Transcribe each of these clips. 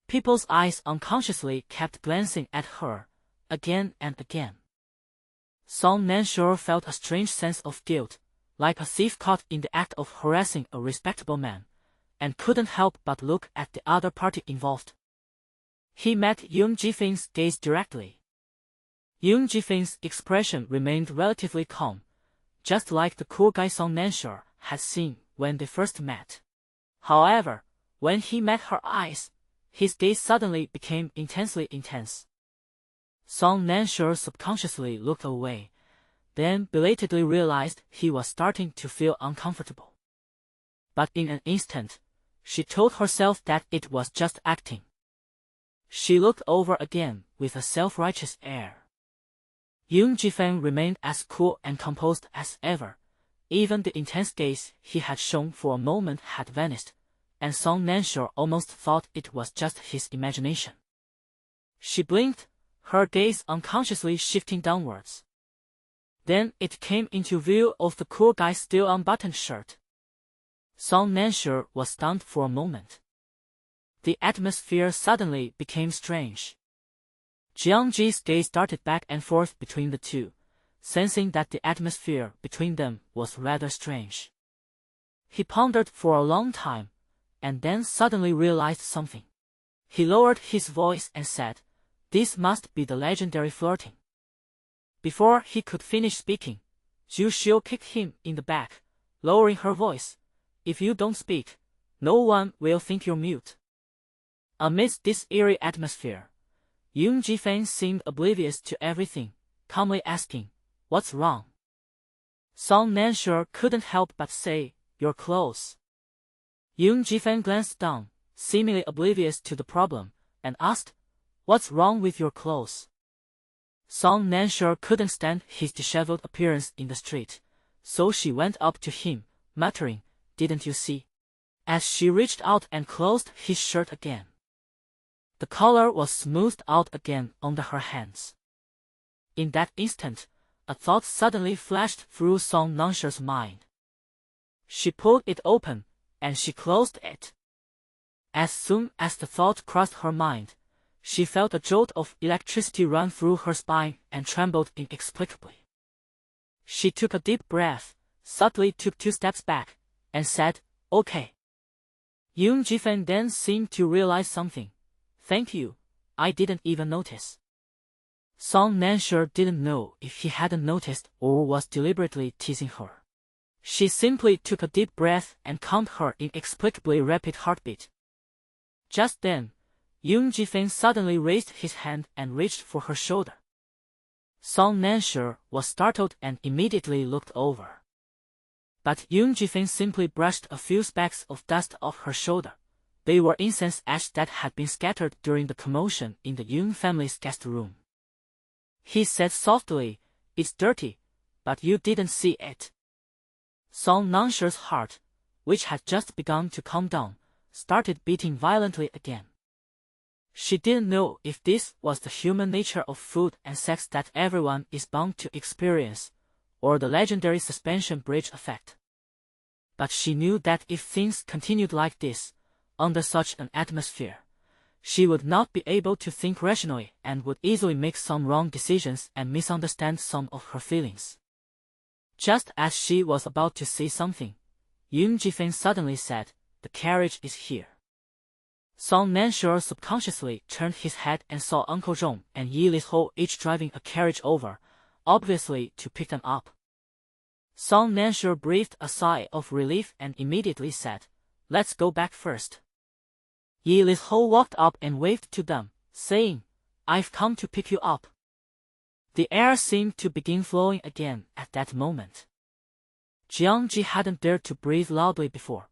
People's eyes unconsciously kept glancing at her, again and again. Song Nansure felt a strange sense of guilt, like a thief caught in the act of harassing a respectable man, and couldn't help but look at the other party involved. He met Yoon Ji-fin's gaze directly. Yoon Ji-fin's expression remained relatively calm, just like the cool guy Song Nansure had seen when they first met. However, when he met her eyes, his gaze suddenly became intensely intense. Song Nansure subconsciously looked away, then belatedly realized he was starting to feel uncomfortable. But in an instant, she told herself that it was just acting. She looked over again with a self-righteous air. Yoon Ji-fin remained as cool and composed as ever. Even the intense gaze he had shown for a moment had vanished, and Song Nansure almost thought it was just his imagination. She blinked, her gaze unconsciously shifting downwards. Then it came into view of the cool guy's still unbuttoned shirt. Song Nansure was stunned for a moment. The atmosphere suddenly became strange. Jiangji's gaze darted back and forth between the two, sensing that the atmosphere between them was rather strange. He pondered for a long time, and then suddenly realized something. He lowered his voice and said, "This must be the legendary flirting." Before he could finish speaking, Zhu Xiu kicked him in the back, lowering her voice, "If you don't speak, no one will think you're mute." Amidst this eerie atmosphere, Yoon Ji-fin seemed oblivious to everything, calmly asking, "What's wrong?" Song Nansure couldn't help but say, "Your clothes." Yoon Ji-fin glanced down, seemingly oblivious to the problem, and asked, "What's wrong with your clothes?" Song Nansure couldn't stand his disheveled appearance in the street, so she went up to him, muttering, "Didn't you see?" as she reached out and closed his shirt again. The collar was smoothed out again under her hands. In that instant, a thought suddenly flashed through Song Nansure's mind. She pulled it open, and she closed it. As soon as the thought crossed her mind, she felt a jolt of electricity run through her spine and trembled inexplicably. She took a deep breath, subtly took 2 steps back, and said, "Okay." Yoon Ji-fin then seemed to realize something. "Thank you, I didn't even notice." Song Nansure didn't know if he hadn't noticed or was deliberately teasing her. She simply took a deep breath and calmed her inexplicably rapid heartbeat. Just then, Yoon Ji-fin suddenly raised his hand and reached for her shoulder. Song Nansure was startled and immediately looked over. But Yoon Ji-fin simply brushed a few specks of dust off her shoulder. They were incense ash that had been scattered during the commotion in the Yoon family's guest room. He said softly, "It's dirty, but you didn't see it." Song Nansure's heart, which had just begun to calm down, started beating violently again. She didn't know if this was the human nature of food and sex that everyone is bound to experience, or the legendary suspension bridge effect. But she knew that if things continued like this, under such an atmosphere, she would not be able to think rationally and would easily make some wrong decisions and misunderstand some of her feelings. Just as she was about to say something, Yoon Ji-fin suddenly said, "The carriage is here." Song Nansure subconsciously turned his head and saw Uncle Zhong and Yi Li-ho each driving a carriage over, obviously to pick them up. Song Nansure breathed a sigh of relief and immediately said, "Let's go back first." Yi Li-ho walked up and waved to them, saying, "I've come to pick you up." The air seemed to begin flowing again at that moment. Jiangji hadn't dared to breathe loudly before,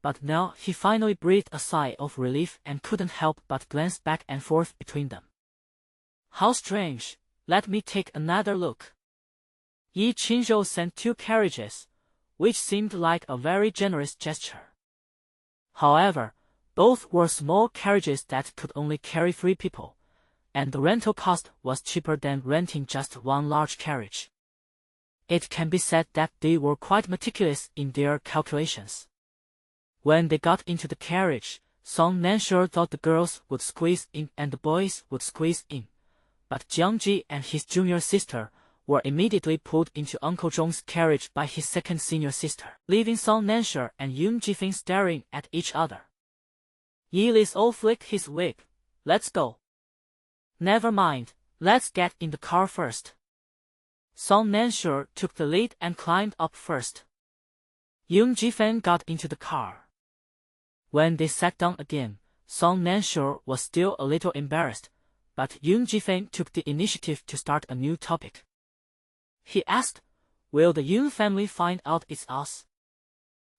but now he finally breathed a sigh of relief and couldn't help but glance back and forth between them. "How strange, let me take another look." Yi Qinzhou sent 2 carriages, which seemed like a very generous gesture. However, both were small carriages that could only carry 3 people, and the rental cost was cheaper than renting just one large carriage. It can be said that they were quite meticulous in their calculations. When they got into the carriage, Song Nansure thought the girls would squeeze in and the boys would squeeze in, but Jiangji and his junior sister were immediately pulled into Uncle Zhong's carriage by his second senior sister, leaving Song Nansure and Yoon Jifeng staring at each other. Yi Lisou flicked his wig. Let's go. Never mind, let's get in the car first. Song Nansure took the lead and climbed up first. Yoon Jifeng got into the car. When they sat down again, Song Nansure was still a little embarrassed, but Yoon Jifeng took the initiative to start a new topic. He asked, "Will the Yoon family find out it's us?"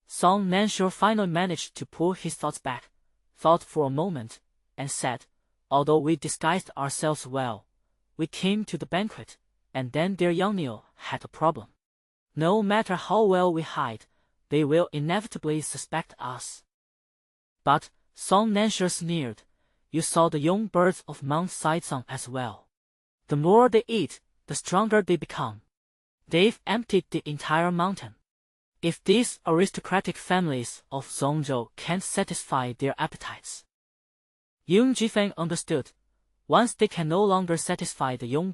Song Nansure finally managed to pull his thoughts back, thought for a moment, and said, "Although we disguised ourselves well, we came to the banquet, and then their Yeongnyeol had a problem. No matter how well we hide, they will inevitably suspect us." But, Song Nansure sneered, "You saw the young birds of Mount Saitsang as well. The more they eat, the stronger they become. They've emptied the entire mountain. If these aristocratic families of Zhongzhou can't satisfy their appetites." Yoon Jifeng understood. Once they can no longer satisfy the young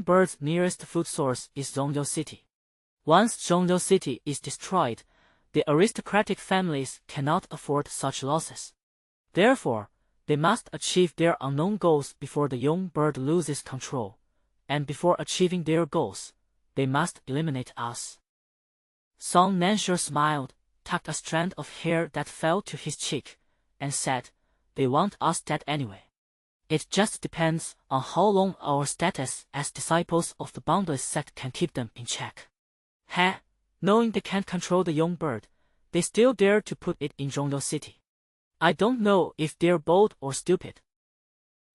bird's nearest food source is Zhongzhou City. Once Zhongzhou City is destroyed, the aristocratic families cannot afford such losses. Therefore, they must achieve their unknown goals before the young bird loses control, and before achieving their goals, they must eliminate us. Song Nansure smiled, tucked a strand of hair that fell to his cheek, and said, "They want us dead anyway. It just depends on how long our status as disciples of the Boundless Sect can keep them in check." Knowing they can't control the young bird, they still dare to put it in Zhongzhou City. I don't know if they're bold or stupid.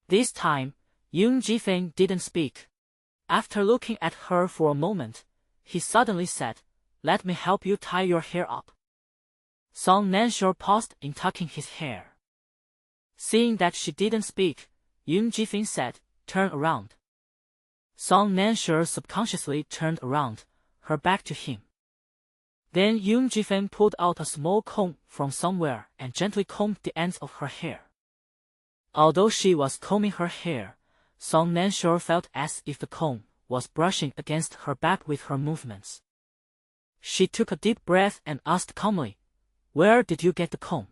This time, Yoon Jifeng didn't speak. After looking at her for a moment, he suddenly said, "Let me help you tie your hair up." Song Nansure paused in tucking his hair. Seeing that she didn't speak, Yoon Jifeng said, "Turn around." Song Nansure subconsciously turned around, her back to him. Then Yoon Jifeng pulled out a small comb from somewhere and gently combed the ends of her hair. Although she was combing her hair, Song Nansure felt as if the comb was brushing against her back with her movements. She took a deep breath and asked calmly, "Where did you get the comb?"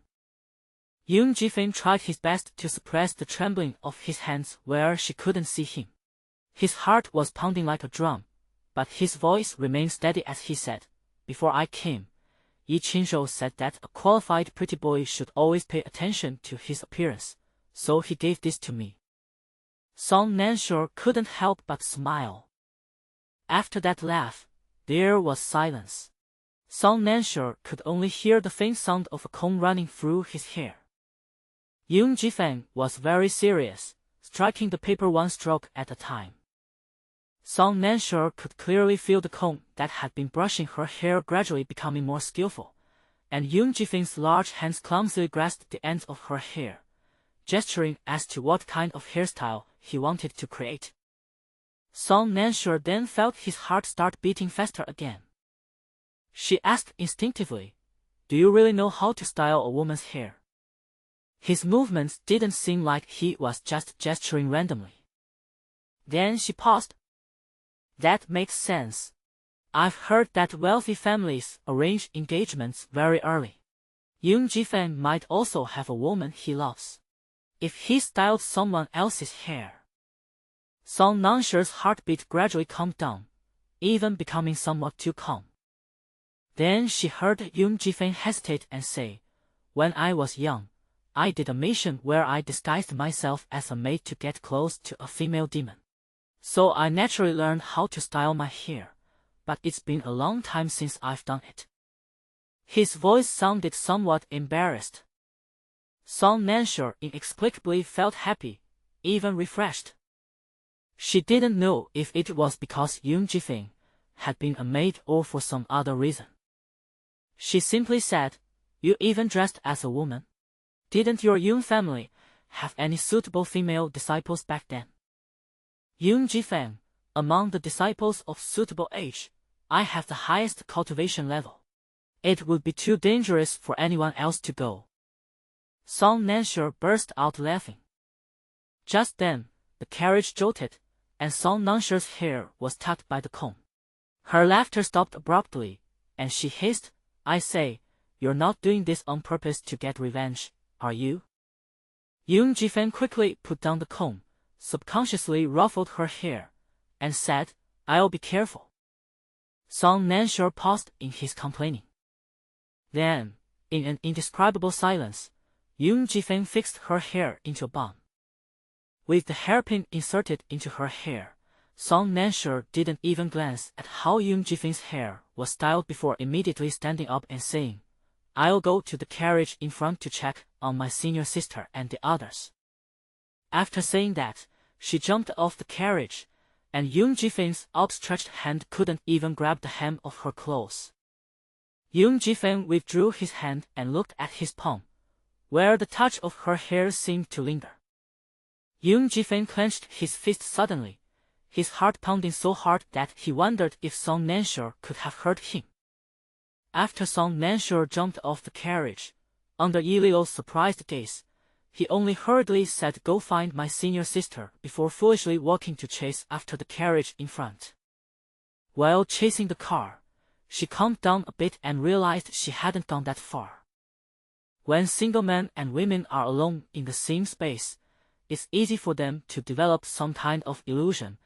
Yoon Jifeng tried his best to suppress the trembling of his hands where she couldn't see him. His heart was pounding like a drum, but his voice remained steady as he said, "Before I came, Yi Qinshou said that a qualified pretty boy should always pay attention to his appearance, so he gave this to me." Song Nansure couldn't help but smile. After that laugh, there was silence. Song Nansure could only hear the faint sound of a comb running through his hair. Yoon Jifeng was very serious, striking the paper one stroke at a time. Song Nansure could clearly feel the comb that had been brushing her hair gradually becoming more skillful, and Yoon Jifeng's large hands clumsily grasped the ends of her hair, gesturing as to what kind of hairstyle he wanted to create. Song Nansure then felt his heart start beating faster again. She asked instinctively, "Do you really know how to style a woman's hair?" His movements didn't seem like he was just gesturing randomly. Then she paused. "That makes sense. I've heard that wealthy families arrange engagements very early. Yoon Jifeng might also have a woman he loves. If he styled someone else's hair." Song Nanshure's heartbeat gradually calmed down, even becoming somewhat too calm. Then she heard Yoon Jifeng hesitate and say, "When I was young, I did a mission where I disguised myself as a maid to get close to a female demon. So I naturally learned how to style my hair, but it's been a long time since I've done it." His voice sounded somewhat embarrassed. Song Nansure inexplicably felt happy, even refreshed. She didn't know if it was because Yoon Jifeng had been a maid or for some other reason. She simply said, "You even dressed as a woman? Didn't your Yoon family have any suitable female disciples back then?" "Yoon Jifeng, among the disciples of suitable age, I have the highest cultivation level. It would be too dangerous for anyone else to go." Song Nansure burst out laughing. Just then, the carriage jolted, and Song Nanshure's hair was tugged by the comb. Her laughter stopped abruptly, and she hissed, "I say, you're not doing this on purpose to get revenge, are you?" Yoon Ji-fan quickly put down the comb, subconsciously ruffled her hair, and said, "I'll be careful." Song Nansure paused in his complaining. Then, in an indescribable silence, Yoon Ji-fan fixed her hair into a bun. With the hairpin inserted into her hair, Song Nansure didn't even glance at how Yoon Ji-fan's hair was styled before immediately standing up and saying, "I'll go to the carriage in front to check on my senior sister and the others." After saying that, she jumped off the carriage, and Yoon Ji-fan's outstretched hand couldn't even grab the hem of her clothes. Yoon Ji-fan withdrew his hand and looked at his palm, where the touch of her hair seemed to linger. Yoon Ji-fan clenched his fist suddenly, his heart pounding so hard that he wondered if Song Nansure could have hurt him. After Song Nansure jumped off the carriage, under Yi Liu's surprised gaze, he only hurriedly said, "Go find my senior sister," before foolishly walking to chase after the carriage in front. While chasing the car, she calmed down a bit and realized she hadn't gone that far. When single men and women are alone in the same space, it's easy for them to develop some kind of illusion,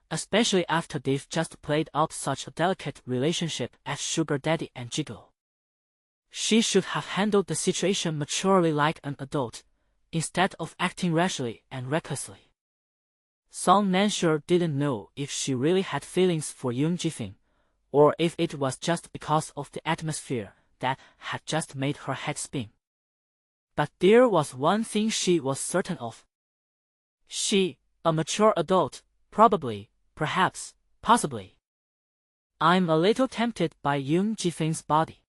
especially after they've just played out such a delicate relationship as sugar daddy and gigolo. She should have handled the situation maturely like an adult, instead of acting rashly and recklessly. Song Nansure didn't know if she really had feelings for Yoon Ji-fan, or if it was just because of the atmosphere that had just made her head spin. But there was one thing she was certain of. She, a mature adult, probably, perhaps, possibly. "I'm a little tempted by Yoon Ji-fan's body."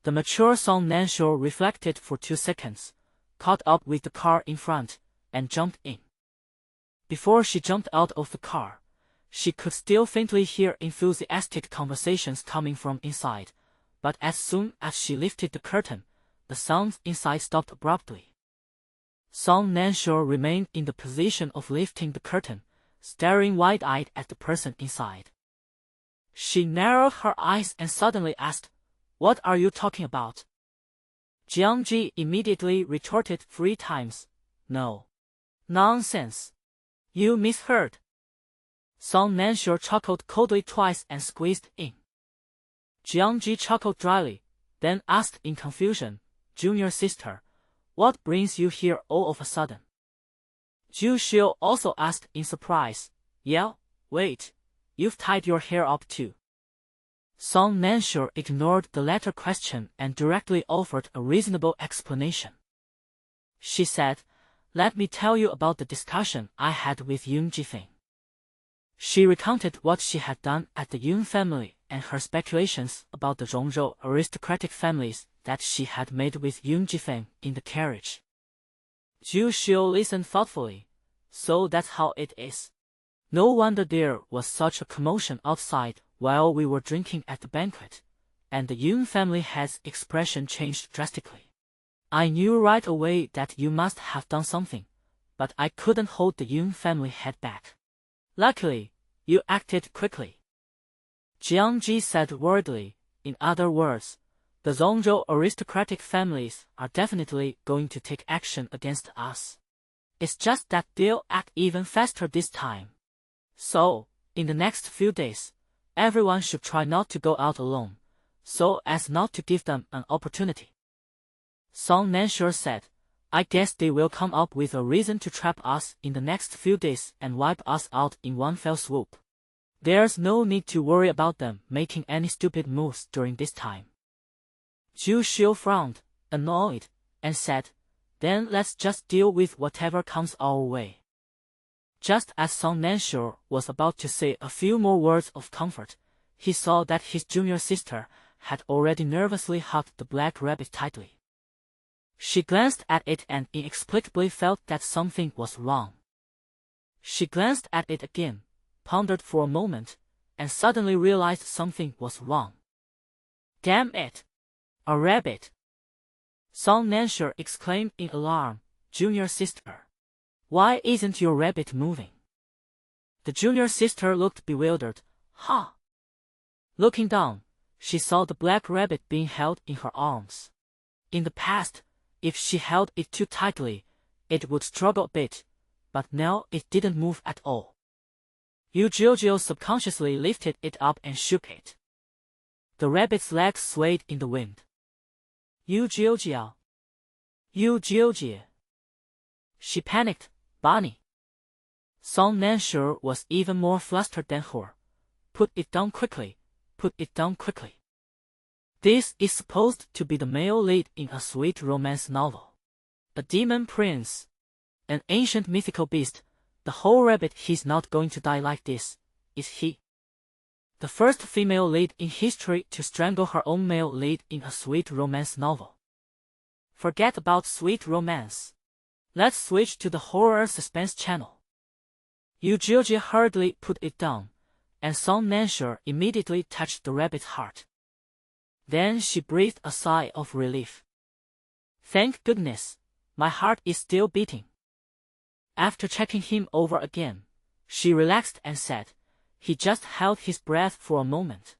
The mature Song Nansure reflected for 2 seconds, caught up with the car in front, and jumped in. Before she jumped out of the car, she could still faintly hear enthusiastic conversations coming from inside, but as soon as she lifted the curtain, the sounds inside stopped abruptly. Song Nansure remained in the position of lifting the curtain, staring wide-eyed at the person inside. She narrowed her eyes and suddenly asked, "What are you talking about?" Jiangji immediately retorted 3 times, "No. Nonsense. You misheard." Song Nansure chuckled coldly twice and squeezed in. Jiangji chuckled dryly, then asked in confusion, "Junior sister, what brings you here all of a sudden?" Ju Xiu also asked in surprise, "Yeah, wait, you've tied your hair up too." Song Nansure ignored the latter question and directly offered a reasonable explanation. She said, "Let me tell you about the discussion I had with Yoon Ji-fan." She recounted what she had done at the Yoon family and her speculations about the Zhongzhou aristocratic families that she had made with Yoon Ji-fan in the carriage. Ju Xiu listened thoughtfully. "So that's how it is. No wonder there was such a commotion outside while we were drinking at the banquet, and the Yoon family head's expression changed drastically. I knew right away that you must have done something, but I couldn't hold the Yoon family head back. Luckily, you acted quickly." Jiangji said worriedly, "In other words, the Zhongzhou aristocratic families are definitely going to take action against us. It's just that they'll act even faster this time. So, in the next few days, everyone should try not to go out alone, so as not to give them an opportunity." Song Nansure said, "I guess they will come up with a reason to trap us in the next few days and wipe us out in one fell swoop. There's no need to worry about them making any stupid moves during this time." Ju Xiu frowned, annoyed, and said, "Then let's just deal with whatever comes our way." Just as Song Nansure was about to say a few more words of comfort, he saw that his junior sister had already nervously hugged the black rabbit tightly. She glanced at it and inexplicably felt that something was wrong. She glanced at it again, pondered for a moment, and suddenly realized something was wrong. "Damn it! A rabbit!" Song Nansher exclaimed in alarm, "Junior sister, why isn't your rabbit moving?" The junior sister looked bewildered. "Huh?" Looking down, she saw the black rabbit being held in her arms. In the past, if she held it too tightly, it would struggle a bit, but now it didn't move at all. Yu Jiujiu subconsciously lifted it up and shook it. The rabbit's legs swayed in the wind. "Yu Jiujiu. Yu Jiujiu." She panicked. "Bonnie." Song Nansher was even more flustered than her. "Put it down quickly. Put it down quickly." This is supposed to be the male lead in a sweet romance novel. A demon prince. An ancient mythical beast. The whole rabbit, he's not going to die like this, is he? The first female lead in history to strangle her own male lead in a sweet romance novel. Forget about sweet romance. Let's switch to the horror suspense channel. Yu Jiuji hurriedly put it down, and Song Nansher immediately touched the rabbit's heart. Then she breathed a sigh of relief. "Thank goodness, my heart is still beating." After checking him over again, she relaxed and said, "He just held his breath for a moment.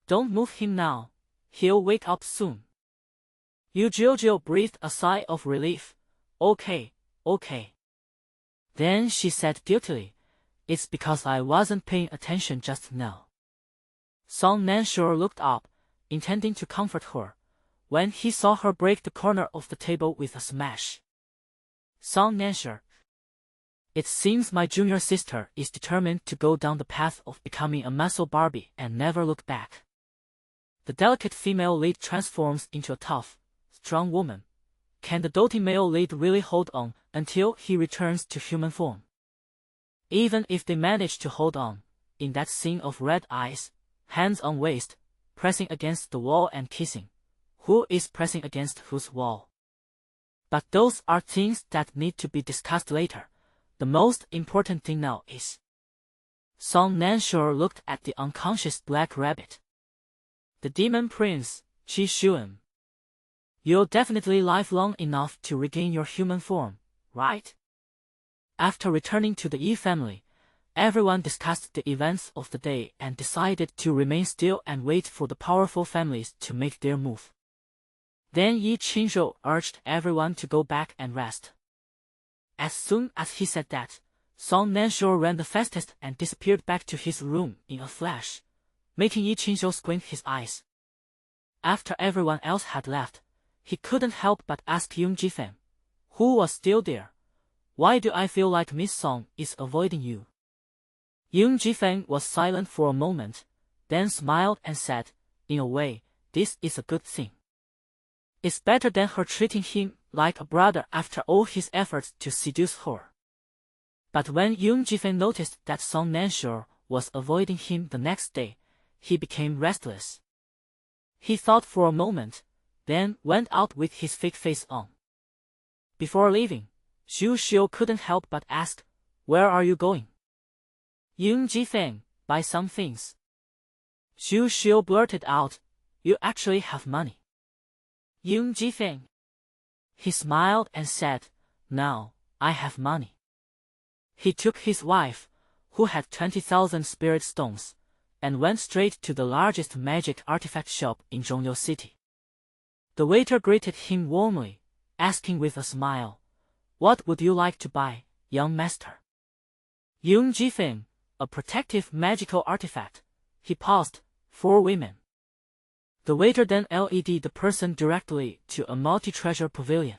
Don't move him now, he'll wake up soon." Yu Jiujiu breathed a sigh of relief. Okay. Then she said guiltily, "It's because I wasn't paying attention just now." Song Nansher looked up, intending to comfort her, when he saw her break the corner of the table with a smash. "Song Nansher, it seems my junior sister is determined to go down the path of becoming a muscle Barbie and never look back." The delicate female lead transforms into a tough, strong woman. Can the doting male lead really hold on until he returns to human form? Even if they manage to hold on, in that scene of red eyes, hands on waist, pressing against the wall and kissing, who is pressing against whose wall? But those are things that need to be discussed later. The most important thing now is... Song Nansher looked at the unconscious black rabbit. "The demon prince, Qi Xuan. You'll definitely live long enough to regain your human form, right?" After returning to the Yi family, everyone discussed the events of the day and decided to remain still and wait for the powerful families to make their move. Then Yi Qingzhou urged everyone to go back and rest. As soon as he said that, Song Nansher ran the fastest and disappeared back to his room in a flash, making Yi Qingzhou squint his eyes. After everyone else had left, he couldn't help but ask Yung Jifeng, who was still there, "Why do I feel like Miss Song is avoiding you?" Yung Jifeng was silent for a moment, then smiled and said, "In a way, this is a good thing. It's better than her treating him like a brother after all his efforts to seduce her." But when Yung Jifeng noticed that Song Nansher was avoiding him the next day, he became restless. He thought for a moment, then went out with his fake face on. Before leaving, Xu Xiu couldn't help but ask, "Where are you going?" "Yung Jifeng, buy some things." Xu Xiu blurted out, "You actually have money." "Yung Jifeng." He smiled and said, "Now, I have money." He took his wife, who had 20,000 spirit stones, and went straight to the largest magic artifact shop in Zhongliu City. The waiter greeted him warmly, asking with a smile, "What would you like to buy, young master?" Yung Jifeng, a protective magical artifact. He paused, "For women." The waiter then led the person directly to a multi-treasure pavilion.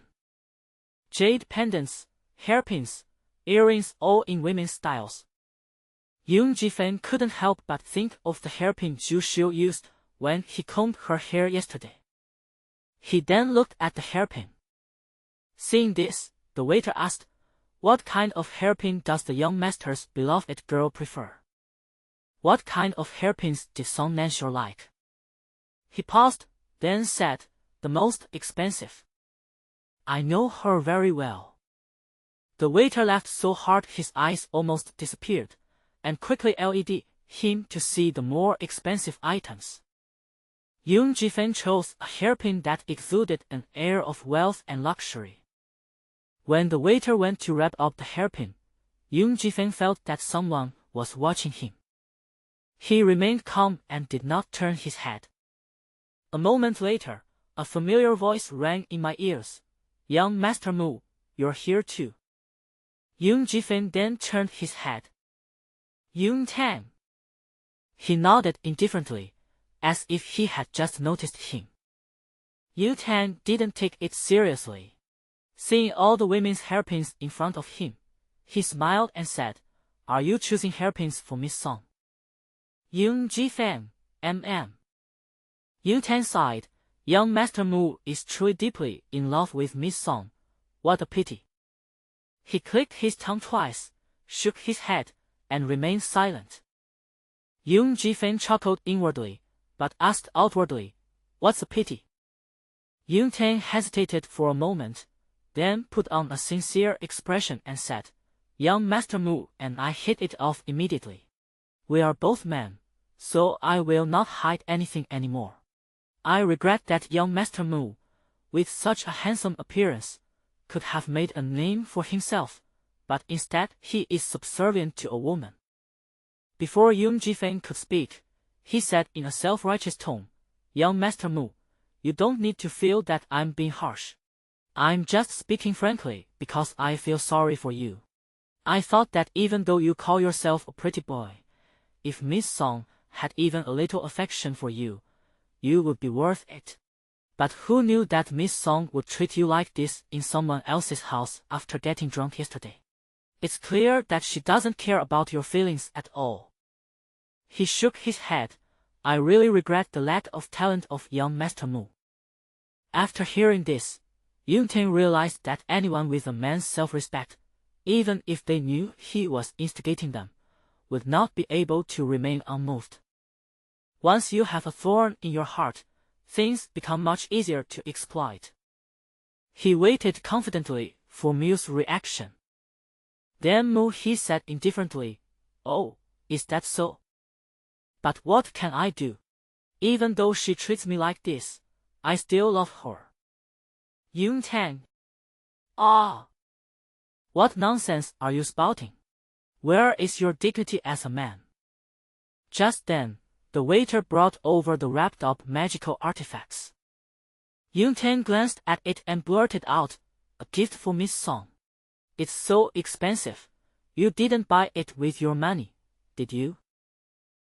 Jade pendants, hairpins, earrings, all in women's styles. Yung Jifeng couldn't help but think of the hairpin Xu Xiu used when he combed her hair yesterday. He then looked at the hairpin. Seeing this, the waiter asked, "What kind of hairpin does the young master's beloved girl prefer?" What kind of hairpins did Song Nansher like? He paused, then said, "The most expensive." "I know her very well." The waiter laughed so hard his eyes almost disappeared, and quickly led him to see the more expensive items. Young Jifeng chose a hairpin that exuded an air of wealth and luxury. When the waiter went to wrap up the hairpin, Young Jifeng felt that someone was watching him. He remained calm and did not turn his head. A moment later, a familiar voice rang in my ears. "Young Master Mu, you're here too." Young Jifeng then turned his head. "Young Tang." He nodded indifferently, as if he had just noticed him. Young Tang didn't take it seriously. Seeing all the women's hairpins in front of him, he smiled and said, "Are you choosing hairpins for Miss Song?" "Young Jifeng, mm." Young Tang sighed. "Young Master Mu is truly deeply in love with Miss Song. What a pity." He clicked his tongue twice, shook his head, and remained silent. Young Jifeng chuckled inwardly, but asked outwardly, "What's a pity?" Young Tang hesitated for a moment, then put on a sincere expression and said, "Young Master Mu and I hit it off immediately. We are both men, so I will not hide anything anymore. I regret that young Master Mu, with such a handsome appearance, could have made a name for himself, but instead he is subservient to a woman." Before Young Jifeng could speak, he said in a self-righteous tone, "Young Master Mu, you don't need to feel that I'm being harsh. I'm just speaking frankly because I feel sorry for you. I thought that even though you call yourself a pretty boy, if Miss Song had even a little affection for you, you would be worth it. But who knew that Miss Song would treat you like this in someone else's house after getting drunk yesterday? It's clear that she doesn't care about your feelings at all." He shook his head. "I really regret the lack of talent of young Master Mu." After hearing this, Young Tang realized that anyone with a man's self-respect, even if they knew he was instigating them, would not be able to remain unmoved. Once you have a thorn in your heart, things become much easier to exploit. He waited confidently for Mu's reaction. Then Mu he said indifferently, "Oh, is that so? But what can I do? Even though she treats me like this, I still love her." Young Tang. "Ah! What nonsense are you spouting? Where is your dignity as a man?" Just then, the waiter brought over the wrapped-up magical artifacts. Young Tang glanced at it and blurted out, "A gift for Miss Song. It's so expensive. You didn't buy it with your money, did you?"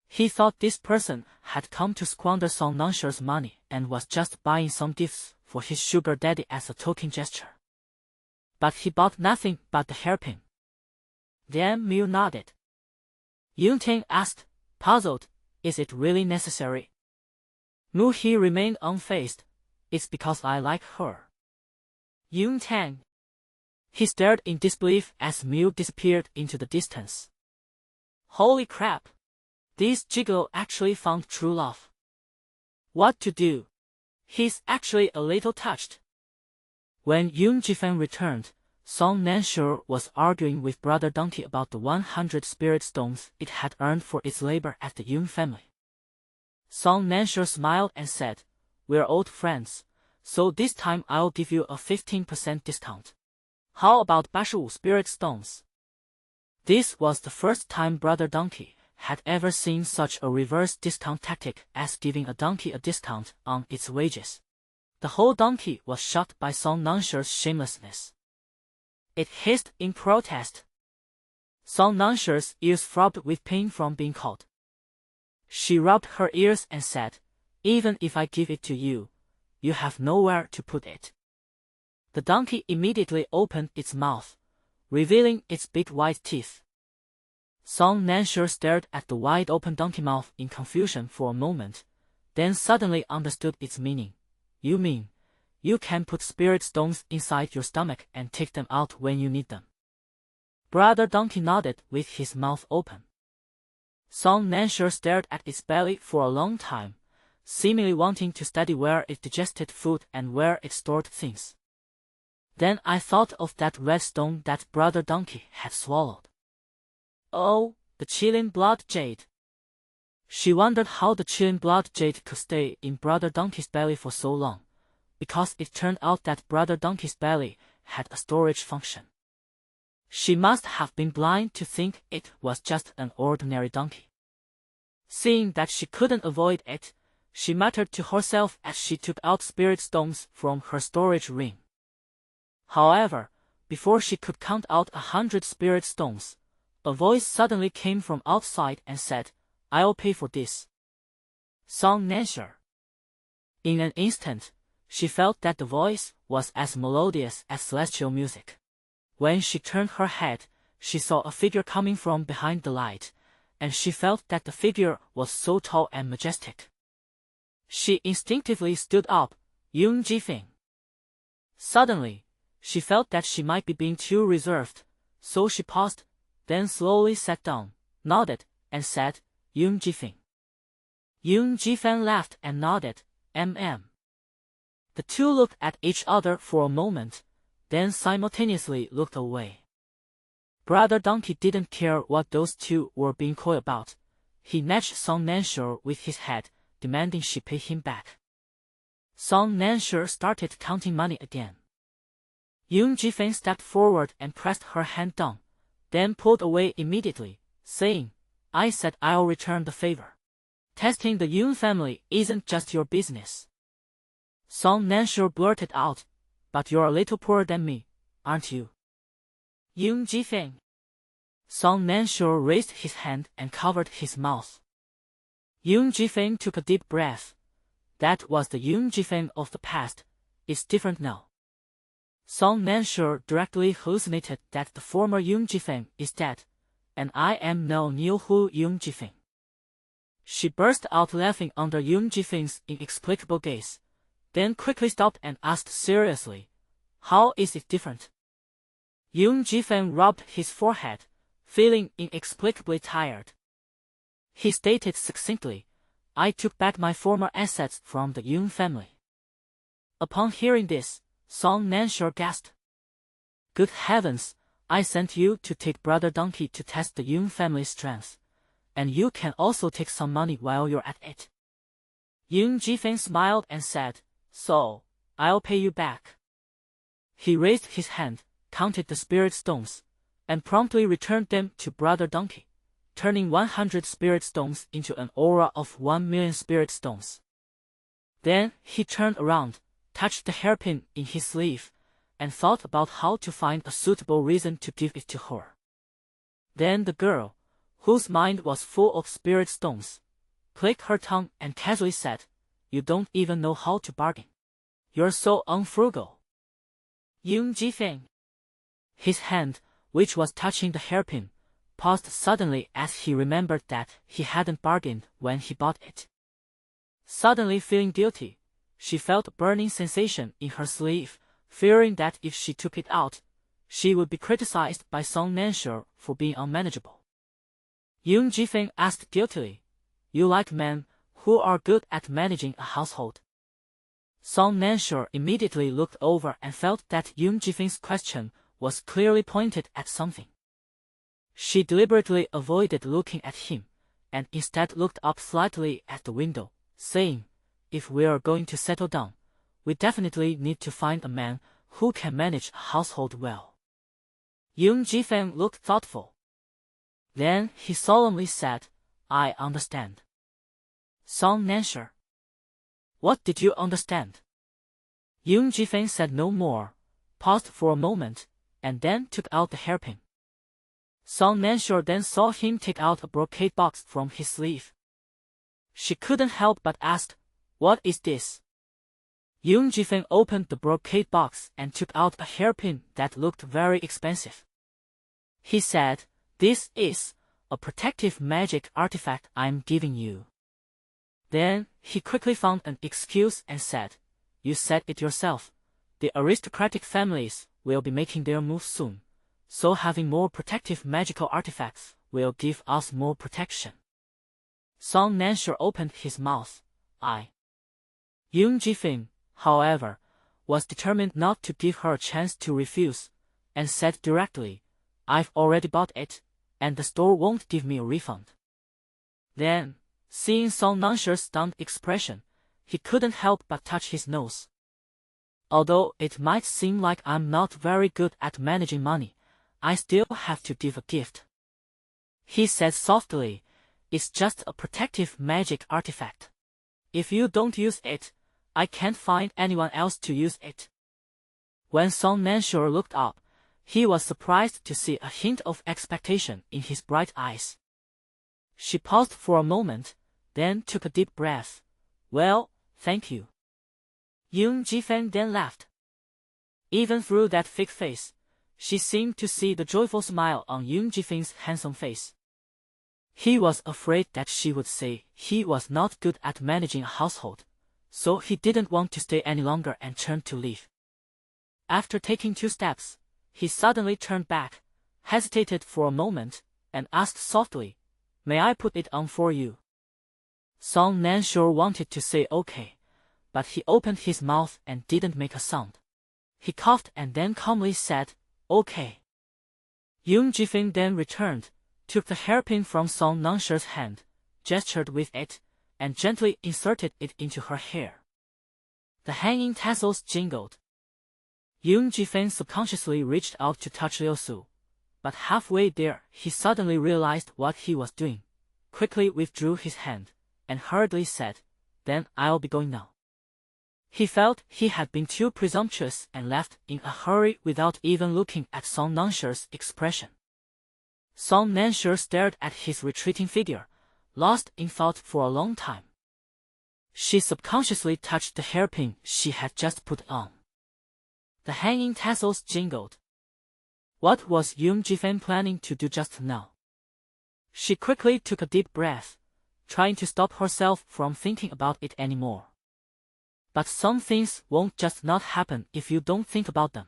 He thought this person had come to squander Song Nansher's money and was just buying some gifts for his sugar daddy as a token gesture. But he bought nothing but the hairpin. Then Mu nodded. Young Tang asked, puzzled, "Is it really necessary?" Mu he remained unfazed. "It's because I like her." Young Tang. He stared in disbelief as Mu disappeared into the distance. Holy crap! This gigolo actually found true love. What to do? He's actually a little touched. When Young Jifeng returned, Song Nansher was arguing with Brother Donkey about the 100 spirit stones it had earned for its labor at the Young family. Song Nansher smiled and said, "We're old friends, so this time I'll give you a 15% discount. How about 85 spirit stones?" This was the first time Brother Donkey had ever seen such a reverse discount tactic as giving a donkey a discount on its wages. The whole donkey was shocked by Song Nansher's shamelessness. It hissed in protest. Song Nansher's ears throbbed with pain from being caught. She rubbed her ears and said, "Even if I give it to you, you have nowhere to put it." The donkey immediately opened its mouth, revealing its big white teeth. Song Nansher stared at the wide-open donkey mouth in confusion for a moment, then suddenly understood its meaning. "You mean, you can put spirit stones inside your stomach and take them out when you need them?" Brother Donkey nodded with his mouth open. Song Nansher stared at its belly for a long time, seemingly wanting to study where it digested food and where it stored things. Then I thought of that red stone that Brother Donkey had swallowed. Oh, the chilling blood jade. She wondered how the chilling blood jade could stay in Brother Donkey's belly for so long, because it turned out that Brother Donkey's belly had a storage function. She must have been blind to think it was just an ordinary donkey. Seeing that she couldn't avoid it, she muttered to herself as she took out spirit stones from her storage ring. However, before she could count out 100 spirit stones, a voice suddenly came from outside and said, "I'll pay for this." Song Nansher. In an instant, she felt that the voice was as melodious as celestial music. When she turned her head, she saw a figure coming from behind the light, and she felt that the figure was so tall and majestic. She instinctively stood up, Yoon Ji-fing. Suddenly, she felt that she might be being too reserved, so she paused, then slowly sat down, nodded, and said, "Yoon Ji-fing." Yoon Ji-fing laughed and nodded, The two looked at each other for a moment, then simultaneously looked away. Brother Donkey didn't care what those two were being coy about. He nudged Song Nansher with his head, demanding she pay him back. Song Nansher started counting money again. Yoon Ji-fing stepped forward and pressed her hand down, then pulled away immediately, saying, "I said I'll return the favor. Testing the Yoon family isn't just your business." Song Nansher blurted out, "But you're a little poorer than me, aren't you?" Yoon Ji-fing. Song Nansher raised his hand and covered his mouth. Yoon Ji-fing took a deep breath. That was the Yoon Ji-fing of the past. It's different now. Song Nansher directly hallucinated that the former Yoon Ji-fing is dead, and I am now new Yoon Ji-fing. She burst out laughing under Yoon Ji-fing's inexplicable gaze, then quickly stopped and asked seriously, "How is it different?" Yoon Ji-fing rubbed his forehead, feeling inexplicably tired. He stated succinctly, "I took back my former assets from the Yoon family." Upon hearing this, Song Nansher gasped. "Good heavens, I sent you to take Brother Donkey to test the Yoon family's strength, and you can also take some money while you're at it." Yoon Ji-fing smiled and said, "So, I'll pay you back." He raised his hand, counted the spirit stones, and promptly returned them to Brother Donkey, turning 100 spirit stones into an aura of 1,000,000 spirit stones. Then he turned around, touched the hairpin in his sleeve, and thought about how to find a suitable reason to give it to her. Then the girl, whose mind was full of spirit stones, clicked her tongue and casually said, "You don't even know how to bargain. You're so unfrugal." Yoon Ji-fing. His hand, which was touching the hairpin, paused suddenly as he remembered that he hadn't bargained when he bought it. Suddenly feeling guilty, she felt a burning sensation in her sleeve, fearing that if she took it out, she would be criticized by Song Nansher for being unmanageable. Yoon Ji-fing asked guiltily, "You like men who are good at managing a household?" Song Nansher immediately looked over and felt that Yoon Ji-fing's question was clearly pointed at something. She deliberately avoided looking at him, and instead looked up slightly at the window, saying, "If we are going to settle down, we definitely need to find a man who can manage a household well." Yoon Ji-fing looked thoughtful. Then he solemnly said, "I understand." Song Nansher. What did you understand? Yoon Ji-fing said no more, paused for a moment, and then took out the hairpin. Song Nansher then saw him take out a brocade box from his sleeve. She couldn't help but ask, "What is this?" Yoon Ji-fing opened the brocade box and took out a hairpin that looked very expensive. He said, "This is a protective magic artifact I'm giving you." Then he quickly found an excuse and said, "You said it yourself. The aristocratic families will be making their move soon, so having more protective magical artifacts will give us more protection." Song Nansher opened his mouth. Yoon Ji-fing, however, was determined not to give her a chance to refuse, and said directly, "I've already bought it, and the store won't give me a refund." Then, Seeing Song Nansher's stunned expression, he couldn't help but touch his nose. Although it might seem like I'm not very good at managing money, I still have to give a gift. He said softly, "It's just a protective magic artifact. If you don't use it, I can't find anyone else to use it." When Song Nansher looked up, he was surprised to see a hint of expectation in his bright eyes. She paused for a moment, then took a deep breath. "Well, thank you." Yoon Ji-fan then laughed. Even through that fake face, she seemed to see the joyful smile on Yoon Ji-fan's handsome face. He was afraid that she would say he was not good at managing a household, so he didn't want to stay any longer and turned to leave. After taking 2 steps, he suddenly turned back, hesitated for a moment, and asked softly, "May I put it on for you?" Song Nansher wanted to say okay, but he opened his mouth and didn't make a sound. He coughed and then calmly said, "Okay." Yoon Ji-fan then returned, took the hairpin from Song Nansher's hand, gestured with it, and gently inserted it into her hair. The hanging tassels jingled. Yoon Ji-fan subconsciously reached out to touch Ryo-soo, but halfway there he suddenly realized what he was doing, quickly withdrew his hand, and hurriedly said, "Then I'll be going now." He felt he had been too presumptuous and left in a hurry without even looking at Song Nansher's expression. Song Nansher stared at his retreating figure, lost in thought for a long time. She subconsciously touched the hairpin she had just put on. The hanging tassels jingled. What was Yoon Ji-fan planning to do just now? She quickly took a deep breath, trying to stop herself from thinking about it anymore. But some things won't just not happen if you don't think about them.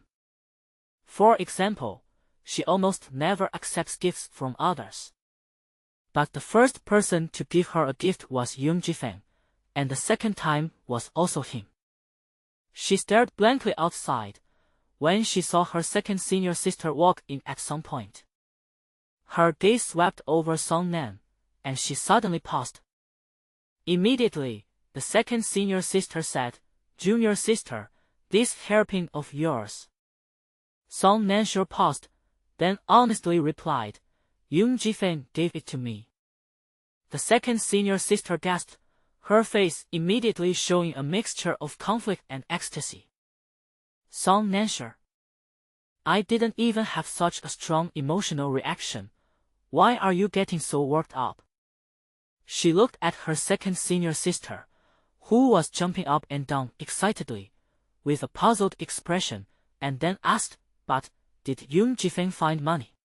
For example, she almost never accepts gifts from others. But the first person to give her a gift was Yoon Ji-fan, and the second time was also him. She stared blankly outside when she saw her second senior sister walk in at some point. Her gaze swept over Song Nan, and she suddenly paused. Immediately, the second senior sister said, "Junior sister, this hairpin of yours." Song Nansher paused, then honestly replied, "Yoon Ji-fan gave it to me." The second senior sister gasped, her face immediately showing a mixture of conflict and ecstasy. "Song Nansher, I didn't even have such a strong emotional reaction. Why are you getting so worked up?" She looked at her second senior sister, who was jumping up and down excitedly, with a puzzled expression, and then asked, "But, did Yoon Ji-fan find money?"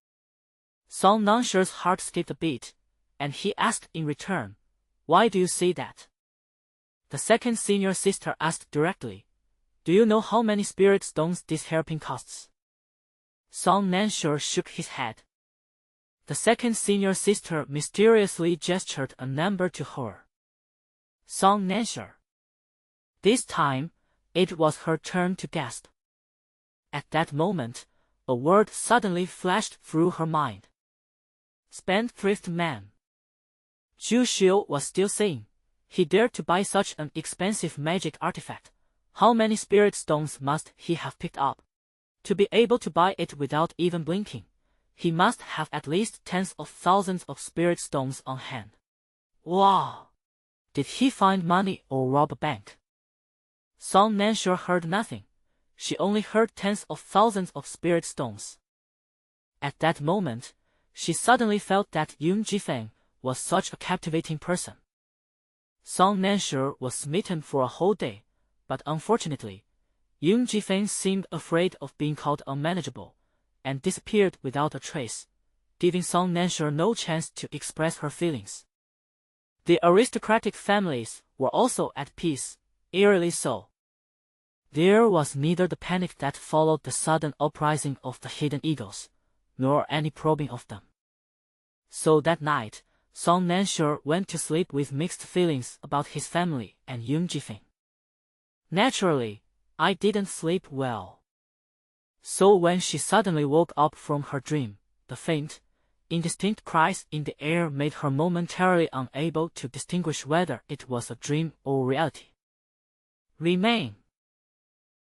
Song Nansher's heart skipped a beat, and he asked in return, "Why do you say that?" The second senior sister asked directly, "Do you know how many spirit stones this hairpin costs?" Song Nansher shook his head. The second senior sister mysteriously gestured a number to her. Song Nansher. This time, it was her turn to gasp. At that moment, a word suddenly flashed through her mind. Spendthrift man. Zhu Xiu was still saying, he dared to buy such an expensive magic artifact. How many spirit stones must he have picked up? To be able to buy it without even blinking, he must have at least tens of thousands of spirit stones on hand. Wow! Did he find money or rob a bank? Song Nansher heard nothing. She only heard tens of thousands of spirit stones. At that moment, she suddenly felt that Yoon Ji-fan was such a captivating person. Song Nansher was smitten for a whole day, but unfortunately, Yoon Ji-fan seemed afraid of being called unmanageable, and disappeared without a trace, giving Song Nansher no chance to express her feelings. The aristocratic families were also at peace, eerily so. There was neither the panic that followed the sudden uprising of the hidden eagles, nor any probing of them. So that night, Song Nansher went to sleep with mixed feelings about his family and Yoon Ji-fan. Naturally, I didn't sleep well. So when she suddenly woke up from her dream, the faint, indistinct cries in the air made her momentarily unable to distinguish whether it was a dream or reality. Remain.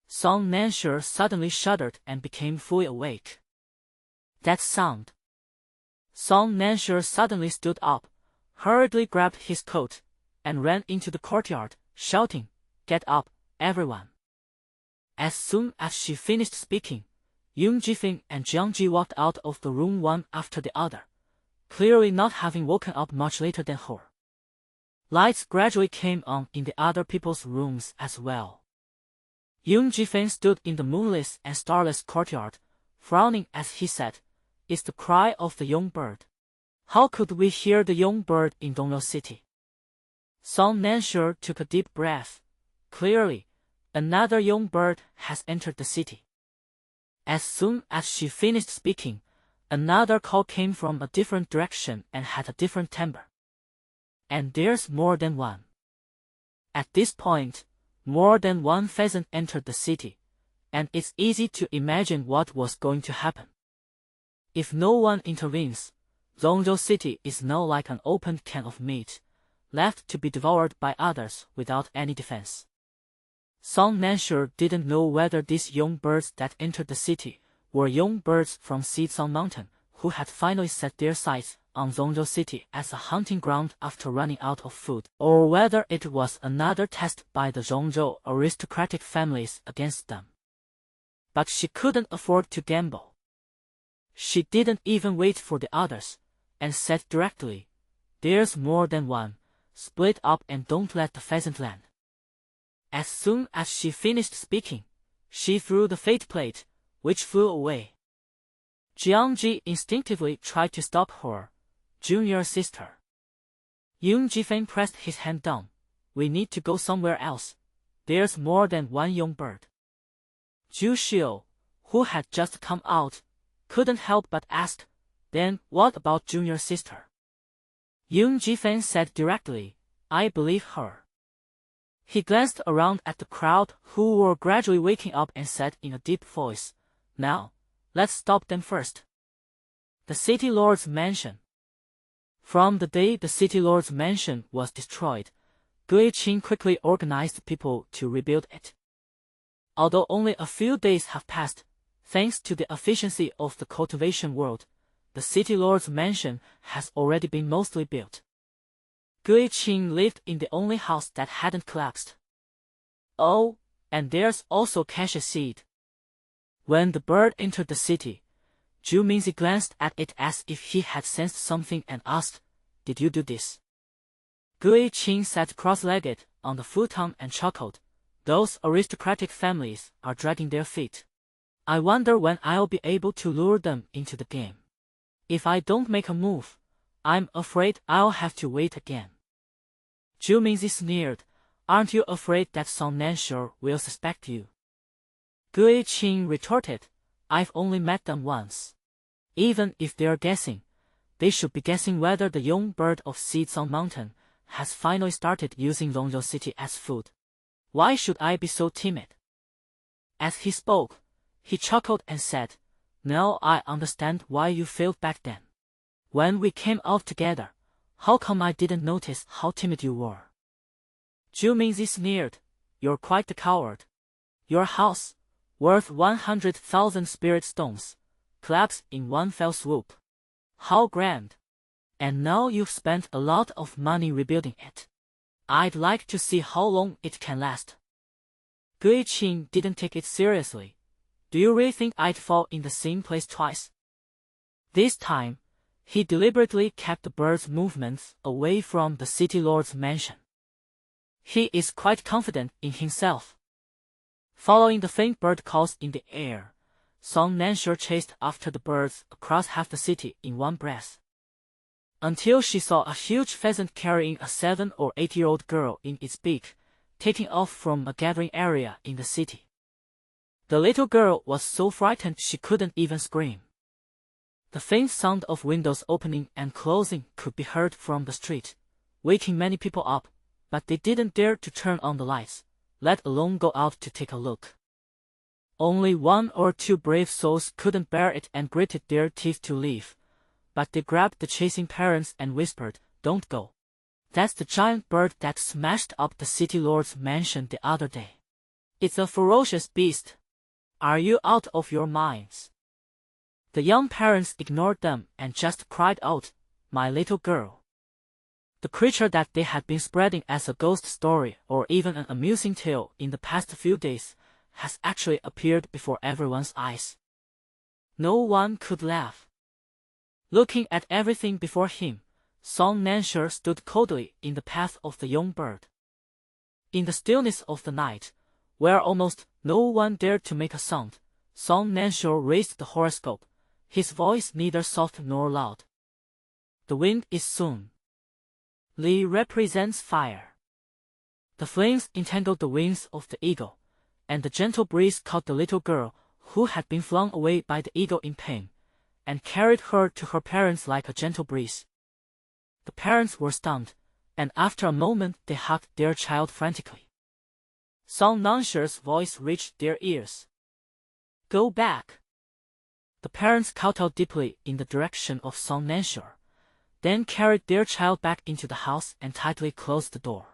Song Nansher suddenly shuddered and became fully awake. That sound. Song Nansher suddenly stood up, hurriedly grabbed his coat, and ran into the courtyard, shouting, "Get up, everyone!" As soon as she finished speaking, Yoon Jifeng and Jiangji walked out of the room one after the other, clearly not having woken up much later than her. Lights gradually came on in the other people's rooms as well. Yoon Jifeng stood in the moonless and starless courtyard, frowning as he said, "It's the cry of the young bird. How could we hear the young bird in Donglo City?" Song Nansher took a deep breath. Clearly, another young bird has entered the city. As soon as she finished speaking, another call came from a different direction and had a different timbre. And there's more than one. At this point, more than one pheasant entered the city, and it's easy to imagine what was going to happen. If no one intervenes, Zhongzhou City is now like an opened can of meat, left to be devoured by others without any defense. Song Nansher didn't know whether these young birds that entered the city were young birds from Xizang Mountain who had finally set their sights on Zhongzhou City as a hunting ground after running out of food, or whether it was another test by the Zhongzhou aristocratic families against them. But she couldn't afford to gamble. She didn't even wait for the others, and said directly, "There's more than one. Split up and don't let the pheasant land." As soon as she finished speaking, she threw the fate plate, which flew away. Jiangji instinctively tried to stop her junior sister. Yoon Jifeng pressed his hand down. "We need to go somewhere else. There's more than one young bird." Zhu Xiu, who had just come out, couldn't help but ask, "Then what about junior sister?" Yoon Jifeng said directly, "I believe her." He glanced around at the crowd who were gradually waking up and said in a deep voice, "Now, let's stop them first." The City Lord's Mansion. From the day the City Lord's Mansion was destroyed, Gui Qing quickly organized people to rebuild it. Although only a few days have passed, thanks to the efficiency of the cultivation world, the City Lord's Mansion has already been mostly built. Gui Qing lived in the only house that hadn't collapsed. Oh, and there's also Cassia Seed. When the bird entered the city, Zhu Minzi glanced at it as if he had sensed something and asked, "Did you do this?" Gui Qing sat cross-legged on the futon and chuckled. "Those aristocratic families are dragging their feet. I wonder when I'll be able to lure them into the game. If I don't make a move, I'm afraid I'll have to wait again." Zhu Minzi sneered, "Aren't you afraid that Song Nansher will suspect you?" Gui Qing retorted, "I've only met them once. Even if they're guessing, they should be guessing whether the young bird of Xizang Mountain has finally started using Zhongzhou City as food. Why should I be so timid?" As he spoke, he chuckled and said, "Now I understand why you failed back then. When we came out together, how come I didn't notice how timid you were?" Zhu Minzi sneered, "You're quite the coward. Your house, worth 100,000 spirit stones, collapsed in one fell swoop. How grand! And now you've spent a lot of money rebuilding it. I'd like to see how long it can last." Gui Qing didn't take it seriously. "Do you really think I'd fall in the same place twice?" This time, he deliberately kept the bird's movements away from the City Lord's mansion. He is quite confident in himself. Following the faint bird calls in the air, Song Nansher chased after the birds across half the city in one breath, until she saw a huge pheasant carrying a 7 or 8-year-old girl in its beak, taking off from a gathering area in the city. The little girl was so frightened she couldn't even scream. The faint sound of windows opening and closing could be heard from the street, waking many people up, but they didn't dare to turn on the lights, let alone go out to take a look. Only 1 or 2 brave souls couldn't bear it and gritted their teeth to leave, but they grabbed the chasing parents and whispered, "Don't go. That's the giant bird that smashed up the city lord's mansion the other day. It's a ferocious beast. Are you out of your minds?" The young parents ignored them and just cried out, "My little girl." The creature that they had been spreading as a ghost story or even an amusing tale in the past few days has actually appeared before everyone's eyes. No one could laugh. Looking at everything before him, Song Nansher stood coldly in the path of the young bird. In the stillness of the night, where almost no one dared to make a sound, Song Nansher raised the horoscope, his voice neither soft nor loud. The wind is soon. Li represents fire. The flames entangled the wings of the eagle, and the gentle breeze caught the little girl, who had been flung away by the eagle in pain, and carried her to her parents like a gentle breeze. The parents were stunned, and after a moment they hugged their child frantically. Song Nansher's voice reached their ears. "Go back." The parents kowtowed deeply in the direction of Song Nansher, then carried their child back into the house and tightly closed the door.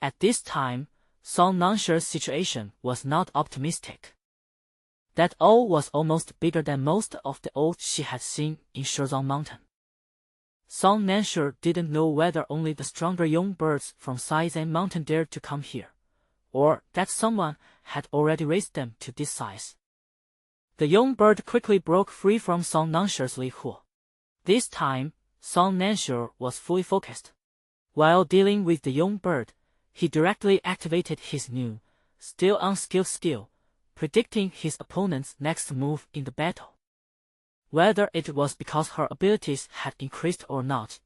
At this time, Song Nansher's situation was not optimistic. That owl was almost bigger than most of the owls she had seen in Shizong Mountain. Song Nansher didn't know whether only the stronger young birds from Saizan Mountain dared to come here, or that someone had already raised them to this size. The young bird quickly broke free from Song Nansher's Li Hu. This time, Song Nansher was fully focused. While dealing with the young bird, he directly activated his new, still unskilled skill, predicting his opponent's next move in the battle. Whether it was because her abilities had increased or not,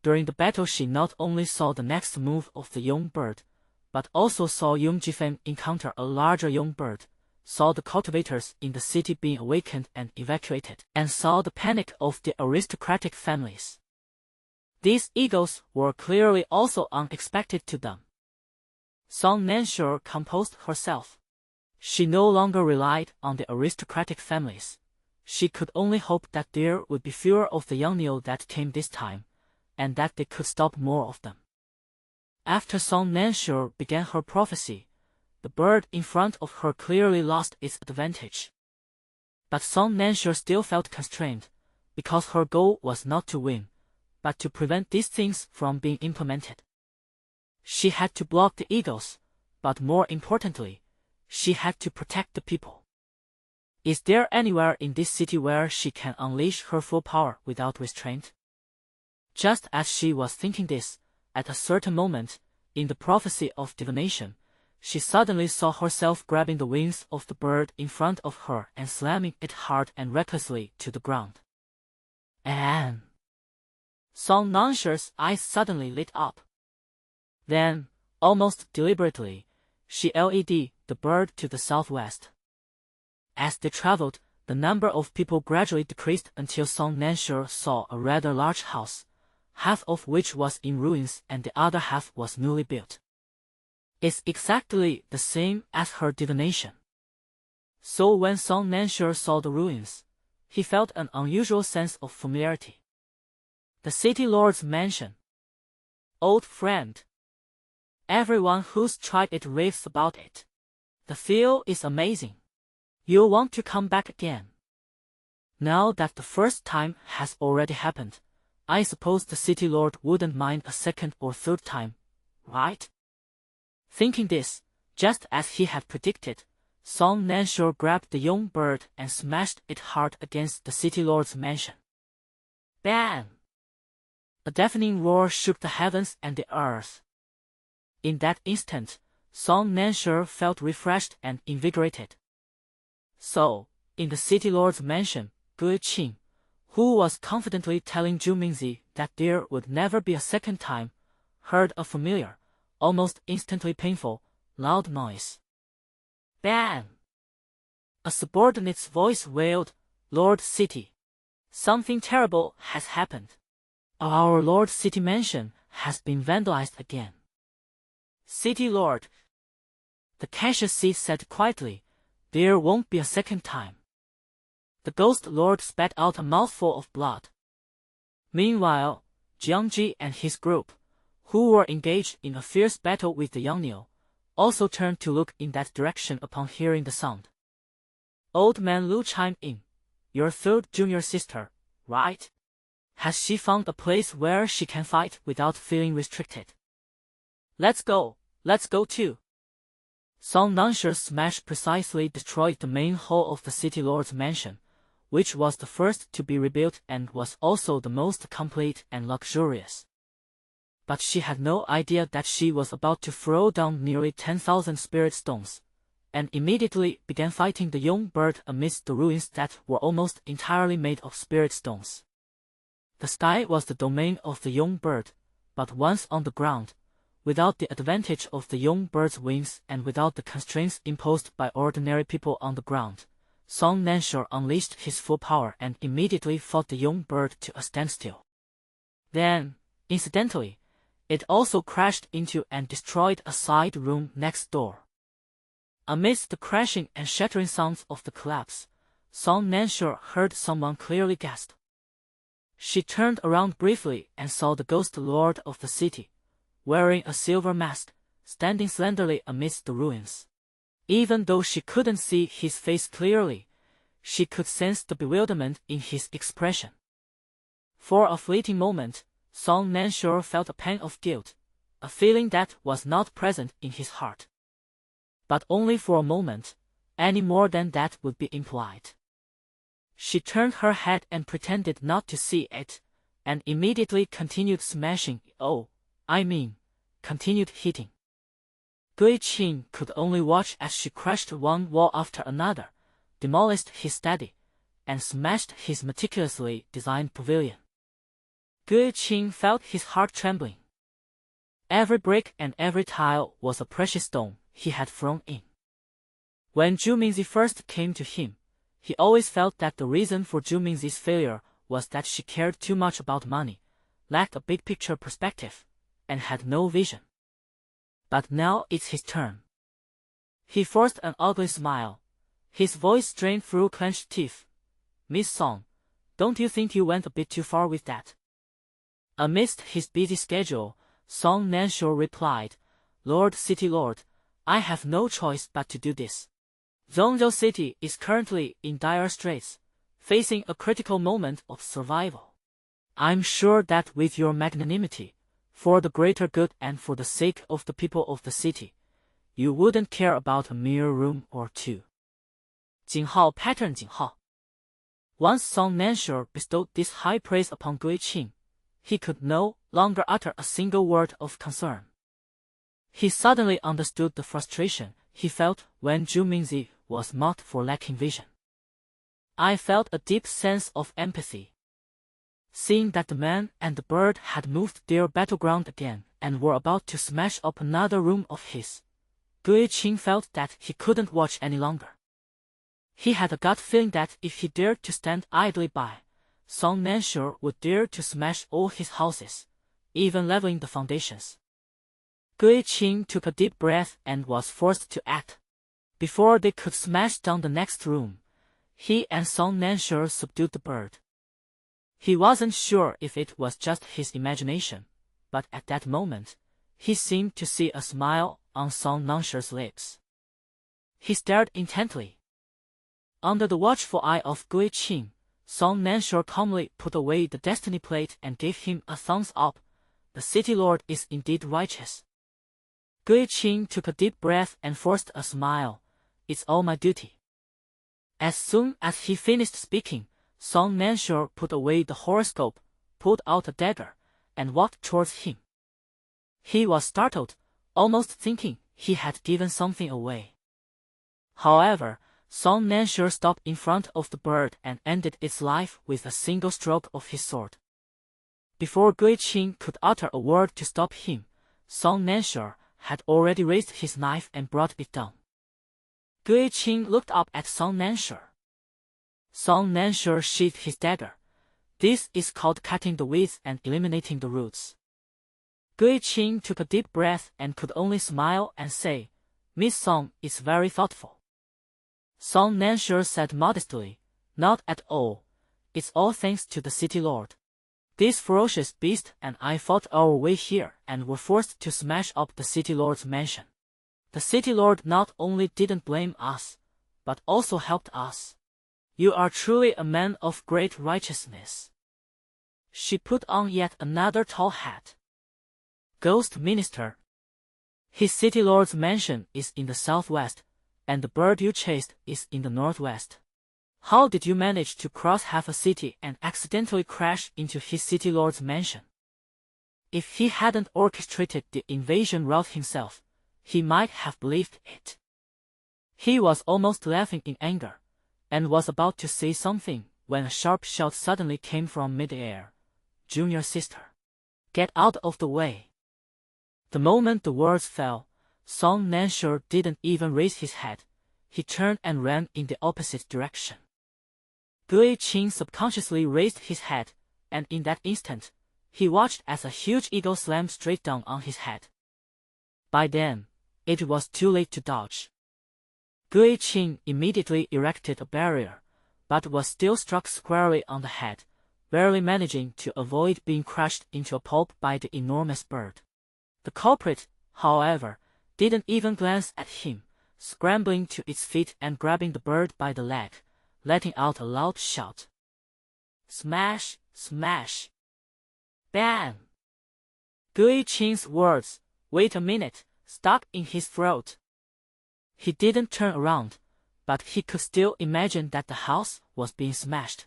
during the battle she not only saw the next move of the young bird, but also saw Yung Jifeng encounter a larger young bird, saw the cultivators in the city being awakened and evacuated, and saw the panic of the aristocratic families. These eagles were clearly also unexpected to them. Song Nansher composed herself. She no longer relied on the aristocratic families. She could only hope that there would be fewer of the young Neo that came this time, and that they could stop more of them. After Song Nansher began her prophecy, the bird in front of her clearly lost its advantage. But Song Nansher still felt constrained, because her goal was not to win, but to prevent these things from being implemented. She had to block the eagles, but more importantly, she had to protect the people. Is there anywhere in this city where she can unleash her full power without restraint? Just as she was thinking this, at a certain moment, in the prophecy of divination, she suddenly saw herself grabbing the wings of the bird in front of her and slamming it hard and recklessly to the ground. And Song Nansher's eyes suddenly lit up. Then, almost deliberately, she led the bird to the southwest. As they traveled, the number of people gradually decreased until Song Nansher saw a rather large house, half of which was in ruins and the other half was newly built. It's exactly the same as her divination. So when Song Nansher saw the ruins, he felt an unusual sense of familiarity. The city lord's mansion. Old friend. Everyone who's tried it raves about it. The feel is amazing. You'll want to come back again. Now that the first time has already happened, I suppose the city lord wouldn't mind a second or third time, right? Thinking this, just as he had predicted, Song Nansher grabbed the young bird and smashed it hard against the city lord's mansion. Bang! A deafening roar shook the heavens and the earth. In that instant, Song Nansher felt refreshed and invigorated. So, in the city lord's mansion, Gu Qing, who was confidently telling Zhu Mingzi that there would never be a second time, heard a familiar, almost instantly painful, loud noise. Bang! A subordinate's voice wailed, "Lord City. Something terrible has happened. Our Lord City mansion has been vandalized again." "City Lord," the cashier said quietly, "there won't be a second time." The ghost lord spat out a mouthful of blood. Meanwhile, Jiangji and his group, who were engaged in a fierce battle with the young Niu, also turned to look in that direction upon hearing the sound. Old man Lu chimed in. Your third junior sister, right? Has she found a place where she can fight without feeling restricted? Let's go too. Song Nanshi's smash precisely destroyed the main hall of the city lord's mansion, which was the first to be rebuilt and was also the most complete and luxurious. But she had no idea that she was about to throw down nearly 10,000 spirit stones, and immediately began fighting the young bird amidst the ruins that were almost entirely made of spirit stones. The sky was the domain of the young bird, but once on the ground, without the advantage of the young bird's wings and without the constraints imposed by ordinary people on the ground, Song Nansha unleashed his full power and immediately fought the young bird to a standstill. Then, incidentally, it also crashed into and destroyed a side room next door. Amidst the crashing and shattering sounds of the collapse, Song Nansha heard someone clearly gasp. She turned around briefly and saw the ghost lord of the city, wearing a silver mask, standing slenderly amidst the ruins. Even though she couldn't see his face clearly, she could sense the bewilderment in his expression. For a fleeting moment, Song Nansha felt a pang of guilt, a feeling that was not present in his heart. But only for a moment, any more than that would be implied. She turned her head and pretended not to see it, and immediately continued smashing, continued hitting. Gui Qing could only watch as she crushed one wall after another, demolished his study, and smashed his meticulously designed pavilion. Gui Qing felt his heart trembling. Every brick and every tile was a precious stone he had thrown in. When Zhu Mingzi first came to him, he always felt that the reason for Zhu Mingzi's failure was that she cared too much about money, lacked a big-picture perspective, and had no vision. But now it's his turn. He forced an ugly smile. His voice strained through clenched teeth. Miss Song, don't you think you went a bit too far with that? Amidst his busy schedule, Song Nansha replied, Lord City Lord, I have no choice but to do this. Zhongzhou City is currently in dire straits, facing a critical moment of survival. I'm sure that with your magnanimity, for the greater good and for the sake of the people of the city, you wouldn't care about a mere room or two. 井号 pattern 井号. Once Song Nansha bestowed this high praise upon Gui Qing, he could no longer utter a single word of concern. He suddenly understood the frustration he felt when Zhu Mingzi was mocked for lacking vision. I felt a deep sense of empathy. Seeing that the man and the bird had moved their battleground again and were about to smash up another room of his, Gui Qing felt that he couldn't watch any longer. He had a gut feeling that if he dared to stand idly by, Song Nansha would dare to smash all his houses, even leveling the foundations. Gui Qing took a deep breath and was forced to act. Before they could smash down the next room, he and Song Nansha subdued the bird. He wasn't sure if it was just his imagination, but at that moment, he seemed to see a smile on Song Nansha's lips. He stared intently. Under the watchful eye of Gui Qing, Song Nansha calmly put away the destiny plate and gave him a thumbs up. The city lord is indeed righteous. Gui Qing took a deep breath and forced a smile. It's all my duty. As soon as he finished speaking, Song Nansha put away the horoscope, pulled out a dagger, and walked towards him. He was startled, almost thinking he had given something away. However, Song Nansha stopped in front of the bird and ended its life with a single stroke of his sword. Before Gui Qing could utter a word to stop him, Song Nansha had already raised his knife and brought it down. Gui Qing looked up at Song Nansha. Song Nansha sheathed his dagger. This is called cutting the weeds and eliminating the roots. Gui Qing took a deep breath and could only smile and say, Miss Song is very thoughtful. Song Nansha said modestly, Not at all. It's all thanks to the city lord. This ferocious beast and I fought our way here and were forced to smash up the city lord's mansion. The city lord not only didn't blame us, but also helped us. You are truly a man of great righteousness. She put on yet another tall hat. Ghost Minister. His city lord's mansion is in the southwest, and the bird you chased is in the northwest. How did you manage to cross half a city and accidentally crash into his city lord's mansion? If he hadn't orchestrated the invasion route himself, he might have believed it. He was almost laughing in anger, and was about to say something when a sharp shout suddenly came from mid-air. Junior sister. Get out of the way. The moment the words fell, Song Nansure didn't even raise his head. He turned and ran in the opposite direction. Gui Qing subconsciously raised his head, and in that instant, he watched as a huge eagle slammed straight down on his head. By then, it was too late to dodge. Gui Qing immediately erected a barrier, but was still struck squarely on the head, barely managing to avoid being crushed into a pulp by the enormous bird. The culprit, however, didn't even glance at him, scrambling to its feet and grabbing the bird by the leg, letting out a loud shout. Smash, smash. Bam! Gui Qing's words, "Wait a minute," stuck in his throat. He didn't turn around, but he could still imagine that the house was being smashed.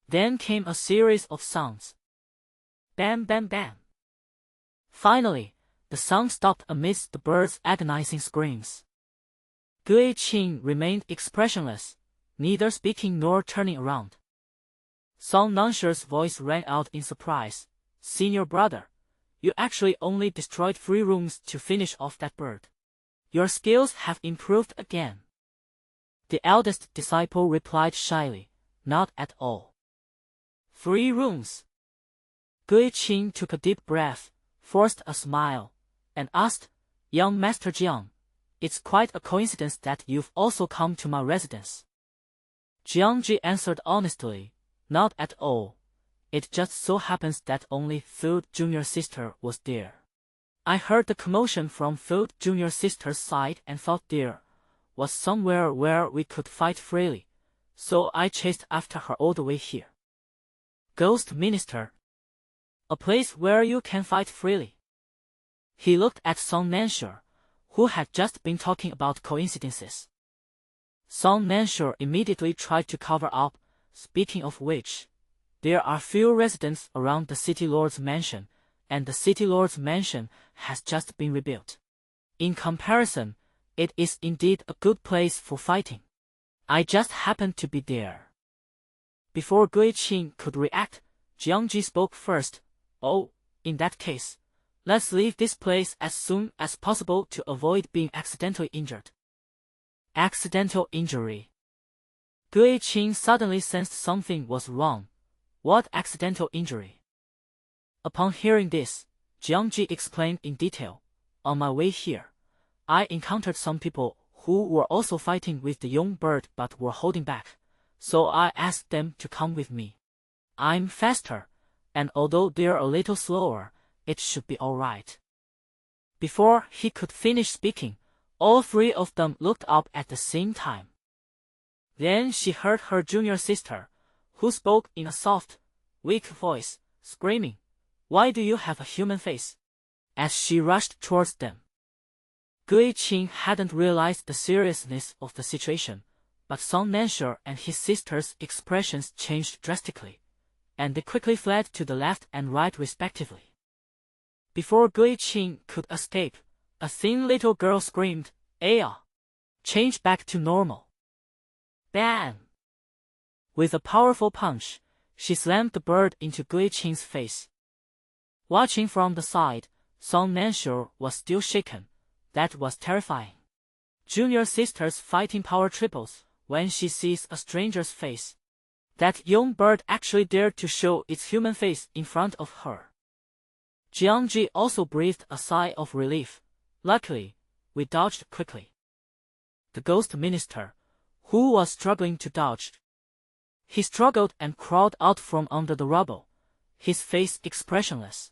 Then came a series of sounds. Bam, bam, bam. Finally, the sound stopped amidst the bird's agonizing screams. Gui Qing remained expressionless, neither speaking nor turning around. Song Nanshure's voice rang out in surprise. "Senior brother, you actually only destroyed 3 rooms to finish off that bird. Your skills have improved again." The eldest disciple replied shyly, "Not at all." 3 rooms. Gui Qing took a deep breath, forced a smile, and asked, "Young Master Jiang, it's quite a coincidence that you've also come to my residence." Jiangji answered honestly, "Not at all. It just so happens that only Third Junior Sister was there. I heard the commotion from Third Junior Sister's side and thought there was somewhere where we could fight freely, so I chased after her all the way here." Ghost Minister. A place where you can fight freely. He looked at Song Nansure, who had just been talking about coincidences. Song Nansure immediately tried to cover up, "Speaking of which, there are few residents around the city lord's mansion, and the city lord's mansion has just been rebuilt. In comparison, it is indeed a good place for fighting. I just happened to be there." Before Gui Qing could react, Jiangji spoke first. "Oh, in that case, let's leave this place as soon as possible to avoid being accidentally injured." Accidental injury. Gui Qing suddenly sensed something was wrong. What accidental injury? Upon hearing this, Jiangji explained in detail. "On my way here, I encountered some people who were also fighting with the young bird but were holding back, so I asked them to come with me. I'm faster, and although they're a little slower, it should be all right." Before he could finish speaking, all 3 of them looked up at the same time. Then she heard her junior sister, who spoke in a soft, weak voice, screaming, "Why do you have a human face?" as she rushed towards them. Gui Qing hadn't realized the seriousness of the situation, but Song Nansure and his sister's expressions changed drastically, and they quickly fled to the left and right respectively. Before Gui Qing could escape, a thin little girl screamed, "Aya! Change back to normal!" Bam! With a powerful punch, she slammed the bird into Gui Qing's face. Watching from the side, Song Nansure was still shaken. That was terrifying. Junior sister's fighting power triples when she sees a stranger's face. That young bird actually dared to show its human face in front of her. Jiangji also breathed a sigh of relief. Luckily, we dodged quickly. The ghost minister, who was struggling to dodge. He struggled and crawled out from under the rubble, his face expressionless.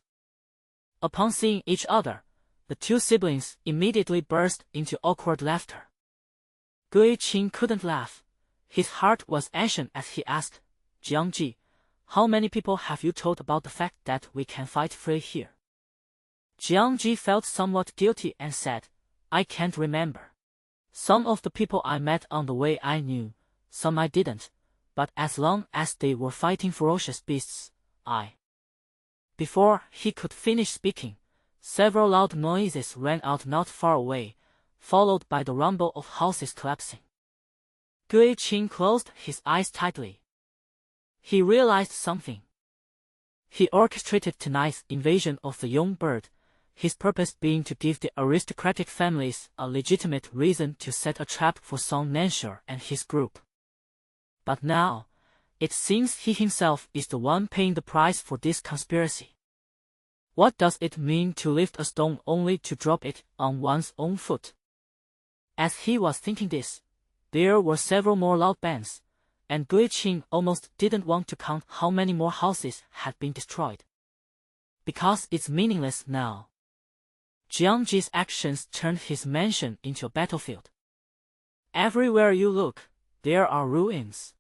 Upon seeing each other, the two siblings immediately burst into awkward laughter. Gui-Qing couldn't laugh. His heart was ashen as he asked, Jiangji, how many people have you told about the fact that we can fight free here? Jiangji felt somewhat guilty and said, I can't remember. Some of the people I met on the way I knew, some I didn't, but as long as they were fighting ferocious beasts, Before he could finish speaking, several loud noises rang out not far away, followed by the rumble of houses collapsing. Gui-Qing closed his eyes tightly. He realized something. He orchestrated tonight's invasion of the young bird, his purpose being to give the aristocratic families a legitimate reason to set a trap for Song Nansha and his group. But now, it seems he himself is the one paying the price for this conspiracy. What does it mean to lift a stone only to drop it on one's own foot? As he was thinking this, there were several more loud bangs, and Gui-Qing almost didn't want to count how many more houses had been destroyed. Because it's meaningless now. Jiangji's actions turned his mansion into a battlefield. Everywhere you look, there are ruins.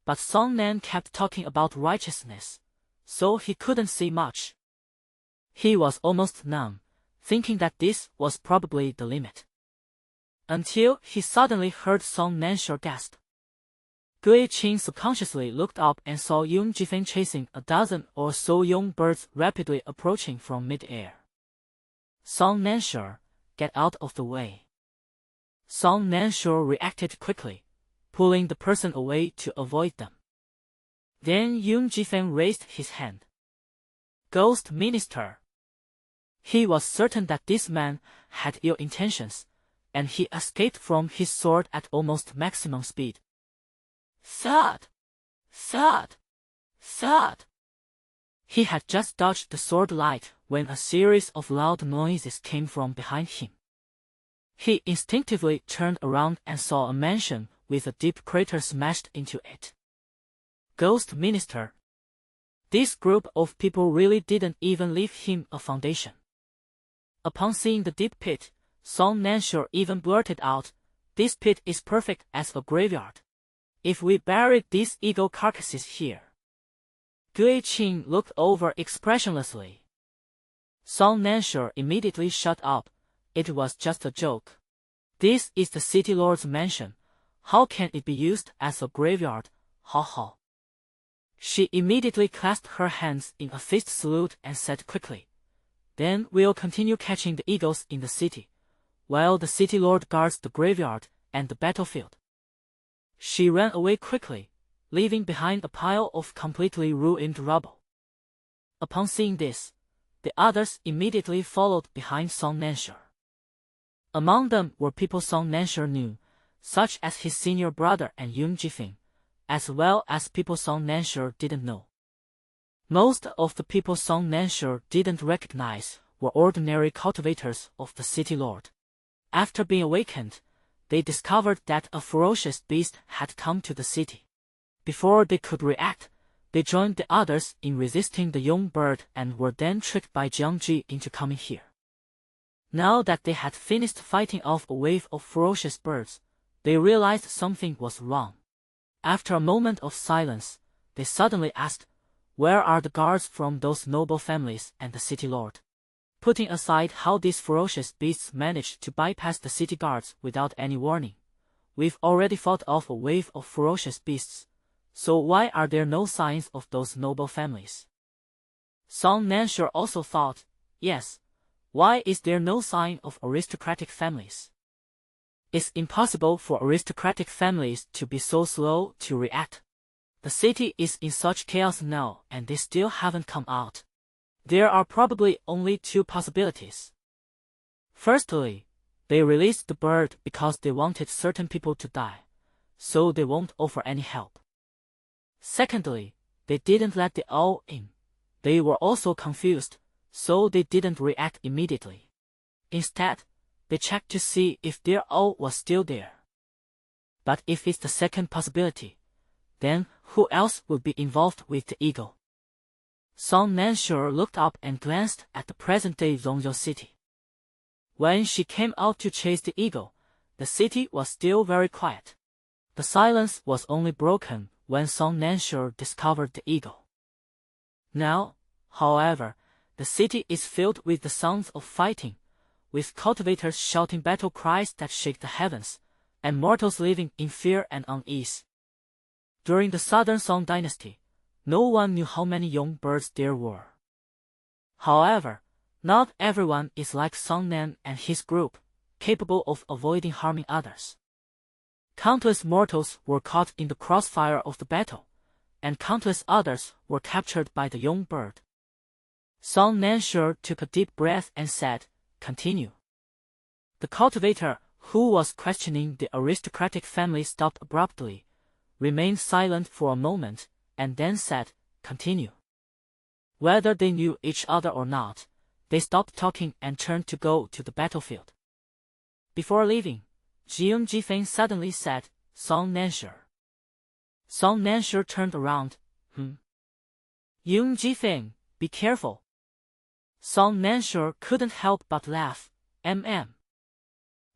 But Song Nan kept talking about righteousness, so he couldn't see much. He was almost numb, thinking that this was probably the limit. Until he suddenly heard Song Nansha gasp. Gui-Qing subconsciously looked up and saw Yung Jifeng chasing a dozen or so young birds rapidly approaching from mid-air. Song Nansha, get out of the way. Song Nansha reacted quickly, pulling the person away to avoid them. Then Yung Jifeng raised his hand. Ghost Minister. He was certain that this man had ill intentions, and he escaped from his sword at almost maximum speed. Thud! Thud! Thud! He had just dodged the sword light when a series of loud noises came from behind him. He instinctively turned around and saw a mansion with a deep crater smashed into it. Ghost Minister. This group of people really didn't even leave him a foundation. Upon seeing the deep pit, Song Nansha even blurted out, This pit is perfect as a graveyard. If we buried these eagle carcasses here. Gui-Qing looked over expressionlessly. Song Nansha immediately shut up. It was just a joke. This is the city lord's mansion. How can it be used as a graveyard? Ha ha. She immediately clasped her hands in a fist salute and said quickly, Then we'll continue catching the eagles in the city, while the city lord guards the graveyard and the battlefield. She ran away quickly, leaving behind a pile of completely ruined rubble. Upon seeing this, the others immediately followed behind Song Nansha. Among them were people Song Nansha knew, such as his senior brother and Yung Jifeng, as well as people Song Nansha didn't know. Most of the people Song Nansha didn't recognize were ordinary cultivators of the city lord. After being awakened, they discovered that a ferocious beast had come to the city. Before they could react, they joined the others in resisting the young bird and were then tricked by Jiangji into coming here. Now that they had finished fighting off a wave of ferocious birds, they realized something was wrong. After a moment of silence, they suddenly asked, Where are the guards from those noble families and the city lord? Putting aside how these ferocious beasts managed to bypass the city guards without any warning, we've already fought off a wave of ferocious beasts, so why are there no signs of those noble families? Song Nansha also thought, yes, why is there no sign of aristocratic families? It's impossible for aristocratic families to be so slow to react. The city is in such chaos now and they still haven't come out. There are probably only two possibilities. Firstly, they released the bird because they wanted certain people to die, so they won't offer any help. Secondly, they didn't let the owl in. They were also confused, so they didn't react immediately. Instead, they checked to see if their owl was still there. But if it's the second possibility, then who else would be involved with the eagle? Song Nansure looked up and glanced at the present-day Zhongzhou city. When she came out to chase the eagle, the city was still very quiet. The silence was only broken when Song Nansure discovered the eagle. Now, however, the city is filled with the sounds of fighting, with cultivators shouting battle cries that shake the heavens, and mortals living in fear and unease. During the Southern Song dynasty, no one knew how many young birds there were. However, not everyone is like Song Nan and his group, capable of avoiding harming others. Countless mortals were caught in the crossfire of the battle, and countless others were captured by the young bird. Song Nansure took a deep breath and said, "Continue." The cultivator, who was questioning the aristocratic family, stopped abruptly, remained silent for a moment, and then said, "Continue." Whether they knew each other or not, they stopped talking and turned to go to the battlefield. Before leaving, Jiang Jifeng suddenly said, "Song Nansure." Song Nansure turned around. Jiang Jifeng, be careful." Song Nansure couldn't help but laugh.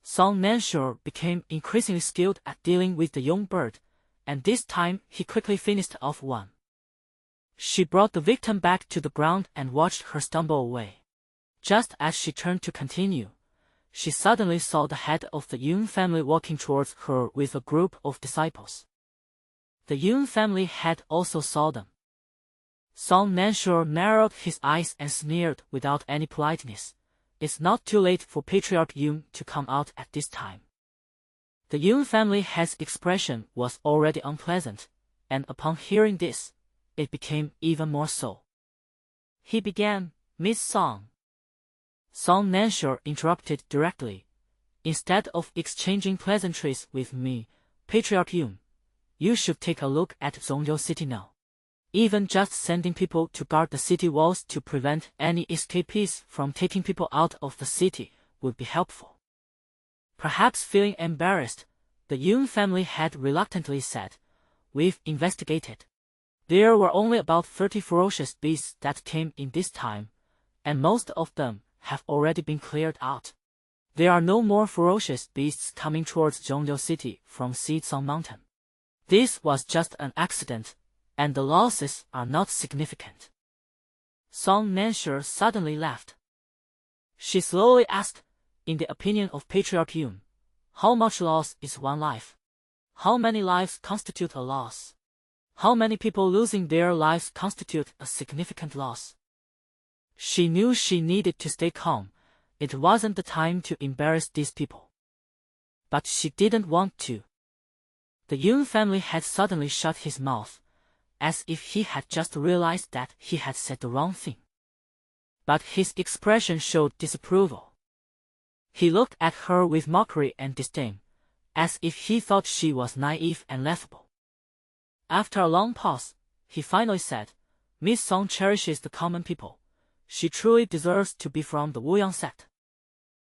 Song Nansure became increasingly skilled at dealing with the young bird, and this time he quickly finished off one. She brought the victim back to the ground and watched her stumble away. Just as she turned to continue, she suddenly saw the head of the Yun family walking towards her with a group of disciples. The Yun family head also saw them. Song Nansure narrowed his eyes and sneered without any politeness, "It's not too late for Patriarch Yun to come out at this time." The Yun family head's expression was already unpleasant, and upon hearing this, it became even more so. He began, "Miss Song." Song Nansure interrupted directly. "Instead of exchanging pleasantries with me, Patriarch Yun, you should take a look at Zhongzhou city now. Even just sending people to guard the city walls to prevent any escapees from taking people out of the city would be helpful." Perhaps feeling embarrassed, the Yun family head reluctantly said, "We've investigated. There were only about 30 ferocious beasts that came in this time, and most of them have already been cleared out. There are no more ferocious beasts coming towards Zhongzhou city from Song Mountain. This was just an accident, and the losses are not significant." Song Nansure suddenly laughed. She slowly asked, "In the opinion of Patriarch Yun, how much loss is one life? How many lives constitute a loss? How many people losing their lives constitute a significant loss?" She knew she needed to stay calm. It wasn't the time to embarrass these people. But she didn't want to. The Yun family had suddenly shut his mouth, as if he had just realized that he had said the wrong thing. But his expression showed disapproval. He looked at her with mockery and disdain, as if he thought she was naive and laughable. After a long pause, he finally said, "Miss Song cherishes the common people. She truly deserves to be from the Wuyang sect."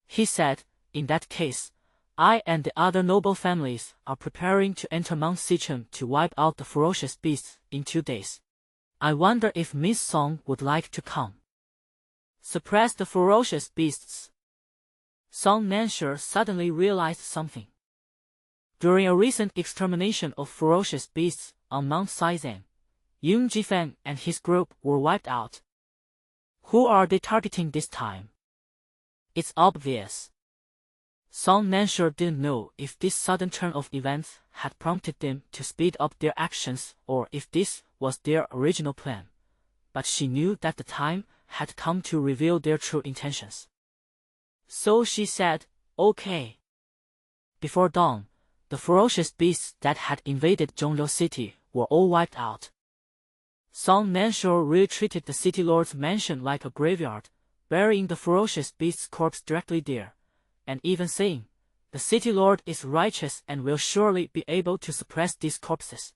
He said, "In that case, I and the other noble families are preparing to enter Mount Sicheng to wipe out the ferocious beasts in 2 days. I wonder if Miss Song would like to come." Suppress the ferocious beasts. Song Nansure suddenly realized something. During a recent extermination of ferocious beasts on Mount Saizan, Yun Jifeng and his group were wiped out. Who are they targeting this time? It's obvious. Song Nansure didn't know if this sudden turn of events had prompted them to speed up their actions or if this was their original plan, but she knew that the time had come to reveal their true intentions. So she said, "Okay." Before dawn, the ferocious beasts that had invaded Zhongzhou city were all wiped out. Song Nansure retreated the city lord's mansion like a graveyard, burying the ferocious beast's corpse directly there, and even saying, "The city lord is righteous and will surely be able to suppress these corpses."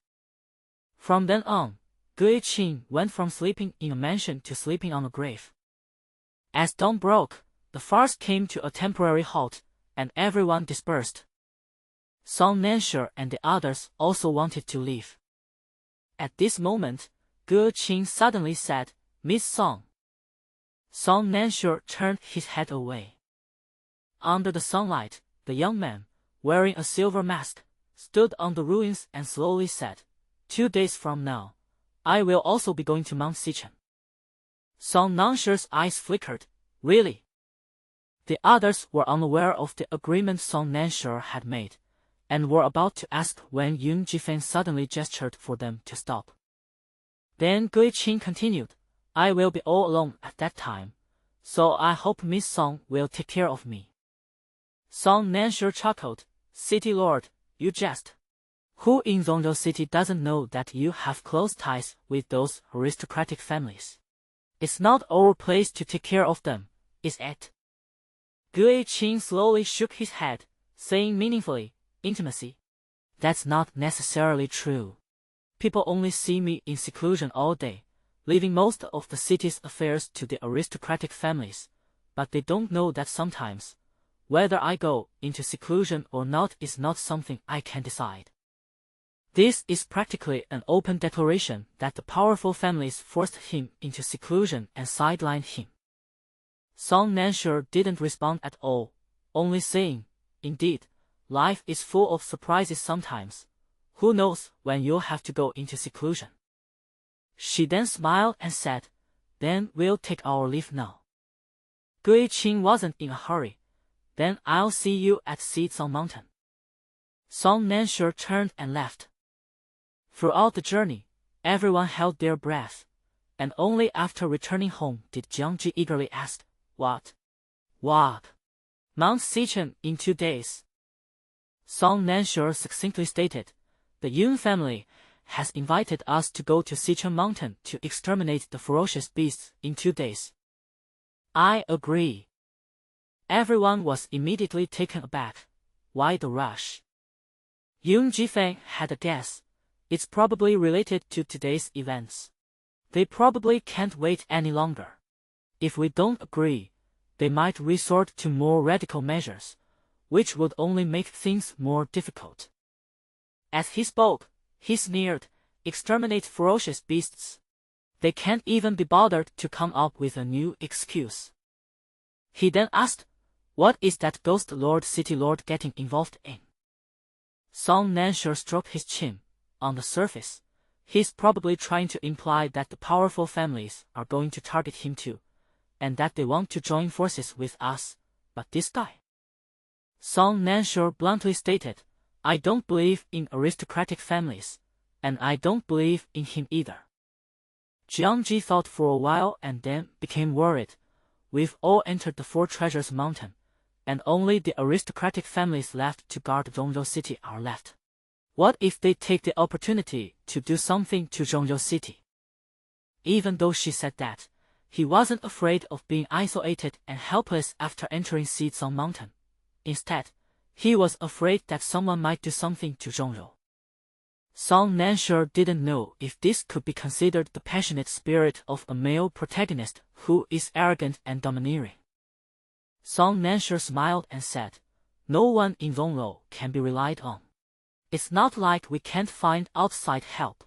From then on, Gui Qing went from sleeping in a mansion to sleeping on a grave. As dawn broke, the farce came to a temporary halt, and everyone dispersed. Song Nansure and the others also wanted to leave. At this moment, Gui Qing suddenly said, Miss Song. Song Nansure turned his head away. Under the sunlight, the young man, wearing a silver mask, stood on the ruins and slowly said, 2 days from now, I will also be going to Mount Sichen. Song Nanshure's eyes flickered. Really? The others were unaware of the agreement Song Nansure had made, and were about to ask when Yun Jifeng suddenly gestured for them to stop. Then Gui Qing continued, I will be all alone at that time, so I hope Miss Song will take care of me. Song Nansure chuckled, City Lord, you jest. Who in Zhongzhou City doesn't know that you have close ties with those aristocratic families? It's not our place to take care of them, is it? Gui Qing slowly shook his head, saying meaningfully, intimacy? That's not necessarily true. People only see me in seclusion all day, leaving most of the city's affairs to the aristocratic families, but they don't know that sometimes, whether I go into seclusion or not is not something I can decide. This is practically an open declaration that the powerful families forced him into seclusion and sidelined him. Song Nansure didn't respond at all, only saying, Indeed, life is full of surprises sometimes. Who knows when you'll have to go into seclusion? She then smiled and said, Then we'll take our leave now. Gui Qing wasn't in a hurry. Then I'll see you at Xizang Mountain. Song Nansure turned and left. Throughout the journey, everyone held their breath, and only after returning home did Jiang Ji eagerly ask, What? What? Mount Sichen in 2 days. Song Nansure succinctly stated, The Yun family has invited us to go to Sichen Mountain to exterminate the ferocious beasts in 2 days. I agree. Everyone was immediately taken aback. Why the rush? Yun Jifeng had a guess. It's probably related to today's events. They probably can't wait any longer. If we don't agree, they might resort to more radical measures, which would only make things more difficult. As he spoke, he sneered, Exterminate ferocious beasts. They can't even be bothered to come up with a new excuse. He then asked, What is that ghost lord city lord getting involved in? Song Nansure stroked his chin. On the surface, he's probably trying to imply that the powerful families are going to target him too, and that they want to join forces with us, but this guy? Song Nansure bluntly stated, I don't believe in aristocratic families, and I don't believe in him either. Jiang Ji thought for a while and then became worried. We've all entered the Four Treasures Mountain, and only the aristocratic families left to guard Zhongzhou City are left. What if they take the opportunity to do something to Zhongzhou City? Even though she said that, he wasn't afraid of being isolated and helpless after entering Xizang Mountain. Instead, he was afraid that someone might do something to Zhongzhou. Song Nansure didn't know if this could be considered the passionate spirit of a male protagonist who is arrogant and domineering. Song Nansure smiled and said, No one in Zhongzhou can be relied on. It's not like we can't find outside help.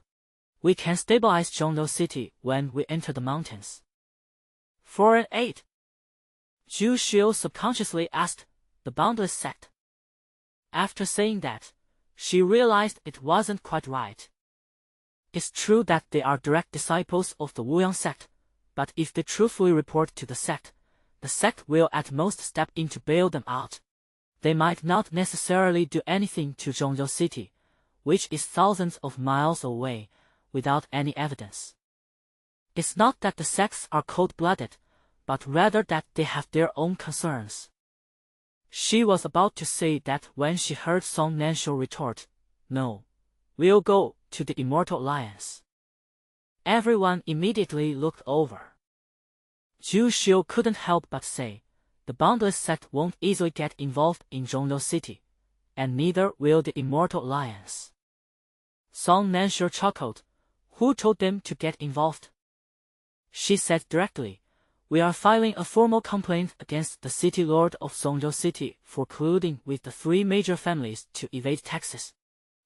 We can stabilize Zhongzhou City when we enter the mountains. For an aid, Zhu Xiu subconsciously asked, the Boundless Sect. After saying that, she realized it wasn't quite right. It's true that they are direct disciples of the Wuyang sect, but if they truthfully report to the sect will at most step in to bail them out. They might not necessarily do anything to Zhongzhou City, which is thousands of miles away, without any evidence. It's not that the sects are cold-blooded, but rather that they have their own concerns. She was about to say that when she heard Song Nansure retort, No, we'll go to the Immortal Alliance. Everyone immediately looked over. Zhu Xiu couldn't help but say, the Boundless Sect won't easily get involved in Zhongzhou City, and neither will the Immortal Alliance. Song Nansure chuckled. Who told them to get involved? She said directly, We are filing a formal complaint against the City Lord of Zhongzhou City for colluding with the 3 major families to evade taxes.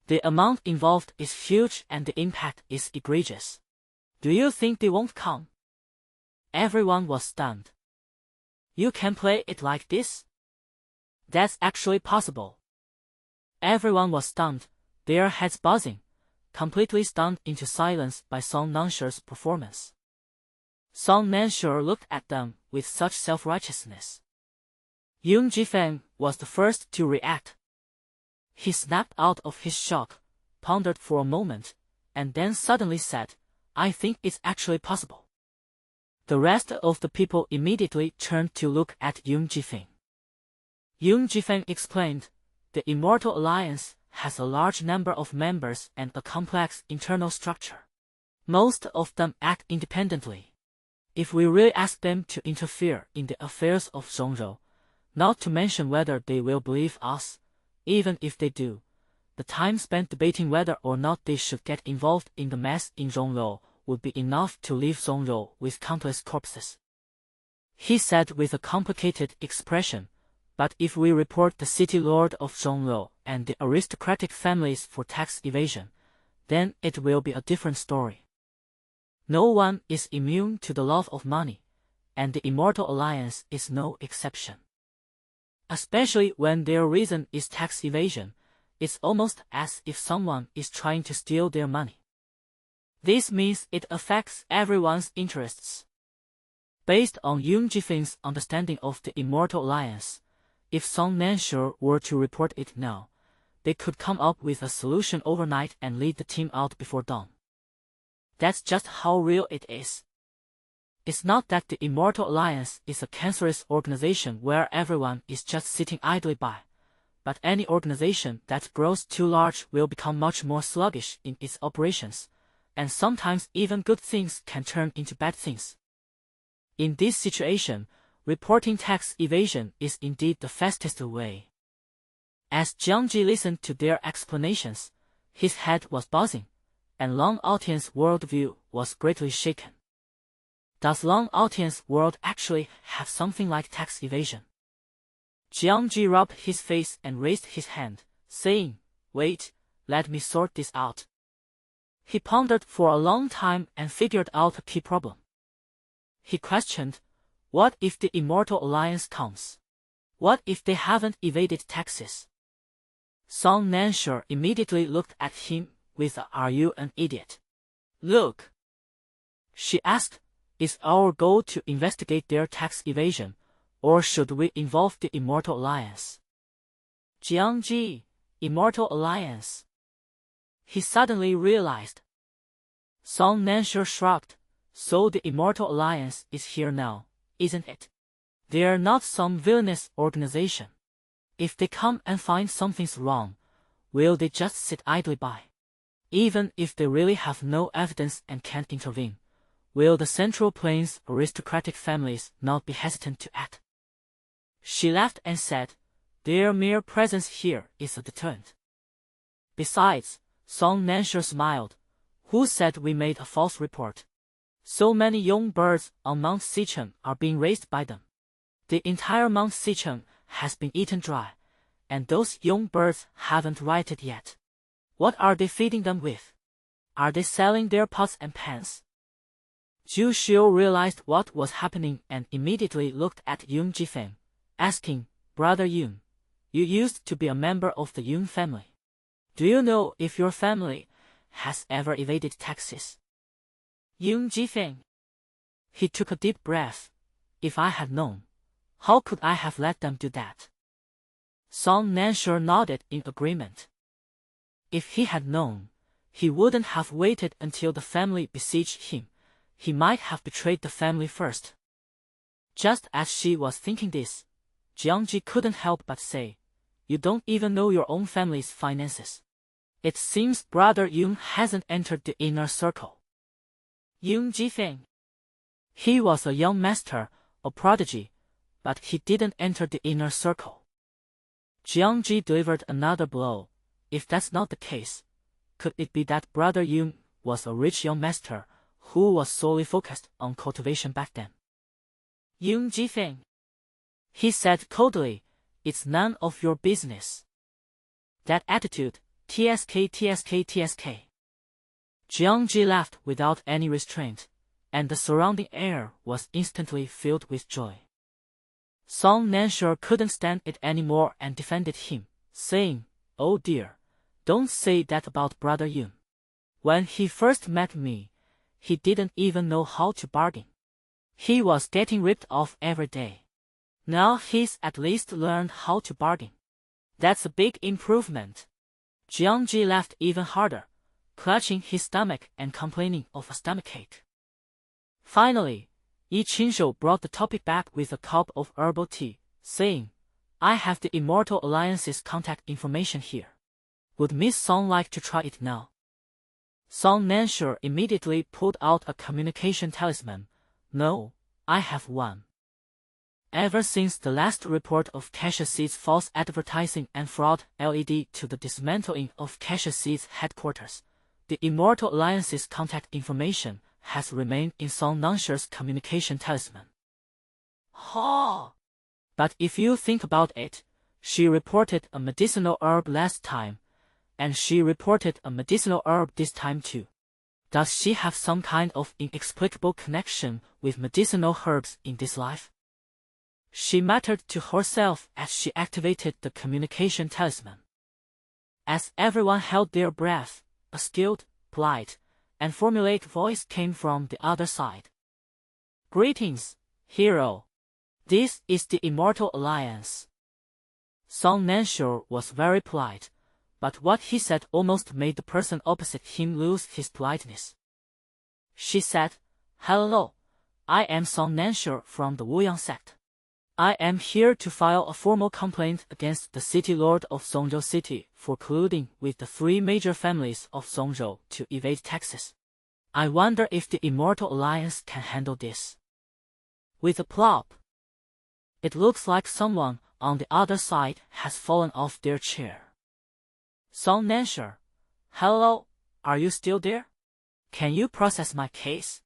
The amount involved is huge and the impact is egregious. Do you think they won't come? Everyone was stunned. You can play it like this? That's actually possible. Everyone was stunned, their heads buzzing, completely stunned into silence by Song Nanshi's performance. Song Nanshi looked at them with such self-righteousness. Yoon Ji-feng was the first to react. He snapped out of his shock, pondered for a moment, and then suddenly said, I think it's actually possible. The rest of the people immediately turned to look at Yoon Ji-feng. Yoon Ji-feng explained, the Immortal Alliance has a large number of members and a complex internal structure. Most of them act independently. If we really ask them to interfere in the affairs of Zhongrou, not to mention whether they will believe us, even if they do, the time spent debating whether or not they should get involved in the mess in Zhongrou would be enough to leave Zhongrou with countless corpses. He said with a complicated expression, but if we report the city lord of Zhongrou and the aristocratic families for tax evasion, then it will be a different story. No one is immune to the love of money, and the Immortal Alliance is no exception. Especially when their reason is tax evasion, it's almost as if someone is trying to steal their money. This means it affects everyone's interests. Based on Yoon Ji-feng's understanding of the Immortal Alliance, if Song Nanshi were to report it now, they could come up with a solution overnight and lead the team out before dawn. That's just how real it is. It's not that the Immortal Alliance is a cancerous organization where everyone is just sitting idly by, but any organization that grows too large will become much more sluggish in its operations, and sometimes even good things can turn into bad things. In this situation, reporting tax evasion is indeed the fastest way. As Jiang Ji listened to their explanations, his head was buzzing, and Long Aotian's worldview was greatly shaken. Does Long Aotian's world actually have something like tax evasion? Jiang Ji rubbed his face and raised his hand, saying, Wait, let me sort this out. He pondered for a long time and figured out a key problem. He questioned, what if the Immortal Alliance comes? What if they haven't evaded taxes? Song Nanshi immediately looked at him with a "Are you an idiot?" look. She asked, is our goal to investigate their tax evasion, or should we involve the Immortal Alliance? Jiang Ji, Immortal Alliance. He suddenly realized. Song Nanshi shrugged, so the Immortal Alliance is here now, isn't it? They're not some villainous organization. If they come and find something's wrong, will they just sit idly by? Even if they really have no evidence and can't intervene, will the Central Plains aristocratic families not be hesitant to act? She laughed and said, their mere presence here is a deterrent. Besides, Song Nanshi smiled, who said we made a false report? So many young birds on Mount Sicheng are being raised by them. The entire Mount Sicheng has been eaten dry, and those young birds haven't righted yet. What are they feeding them with? Are they selling their pots and pans? Zhu Xiu realized what was happening and immediately looked at Yoon Ji-feng, asking, Brother Yoon, you used to be a member of the Yoon family. Do you know if your family has ever evaded taxes? Yoon Ji-feng. He took a deep breath. If I had known, how could I have let them do that? Song Nanshi nodded in agreement. If he had known, he wouldn't have waited until the family besieged him. He might have betrayed the family first. Just as she was thinking this, Jiang Ji couldn't help but say, you don't even know your own family's finances. It seems Brother Yoon hasn't entered the inner circle. Yoon Ji-feng. He was a young master, a prodigy, but he didn't enter the inner circle. Jiang Ji delivered another blow. If that's not the case, could it be that Brother Yoon was a rich young master who was solely focused on cultivation back then? Yoon Ji-feng. He said coldly, it's none of your business. That attitude, TSK. Jiang Ji laughed without any restraint. and the surrounding air was instantly filled with joy. Song Nansure couldn't stand it anymore and defended him, saying, "Oh dear, don't say that about Brother Yun. When he first met me, he didn't even know how to bargain. He was getting ripped off every day. Now he's at least learned how to bargain. That's a big improvement." Jiangji laughed even harder, clutching his stomach and complaining of a stomachache. Finally, Yi Qinshou brought the topic back with a cup of herbal tea, saying, "I have the Immortal Alliance's contact information here. Would Miss Song like to try it now?" Song Nansure immediately pulled out a communication talisman. "No, I have one. Ever since the last report of Cassia Seed's false advertising and fraud led to the dismantling of Cassia Seed's headquarters, the Immortal Alliance's contact information has remained in Song Nanshure's communication talisman." "Ha! But if you think about it, she reported a medicinal herb last time, and she reported a medicinal herb this time too. Does she have some kind of inexplicable connection with medicinal herbs in this life?" she muttered to herself as she activated the communication talisman. As everyone held their breath, a skilled, polite, and formulaic voice came from the other side. "Greetings, hero. This is the Immortal Alliance." Song Nansure was very polite, but what he said almost made the person opposite him lose his politeness. She said, "Hello, I am Song Nansure from the Wuyang sect. I am here to file a formal complaint against the city lord of Songzhou City for colluding with the three major families of Songzhou to evade taxes. I wonder if the Immortal Alliance can handle this." With a plop, it looks like someone on the other side has fallen off their chair. "Song Nansure, hello, are you still there? Can you process my case?"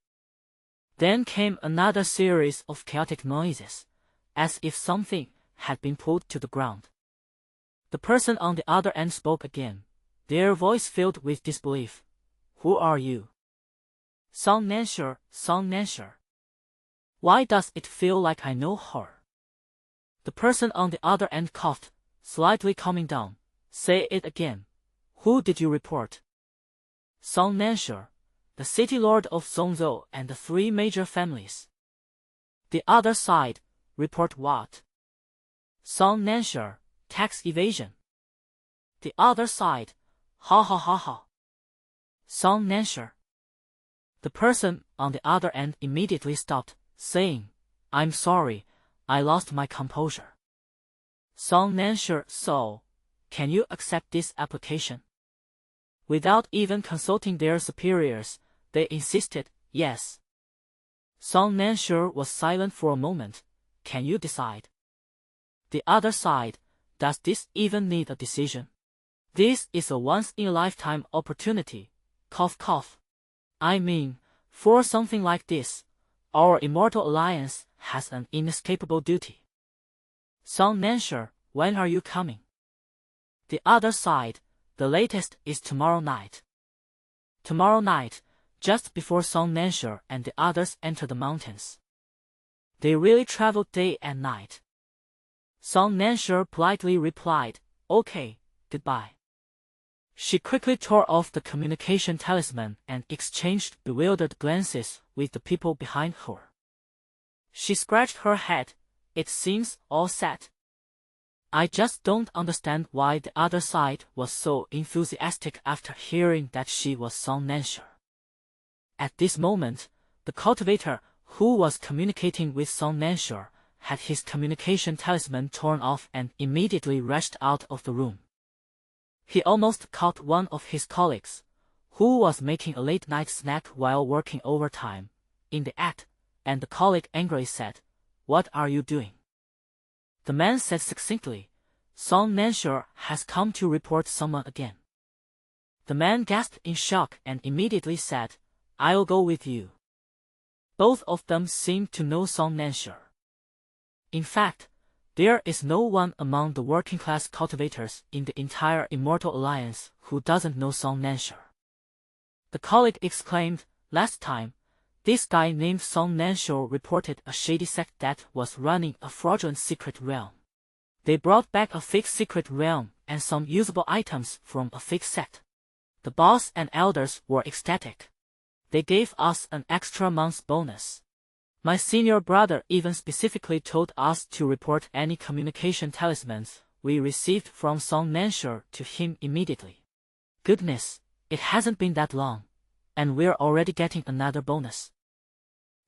Then came another series of chaotic noises, as if something had been pulled to the ground. The person on the other end spoke again, their voice filled with disbelief. "Who are you?" "Song Nansure, Song Nansure. Why does it feel like I know her?" The person on the other end coughed, slightly calming down. "Say it again. Who did you report?" "Song Nansure, the city lord of Songzhou and the three major families." The other side, "Report what?" "Song Nansure, tax evasion." The other side, "Ha ha ha ha." "Song Nansure." The person on the other end immediately stopped, saying, "I'm sorry, I lost my composure." Song Nansure, "So, can you accept this application?" Without even consulting their superiors, they insisted, "Yes." Song Nansure was silent for a moment. "Can you decide?" The other side, "Does this even need a decision? This is a once-in-a-lifetime opportunity. Cough cough. I mean, for something like this, our Immortal Alliance has an inescapable duty." "Song Nansure, when are you coming?" The other side, "The latest is tomorrow night." Tomorrow night, just before Song Nansure and the others enter the mountains. They really traveled day and night. Song Nansure politely replied, "Okay, goodbye." She quickly tore off the communication talisman and exchanged bewildered glances with the people behind her. She scratched her head. "It seems all set. I just don't understand why the other side was so enthusiastic after hearing that she was Song Nansure." At this moment, the cultivator, who was communicating with Song Nansure, had his communication talisman torn off and immediately rushed out of the room. He almost caught one of his colleagues, who was making a late-night snack while working overtime, in the act, and the colleague angrily said, "What are you doing?" The man said succinctly, "Song Nansure has come to report someone again." The man gasped in shock and immediately said, "I'll go with you." Both of them seemed to know Song Nansure. In fact, there is no one among the working-class cultivators in the entire Immortal Alliance who doesn't know Song Nansure. The colleague exclaimed, "Last time, This guy named Song Nansho reported a shady sect that was running a fraudulent secret realm. They brought back a fake secret realm and some usable items from a fake sect. The boss and elders were ecstatic. They gave us an extra month's bonus. My senior brother even specifically told us to report any communication talismans we received from Song Nansho to him immediately. Goodness, it hasn't been that long, and we're already getting another bonus.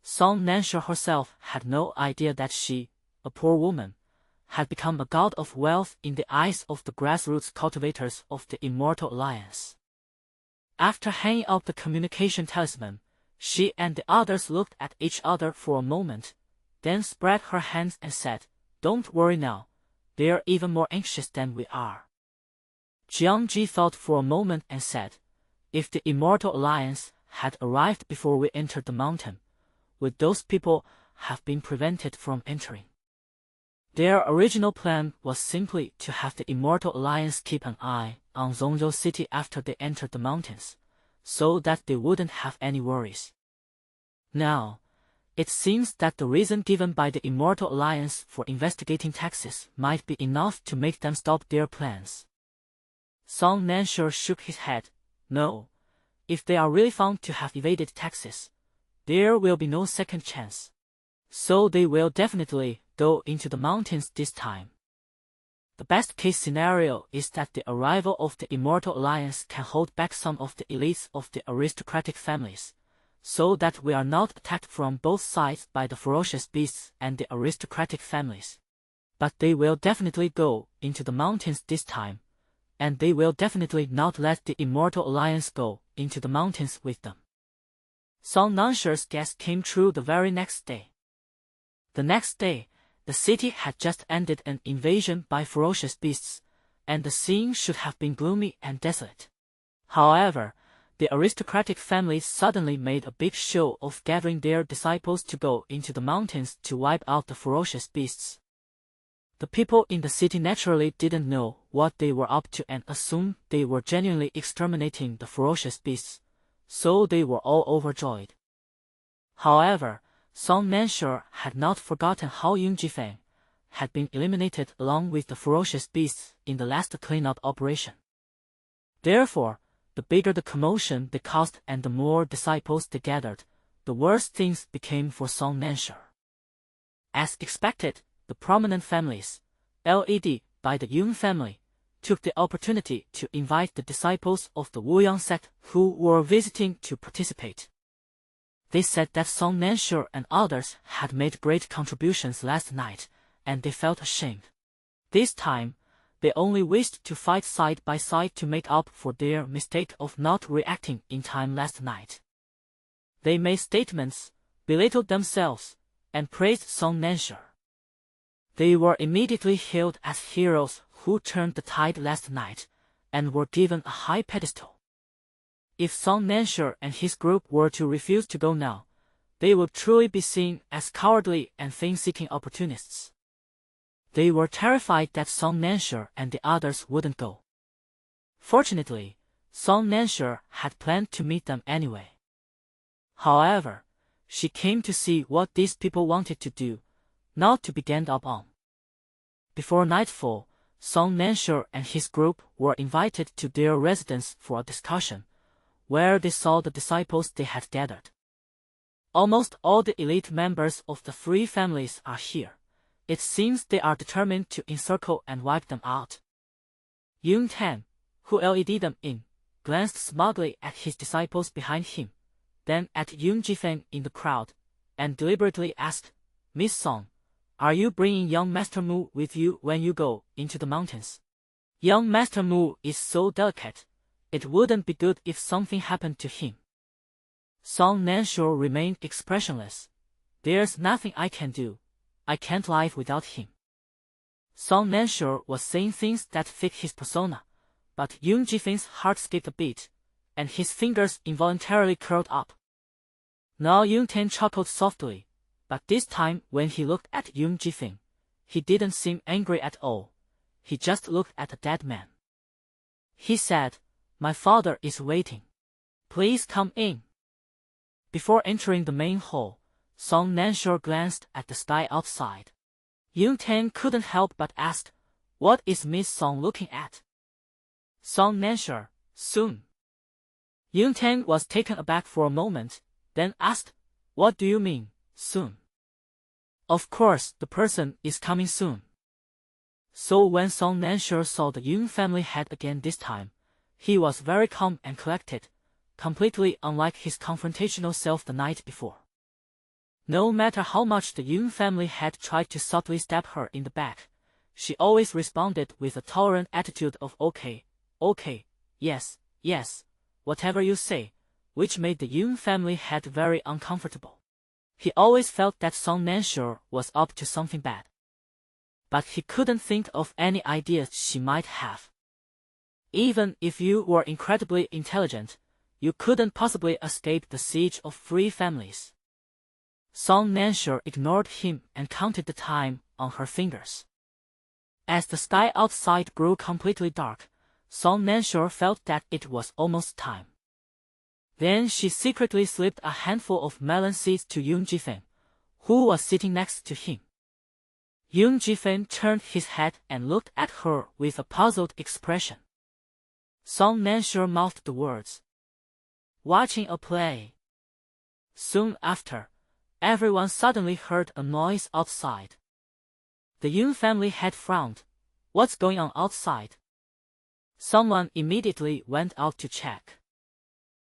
Song Nansho herself had no idea that she, a poor woman, had become a god of wealth in the eyes of the grassroots cultivators of the Immortal Alliance. After hanging up the communication talisman, she and the others looked at each other for a moment, then spread her hands and said, "Don't worry now, they're even more anxious than we are." Jiangji thought for a moment and said, "If the Immortal Alliance had arrived before we entered the mountain, would those people have been prevented from entering?" Their original plan was simply to have the Immortal Alliance keep an eye on Zhongzhou City after they entered the mountains, so that they wouldn't have any worries. Now, it seems that the reason given by the Immortal Alliance for investigating taxes might be enough to make them stop their plans. Song Nansho shook his head. "No, if they are really found to have evaded taxes, there will be no second chance. So they will definitely go into the mountains this time. The best case scenario is that the arrival of the Immortal Alliance can hold back some of the elites of the aristocratic families, so that we are not attacked from both sides by the ferocious beasts and the aristocratic families. But they will definitely go into the mountains this time, and they will definitely not let the Immortal Alliance go into the mountains with them." Song Nansho's guess came true the very next day. The next day, the city had just ended an invasion by ferocious beasts, and the scene should have been gloomy and desolate. However, the aristocratic families suddenly made a big show of gathering their disciples to go into the mountains to wipe out the ferocious beasts. The people in the city naturally didn't know what they were up to and assumed they were genuinely exterminating the ferocious beasts, so they were all overjoyed. However, Song Nansho had not forgotten how Yung Jifeng had been eliminated along with the ferocious beasts in the last cleanup operation. Therefore, the bigger the commotion they caused and the more disciples they gathered, the worse things became for Song Nansho. As expected, the prominent families, led by the Yung family, took the opportunity to invite the disciples of the Wuyang sect who were visiting to participate. They said that Song Nansho and others had made great contributions last night, and they felt ashamed. This time, they only wished to fight side by side to make up for their mistake of not reacting in time last night. They made statements, belittled themselves, and praised Song Nansho. They were immediately hailed as heroes who turned the tide last night, and were given a high pedestal. If Song Nansho and his group were to refuse to go now, they would truly be seen as cowardly and fame-seeking opportunists. They were terrified that Song Nansho and the others wouldn't go. Fortunately, Song Nansho had planned to meet them anyway. However, she came to see what these people wanted to do, not to be ganged up on. Before nightfall, Song Nansho and his group were invited to their residence for a discussion, where they saw the disciples they had gathered. Almost all the elite members of the three families are here. It seems they are determined to encircle and wipe them out. Yung Tan, who led them in, glanced smugly at his disciples behind him, then at Yung Jifeng in the crowd, and deliberately asked, "Miss Song, are you bringing young Master Mu with you when you go into the mountains? Young Master Mu is so delicate. It wouldn't be good if something happened to him." Song Nansho remained expressionless. "There's nothing I can do. I can't live without him." Song Nansho was saying things that fit his persona, but Yung Jifeng's heart skipped a beat, and his fingers involuntarily curled up. Now Yung Tan chuckled softly, but this time when he looked at Yung Jifeng, he didn't seem angry at all. He just looked at the dead man. He said, "My father is waiting. Please come in." Before entering the main hall, Song Nansure glanced at the sky outside. Yoon Tang couldn't help but ask, "What is Miss Song looking at?" Song Nansure, "Soon." Yoon Tang was taken aback for a moment, then asked, "What do you mean, soon?" "Of course, the person is coming soon." So when Song Nansure saw the Yoon family head again this time, he was very calm and collected, completely unlike his confrontational self the night before. No matter how much the Yoon family had tried to subtly stab her in the back, she always responded with a tolerant attitude of okay, yes, whatever you say, which made the Yoon family head very uncomfortable. He always felt that Song Nansure was up to something bad. But he couldn't think of any ideas she might have. Even if you were incredibly intelligent, you couldn't possibly escape the siege of 3 families. Song Nansure ignored him and counted the time on her fingers. As the sky outside grew completely dark, Song Nansure felt that it was almost time. Then she secretly slipped a handful of melon seeds to Yoon Ji-fan, who was sitting next to him. Yoon Ji-fan turned his head and looked at her with a puzzled expression. Song Nansure mouthed the words, "Watching a play." Soon after, everyone suddenly heard a noise outside. The Yoon family had frowned. "What's going on outside?" Someone immediately went out to check.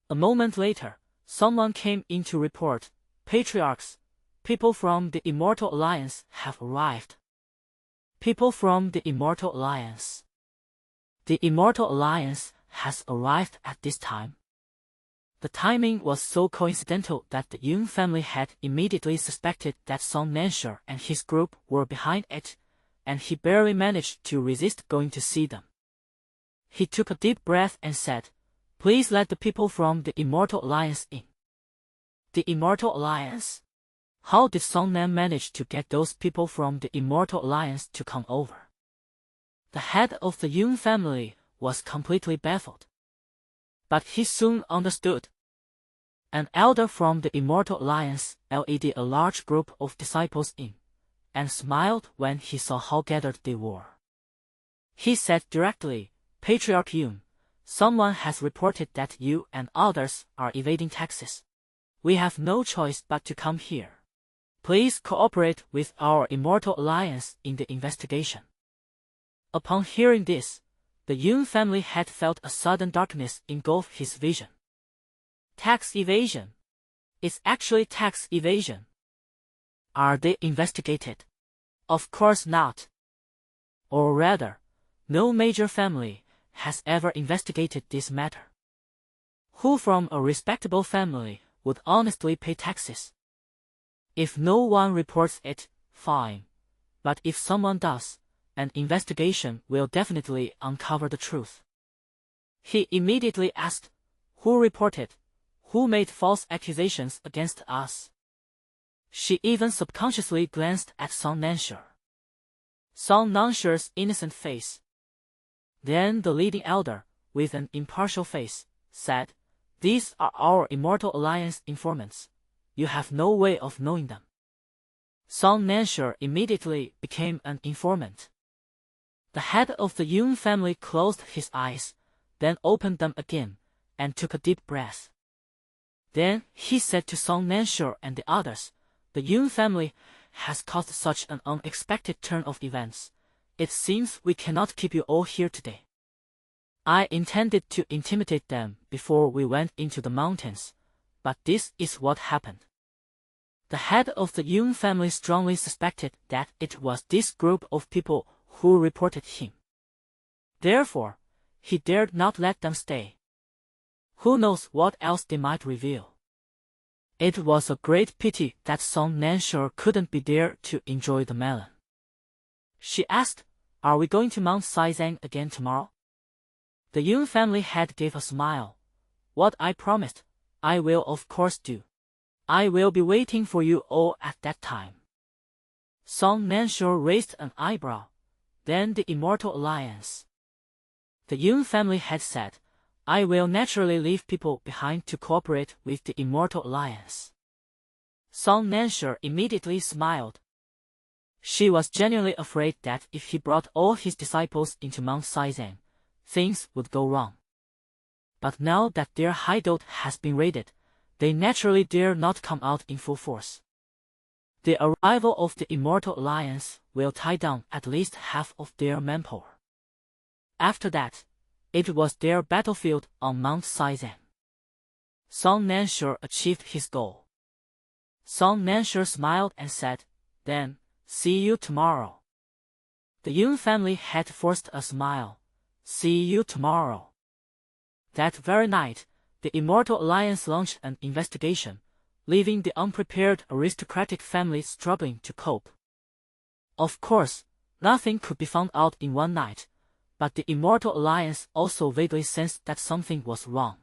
A moment later, someone came in to report, "Patriarchs, people from the Immortal Alliance have arrived." People from the Immortal Alliance. The Immortal Alliance has arrived at this time. The timing was so coincidental that the Yoon family had immediately suspected that Song Nansure and his group were behind it, and he barely managed to resist going to see them. He took a deep breath and said, "Please let the people from the Immortal Alliance in." The Immortal Alliance? How did Song Nan manage to get those people from the Immortal Alliance to come over? The head of the Yoon family was completely baffled. But he soon understood. An elder from the Immortal Alliance led a large group of disciples in, and smiled when he saw how gathered they were. He said directly, "Patriarch Yoon, someone has reported that you and others are evading taxes. We have no choice but to come here. Please cooperate with our Immortal Alliance in the investigation." Upon hearing this, the Yoon family had felt a sudden darkness engulf his vision. Tax evasion. It's actually tax evasion. Are they investigated? Of course not. Or rather, no major family has ever investigated this matter. Who from a respectable family would honestly pay taxes? If no one reports it, fine. But if someone does, an investigation will definitely uncover the truth. He immediately asked, "Who reported? Who made false accusations against us?" She even subconsciously glanced at Song Nansure. Song Nansure's innocent face. Then the leading elder, with an impartial face, said, "These are our Immortal Alliance informants. You have no way of knowing them." Song Nansure immediately became an informant. The head of the Yoon family closed his eyes, then opened them again, and took a deep breath. Then he said to Song Nansure and the others, "The Yoon family has caused such an unexpected turn of events. It seems we cannot keep you all here today. I intended to intimidate them before we went into the mountains, but this is what happened." The head of the Yoon family strongly suspected that it was this group of people who reported him. Therefore, he dared not let them stay. Who knows what else they might reveal. It was a great pity that Song Nansure couldn't be there to enjoy the melon. She asked, "Are we going to Mount Saizang again tomorrow?" The Yoon family head gave a smile. "What I promised, I will of course do. I will be waiting for you all at that time." Song Nansure raised an eyebrow. Then the Immortal Alliance. The Yoon family had said, I will naturally leave people behind to cooperate with the Immortal Alliance. Song Nansher immediately smiled. She was genuinely afraid that if he brought all his disciples into Mount Saizan, things would go wrong. But now that their hideout has been raided, they naturally dare not come out in full force. The arrival of the Immortal Alliance will tie down at least half of their manpower. After that, it was their battlefield on Mount Saizan. Song Nansher achieved his goal. Song Nansher smiled and said, "Then, see you tomorrow." The Yun family had forced a smile. "See you tomorrow." That very night, the Immortal Alliance launched an investigation, leaving the unprepared aristocratic family struggling to cope. Of course, nothing could be found out in one night, but the Immortal Alliance also vaguely sensed that something was wrong.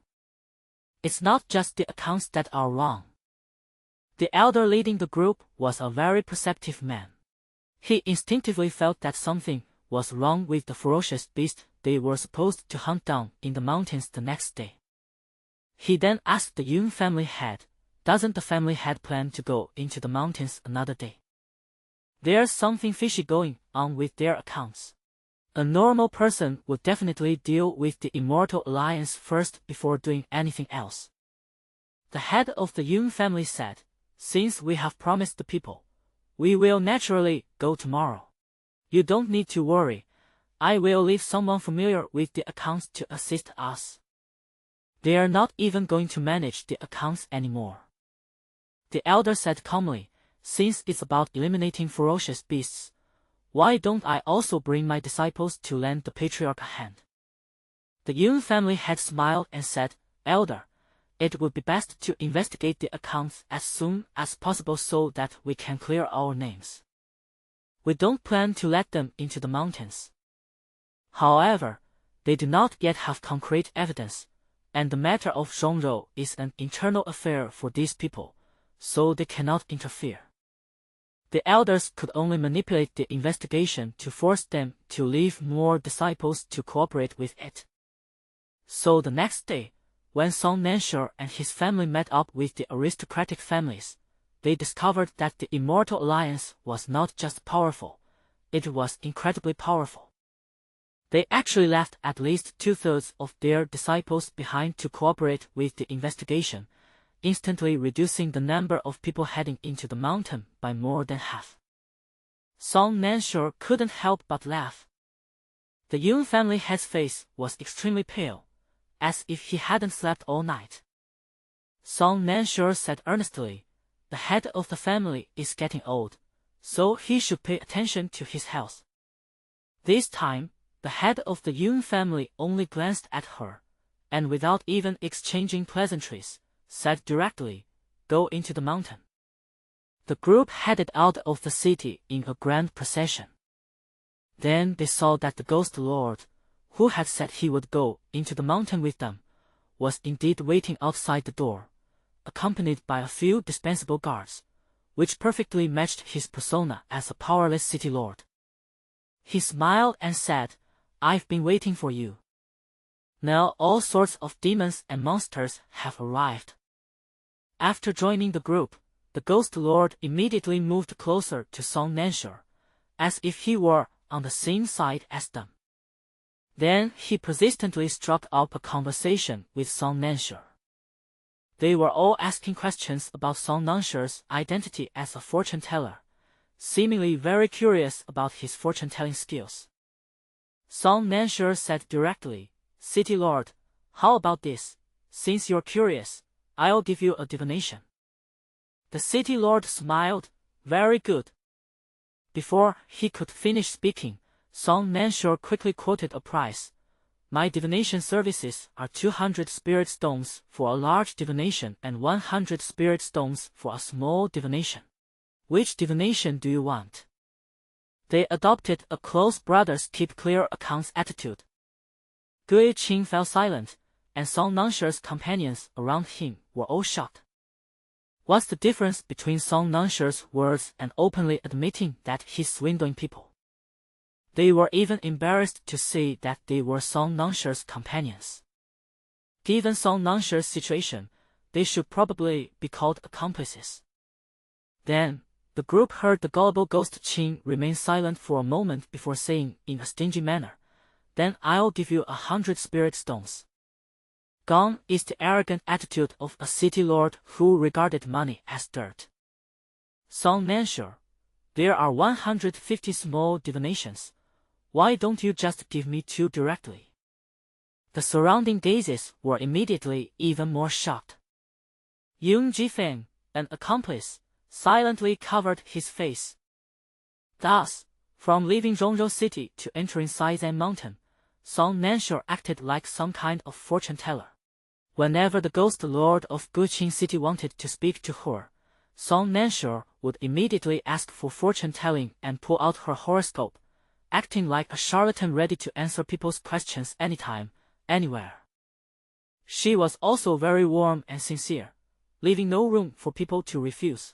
It's not just the accounts that are wrong. The elder leading the group was a very perceptive man. He instinctively felt that something was wrong with the ferocious beast they were supposed to hunt down in the mountains the next day. He then asked the Yun family head, "Doesn't the family head plan to go into the mountains another day? There's something fishy going on with their accounts. A normal person would definitely deal with the Immortal Alliance first before doing anything else." The head of the Yun family said, "Since we have promised the people, we will naturally go tomorrow. You don't need to worry. I will leave someone familiar with the accounts to assist us. They are not even going to manage the accounts anymore." The elder said calmly, "Since it's about eliminating ferocious beasts, why don't I also bring my disciples to lend the patriarch a hand?" The Yun family had smiled and said, "Elder, it would be best to investigate the accounts as soon as possible so that we can clear our names. We don't plan to let them into the mountains." However, they do not yet have concrete evidence, and the matter of Zhongrou is an internal affair for these people, so they cannot interfere. The elders could only manipulate the investigation to force them to leave more disciples to cooperate with it. So the next day, when Song Nansher and his family met up with the aristocratic families, they discovered that the Immortal Alliance was not just powerful, it was incredibly powerful. They actually left at least 2/3 of their disciples behind to cooperate with the investigation, instantly reducing the number of people heading into the mountain by more than half. Song Nansher couldn't help but laugh. The Yun family head's face was extremely pale, as if he hadn't slept all night. Song Nansher said earnestly, "The head of the family is getting old, so he should pay attention to his health." This time, the head of the Yun family only glanced at her, and without even exchanging pleasantries, said directly, "Go into the mountain." The group headed out of the city in a grand procession. Then they saw that the Ghost Lord, who had said he would go into the mountain with them, was indeed waiting outside the door, accompanied by a few dispensable guards, which perfectly matched his persona as a powerless city lord. He smiled and said, "I've been waiting for you. Now all sorts of demons and monsters have arrived." After joining the group, the Ghost Lord immediately moved closer to Song Nansher, as if he were on the same side as them. Then he persistently struck up a conversation with Song Nansher. They were all asking questions about Song Nansher's identity as a fortune teller, seemingly very curious about his fortune-telling skills. Song Nansher said directly, "City Lord, how about this? Since you're curious, I'll give you a divination." The City Lord smiled, "Very good." Before he could finish speaking, Song Nansher quickly quoted a price. "My divination services are 200 spirit stones for a large divination and 100 spirit stones for a small divination. Which divination do you want?" They adopted a close brothers keep clear accounts attitude. Gui Qing fell silent, and Song Nansher's companions around him were all shocked. What's the difference between Song Nansher's words and openly admitting that he's swindling people? They were even embarrassed to say that they were Song Nansher's companions. Given Song Nanshi's situation, they should probably be called accomplices. Then, the group heard the gullible ghost Qing remain silent for a moment before saying in a stingy manner, "Then I'll give you 100 spirit stones." Gone is the arrogant attitude of a city lord who regarded money as dirt. Song Nansha, there are 150 small divinations. Why don't you just give me 2 directly? The surrounding gazes were immediately even more shocked. Yung Jifeng, an accomplice, silently covered his face. Thus, from leaving Zhongzhou City to entering Saizan Mountain, Song Nansha acted like some kind of fortune teller. Whenever the ghost lord of Guqing City wanted to speak to her, Song Nansha would immediately ask for fortune telling and pull out her horoscope, acting like a charlatan ready to answer people's questions anytime, anywhere. She was also very warm and sincere, leaving no room for people to refuse.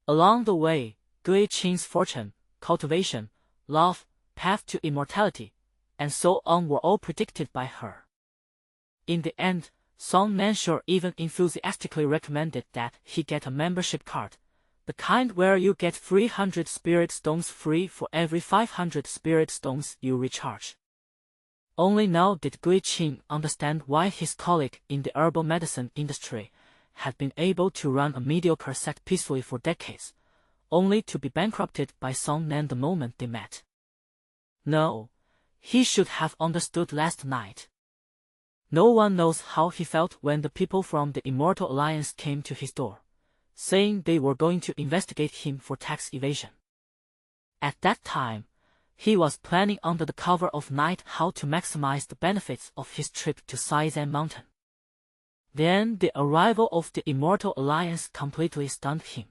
Along the way, Gui Qing's fortune, cultivation, love, path to immortality, and so on were all predicted by her. In the end, Song Nansha even enthusiastically recommended that he get a membership card, the kind where you get 300 spirit stones free for every 500 spirit stones you recharge. Only now did Gui Qing understand why his colleague in the herbal medicine industry had been able to run a mediocre sect peacefully for decades, only to be bankrupted by Song Nan the moment they met. No, he should have understood last night. No one knows how he felt when the people from the Immortal Alliance came to his door, saying they were going to investigate him for tax evasion. At that time, he was planning under the cover of night how to maximize the benefits of his trip to Saizan Mountain. Then the arrival of the Immortal Alliance completely stunned him.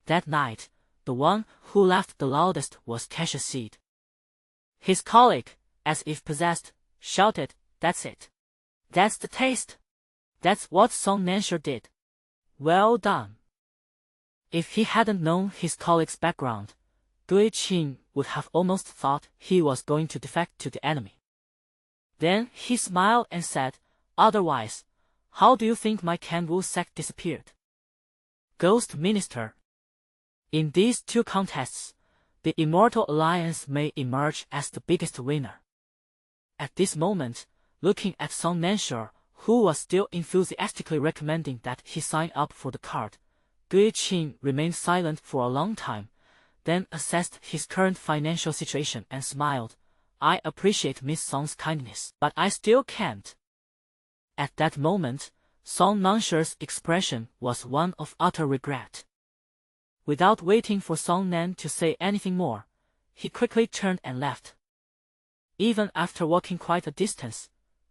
That night, the one who laughed the loudest was Cassius Seed. His colleague, as if possessed, shouted, "That's it. That's the taste. That's what Song Nansha did. Well done." If he hadn't known his colleague's background, Gui Qing would have almost thought he was going to defect to the enemy. Then he smiled and said, "Otherwise, how do you think my Kanwu sect disappeared?" Ghost Minister. In these 2 contests, the Immortal Alliance may emerge as the biggest winner. At this moment, looking at Song Nansha, who was still enthusiastically recommending that he sign up for the card, Gui Qing remained silent for a long time, then assessed his current financial situation and smiled. "I appreciate Miss Song's kindness, but I still can't." At that moment, Song Nansha's expression was one of utter regret. Without waiting for Song Nan to say anything more, he quickly turned and left. Even after walking quite a distance,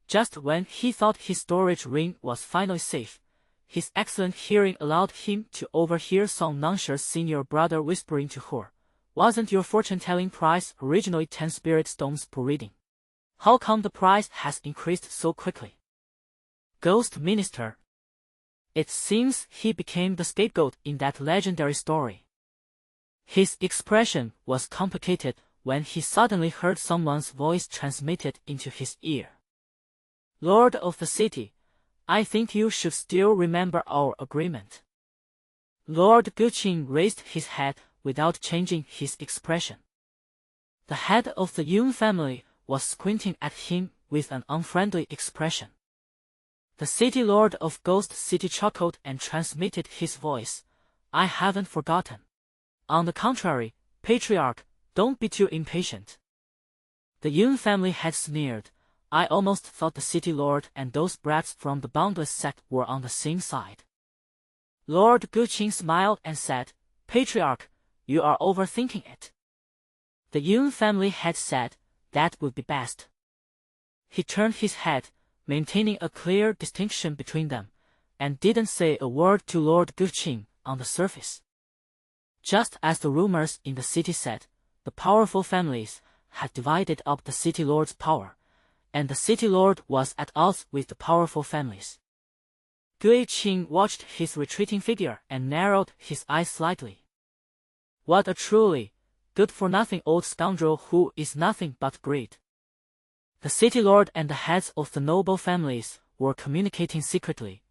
just when he thought his storage ring was finally safe, his excellent hearing allowed him to overhear Song Nansha's senior brother whispering to her, "Wasn't your fortune-telling price originally 10 spirit stones per reading? How come the price has increased so quickly?" Ghost Minister. It seems he became the scapegoat in that legendary story. His expression was complicated when he suddenly heard someone's voice transmitted into his ear. "Lord of the city, I think you should still remember our agreement." Lord Guqing raised his head without changing his expression. The head of the Yun family was squinting at him with an unfriendly expression. The city lord of Ghost City chuckled and transmitted his voice, "I haven't forgotten. On the contrary, Patriarch, don't be too impatient." The Yun family had sneered. I almost thought the city lord and those brats from the Boundless sect were on the same side. Lord Guqing smiled and said, "Patriarch, you are overthinking it." The Yun family had said, "That would be best." He turned his head, maintaining a clear distinction between them, and didn't say a word to Lord Guqing on the surface. Just as the rumors in the city said, the powerful families had divided up the city lord's power, and the city lord was at odds with the powerful families. Gui Qing watched his retreating figure and narrowed his eyes slightly. What a truly good-for-nothing old scoundrel who is nothing but greed. The city lord and the heads of the noble families were communicating secretly,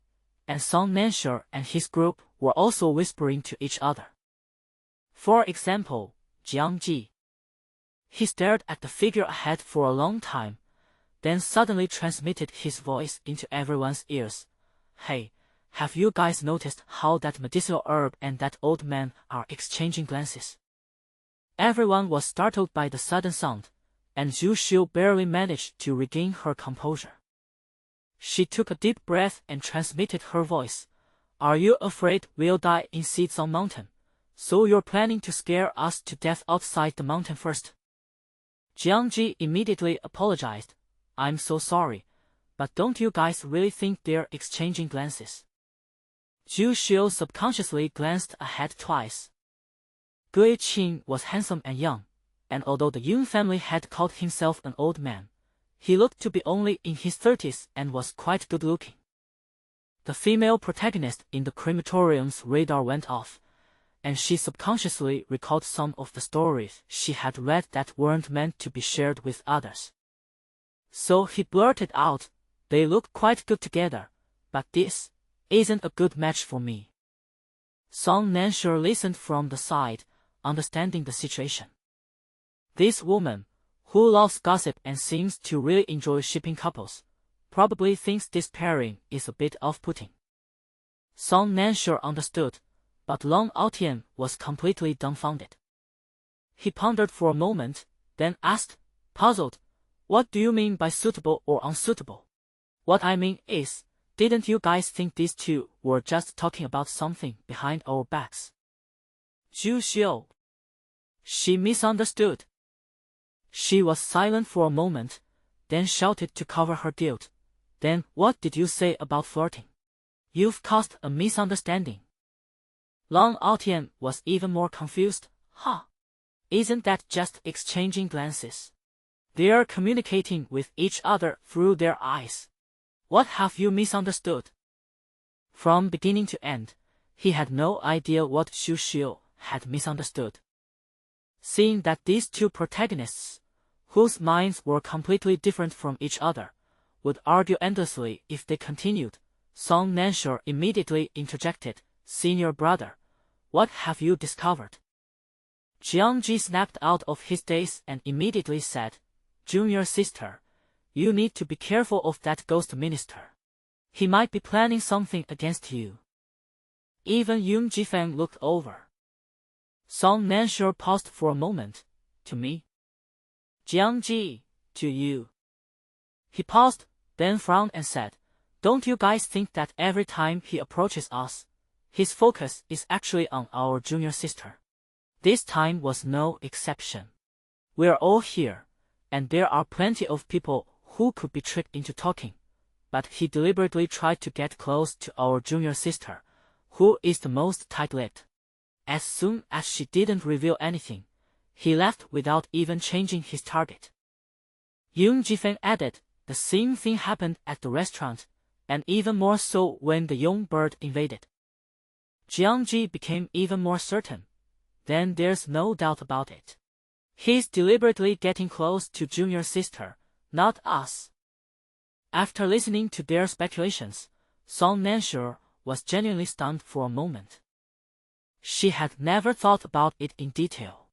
and Song Nansha and his group were also whispering to each other. For example, Jiang Ji. He stared at the figure ahead for a long time, then suddenly transmitted his voice into everyone's ears. Hey, have you guys noticed how that medicinal herb and that old man are exchanging glances? Everyone was startled by the sudden sound, and Zhu Xiu barely managed to regain her composure. She took a deep breath and transmitted her voice. Are you afraid we'll die in Xizang Mountain? So you're planning to scare us to death outside the mountain first? Jiang Ji immediately apologized. I'm so sorry, but don't you guys really think they're exchanging glances? Zhu Xiu subconsciously glanced ahead twice. Gui Qing was handsome and young, and although the Yun family had called himself an old man, he looked to be only in his 30s and was quite good-looking. The female protagonist in the crematorium's radar went off, and she subconsciously recalled some of the stories she had read that weren't meant to be shared with others. So he blurted out, they look quite good together, but this isn't a good match for me. Song Nansha listened from the side, understanding the situation. This woman, who loves gossip and seems to really enjoy shipping couples, probably thinks this pairing is a bit off-putting. Song Nansha understood, but Long Aotian was completely dumbfounded. He pondered for a moment, then asked, puzzled, what do you mean by suitable or unsuitable? What I mean is, didn't you guys think these two were just talking about something behind our backs? Zhu Xiu. She misunderstood. She was silent for a moment, then shouted to cover her guilt. Then what did you say about flirting? You've caused a misunderstanding. Long Aotian was even more confused. Huh? Isn't that just exchanging glances? They're communicating with each other through their eyes. What have you misunderstood? From beginning to end, he had no idea what Zhu Xiu had misunderstood. Seeing that these two protagonists, whose minds were completely different from each other, would argue endlessly if they continued, Song Nansha immediately interjected, Senior brother, what have you discovered? Jiang Ji snapped out of his daze and immediately said, Junior sister, you need to be careful of that ghost minister. He might be planning something against you. Even Yun Jifeng looked over. Song Nansha paused for a moment. To me? Jiang Ji, to you. He paused, then frowned and said, don't you guys think that every time he approaches us, his focus is actually on our junior sister? This time was no exception. We're all here, and there are plenty of people who could be tricked into talking, but he deliberately tried to get close to our junior sister, who is the most tight-lipped. As soon as she didn't reveal anything, he left without even changing his target. Yun Jifeng added, the same thing happened at the restaurant, and even more so when the young bird invaded. Jiang Ji became even more certain. Then there's no doubt about it. He's deliberately getting close to junior sister, not us. After listening to their speculations, Song Nansha was genuinely stunned for a moment. She had never thought about it in detail.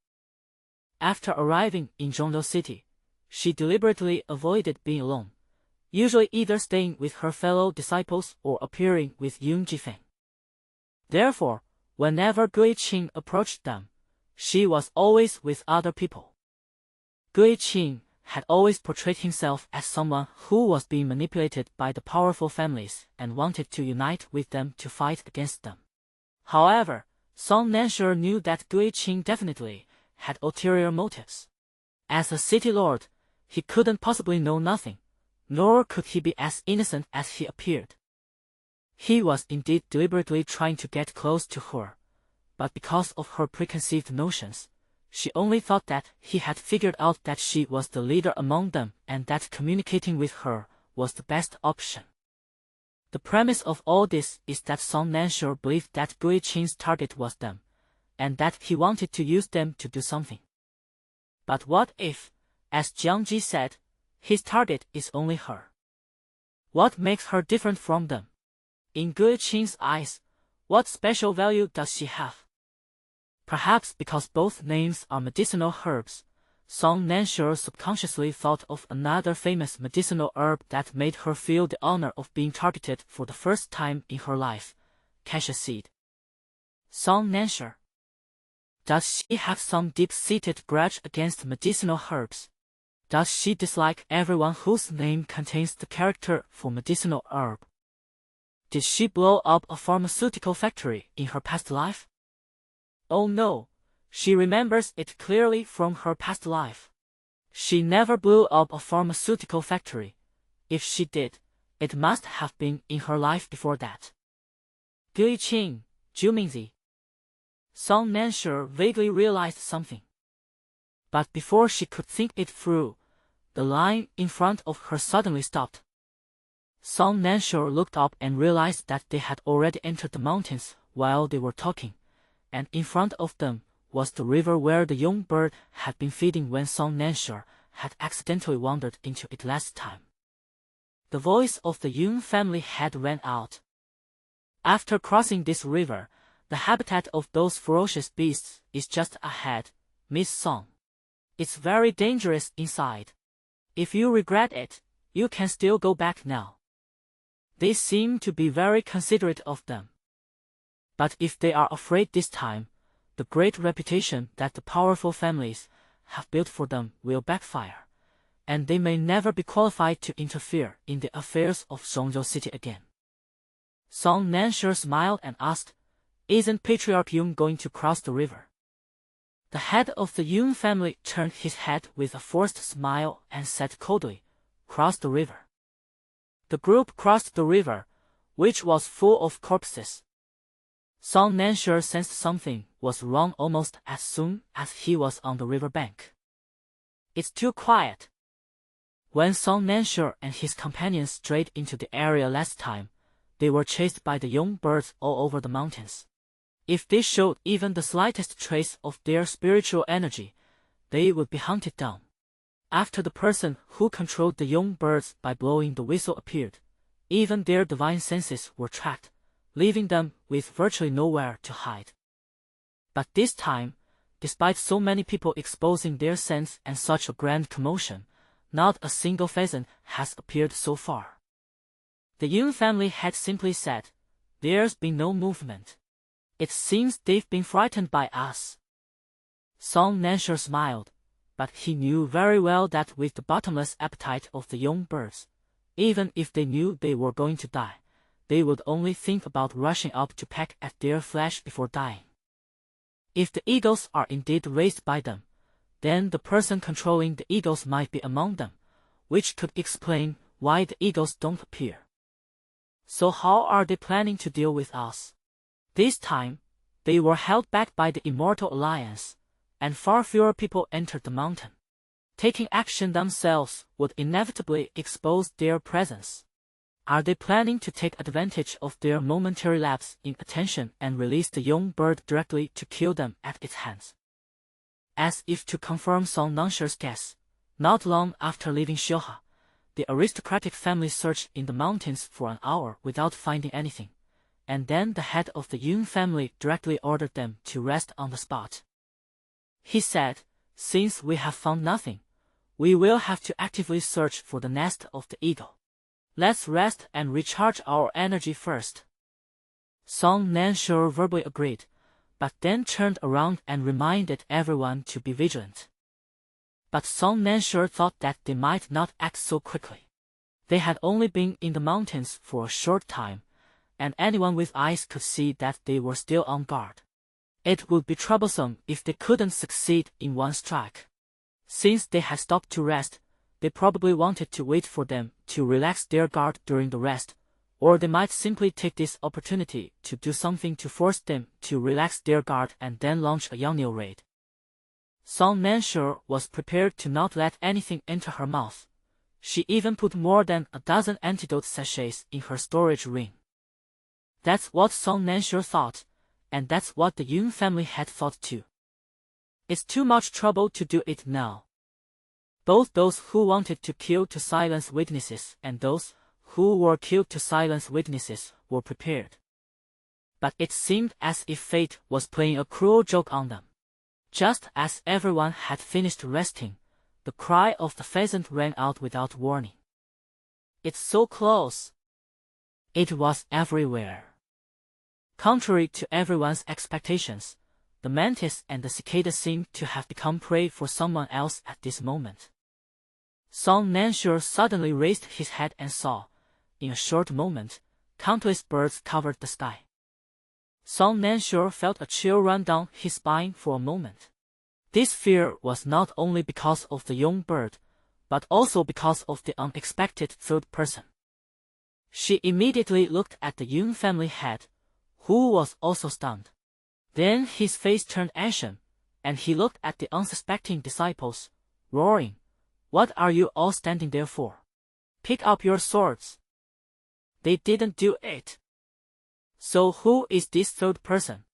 After arriving in Zhongdou City, she deliberately avoided being alone, usually either staying with her fellow disciples or appearing with Yun Jifeng. Therefore, whenever Gui Qing approached them, she was always with other people. Gui Qing had always portrayed himself as someone who was being manipulated by the powerful families and wanted to unite with them to fight against them. However, Song Nansha knew that Gui Qing definitely had ulterior motives. As a city lord, he couldn't possibly know nothing, nor could he be as innocent as he appeared. He was indeed deliberately trying to get close to her, but because of her preconceived notions, she only thought that he had figured out that she was the leader among them and that communicating with her was the best option. The premise of all this is that Song Nansha believed that Gui Qing's target was them, and that he wanted to use them to do something. But what if, as Jiang Ji said, His target is only her. What makes her different from them? In Gu Qing's eyes, what special value does she have? Perhaps because both names are medicinal herbs, Song Nansure subconsciously thought of another famous medicinal herb that made her feel the honor of being targeted for the first time in her life, cassia seed. Song Nansure. Does she have some deep-seated grudge against medicinal herbs? Does she dislike everyone whose name contains the character for medicinal herb? Did she blow up a pharmaceutical factory in her past life? Oh no, she remembers it clearly from her past life. She never blew up a pharmaceutical factory. If she did, it must have been in her life before that. Gu Qing, Jumingzi. Song Nansure vaguely realized something. But before she could think it through, the line in front of her suddenly stopped. Song Nansure looked up and realized that they had already entered the mountains while they were talking, and in front of them was the river where the young bird had been feeding when Song Nansure had accidentally wandered into it last time. The voice of the Yun family had rang out. After crossing this river, the habitat of those ferocious beasts is just ahead, Miss Song. It's very dangerous inside. If you regret it, you can still go back now. They seem to be very considerate of them. But if they are afraid this time, the great reputation that the powerful families have built for them will backfire, and they may never be qualified to interfere in the affairs of Zhongzhou City again. Song Nansure smiled and asked, "Isn't Patriarch Yun going to cross the river?" The head of the Yun family turned his head with a forced smile and said coldly, "Cross the river." The group crossed the river, which was full of corpses. Song Nansure sensed something was wrong almost as soon as he was on the river bank. It's too quiet. When Song Nansure and his companions strayed into the area last time, they were chased by the young birds all over the mountains. If they showed even the slightest trace of their spiritual energy, they would be hunted down. After the person who controlled the young birds by blowing the whistle appeared, even their divine senses were tracked, leaving them with virtually nowhere to hide. But this time, despite so many people exposing their sense and such a grand commotion, not a single pheasant has appeared so far. The Yun family had simply said, "There's been no movement. It seems they've been frightened by us." Song Nansure smiled, but he knew very well that with the bottomless appetite of the young birds, even if they knew they were going to die, they would only think about rushing up to peck at their flesh before dying. If the eagles are indeed raised by them, then the person controlling the eagles might be among them, which could explain why the eagles don't appear. So how are they planning to deal with us? This time, they were held back by the Immortal Alliance, and far fewer people entered the mountain. Taking action themselves would inevitably expose their presence. Are they planning to take advantage of their momentary lapse in attention and release the young bird directly to kill them at its hands? As if to confirm Song Nanshure's guess, not long after leaving Xioha, the aristocratic family searched in the mountains for an hour without finding anything, and then the head of the Yun family directly ordered them to rest on the spot. He said, "Since we have found nothing, we will have to actively search for the nest of the eagle. Let's rest and recharge our energy first." Song Nansure verbally agreed, but then turned around and reminded everyone to be vigilant. But Song Nansure thought that they might not act so quickly. They had only been in the mountains for a short time, and anyone with eyes could see that they were still on guard. It would be troublesome if they couldn't succeed in one strike. Since they had stopped to rest, they probably wanted to wait for them to relax their guard during the rest, or they might simply take this opportunity to do something to force them to relax their guard and then launch a Yangniu raid. Song Nansure was prepared to not let anything enter her mouth. She even put more than a dozen antidote sachets in her storage ring. That's what Song Nansure thought, and that's what the Yun family had thought too. It's too much trouble to do it now. both those who wanted to kill to silence witnesses and those who were killed to silence witnesses were prepared. But it seemed as if fate was playing a cruel joke on them. Just as everyone had finished resting, the cry of the pheasant rang out without warning. "It's so close!" It was everywhere. Contrary to everyone's expectations, the mantis and the cicada seemed to have become prey for someone else at this moment. Song Nansure suddenly raised his head and saw, in a short moment, countless birds covered the sky. Song Nansure felt a chill run down his spine for a moment. This fear was not only because of the young bird, but also because of the unexpected third person. She immediately looked at the Yun family head, who was also stunned. Then his face turned ashen, and he looked at the unsuspecting disciples, roaring, "What are you all standing there for? Pick up your swords." They didn't do it. So who is this third person?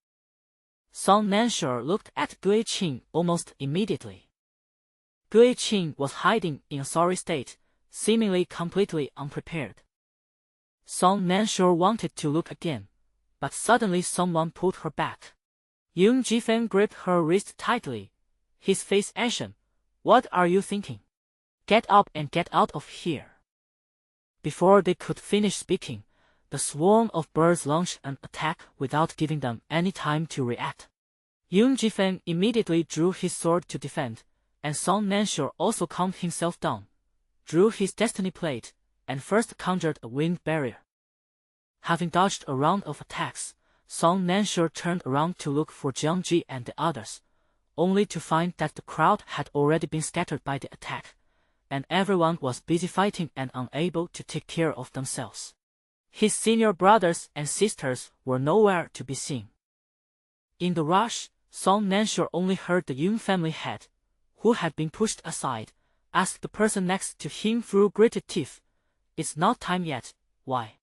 Song Nansure looked at Gui Qing almost immediately. Gui Qing was hiding in a sorry state, seemingly completely unprepared. Song Nansure wanted to look again, but suddenly someone pulled her back. Yun Jifeng gripped her wrist tightly, his face ashen. "What are you thinking? Get up and get out of here." Before they could finish speaking, the swarm of birds launched an attack without giving them any time to react. Yun Jifeng immediately drew his sword to defend, and Song Nansure also calmed himself down, drew his destiny plate, and first conjured a wind barrier. Having dodged a round of attacks, Song Nansure turned around to look for Jiangji and the others, only to find that the crowd had already been scattered by the attack, and everyone was busy fighting and unable to take care of themselves. His senior brothers and sisters were nowhere to be seen. In the rush, Song Nansure only heard the Yun family head, who had been pushed aside, ask the person next to him through gritted teeth, "It's not time yet, why?"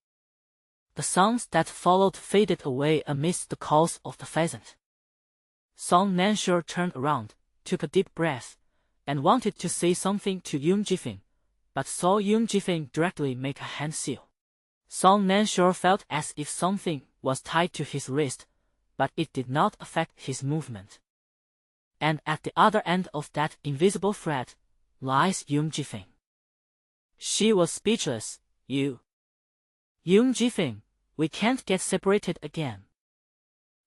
The sounds that followed faded away amidst the calls of the pheasant. Song Nansure turned around, took a deep breath, and wanted to say something to Yun Jifeng, but saw Yun Jifeng directly make a hand seal. Song Nansure felt as if something was tied to his wrist, but it did not affect his movement. And at the other end of that invisible thread lies Yun Jifeng. She was speechless. Yun Jifeng, we can't get separated again."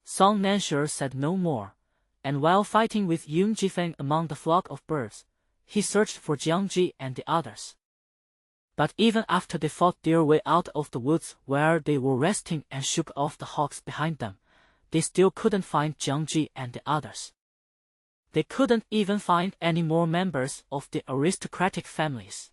Song Nansure said no more, and while fighting with Yun Jifeng among the flock of birds, he searched for Jiangji and the others. But even after they fought their way out of the woods where they were resting and shook off the hawks behind them, they still couldn't find Jiangji and the others. They couldn't even find any more members of the aristocratic families.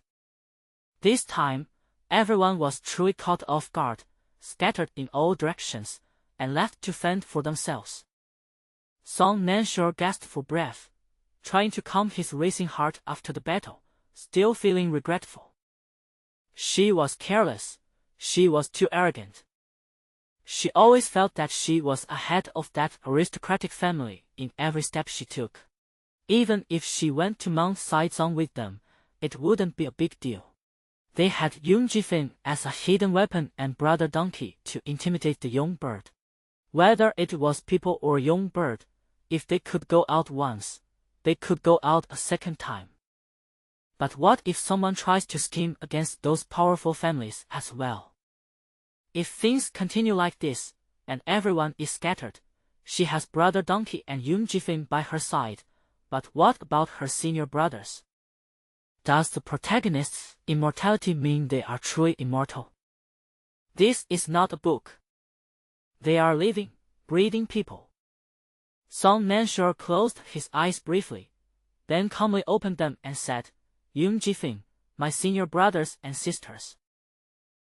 This time, everyone was truly caught off guard, scattered in all directions, and left to fend for themselves. Song Nansure gasped for breath, trying to calm his racing heart after the battle, still feeling regretful. She was careless, she was too arrogant. She always felt that she was ahead of that aristocratic family in every step she took. Even if she went to Mount Saizong with them, it wouldn't be a big deal. They had Yun Jifeng as a hidden weapon and Brother Donkey to intimidate the young bird. Whether it was people or young bird, if they could go out once, they could go out a second time. But what if someone tries to scheme against those powerful families as well? If things continue like this, and everyone is scattered, she has Brother Donkey and Yun Jifeng by her side, but what about her senior brothers? Does the protagonist's immortality mean they are truly immortal? This is not a book. They are living, breathing people. Song Nansure closed his eyes briefly, then calmly opened them and said, "Yun Jifeng, my senior brothers and sisters."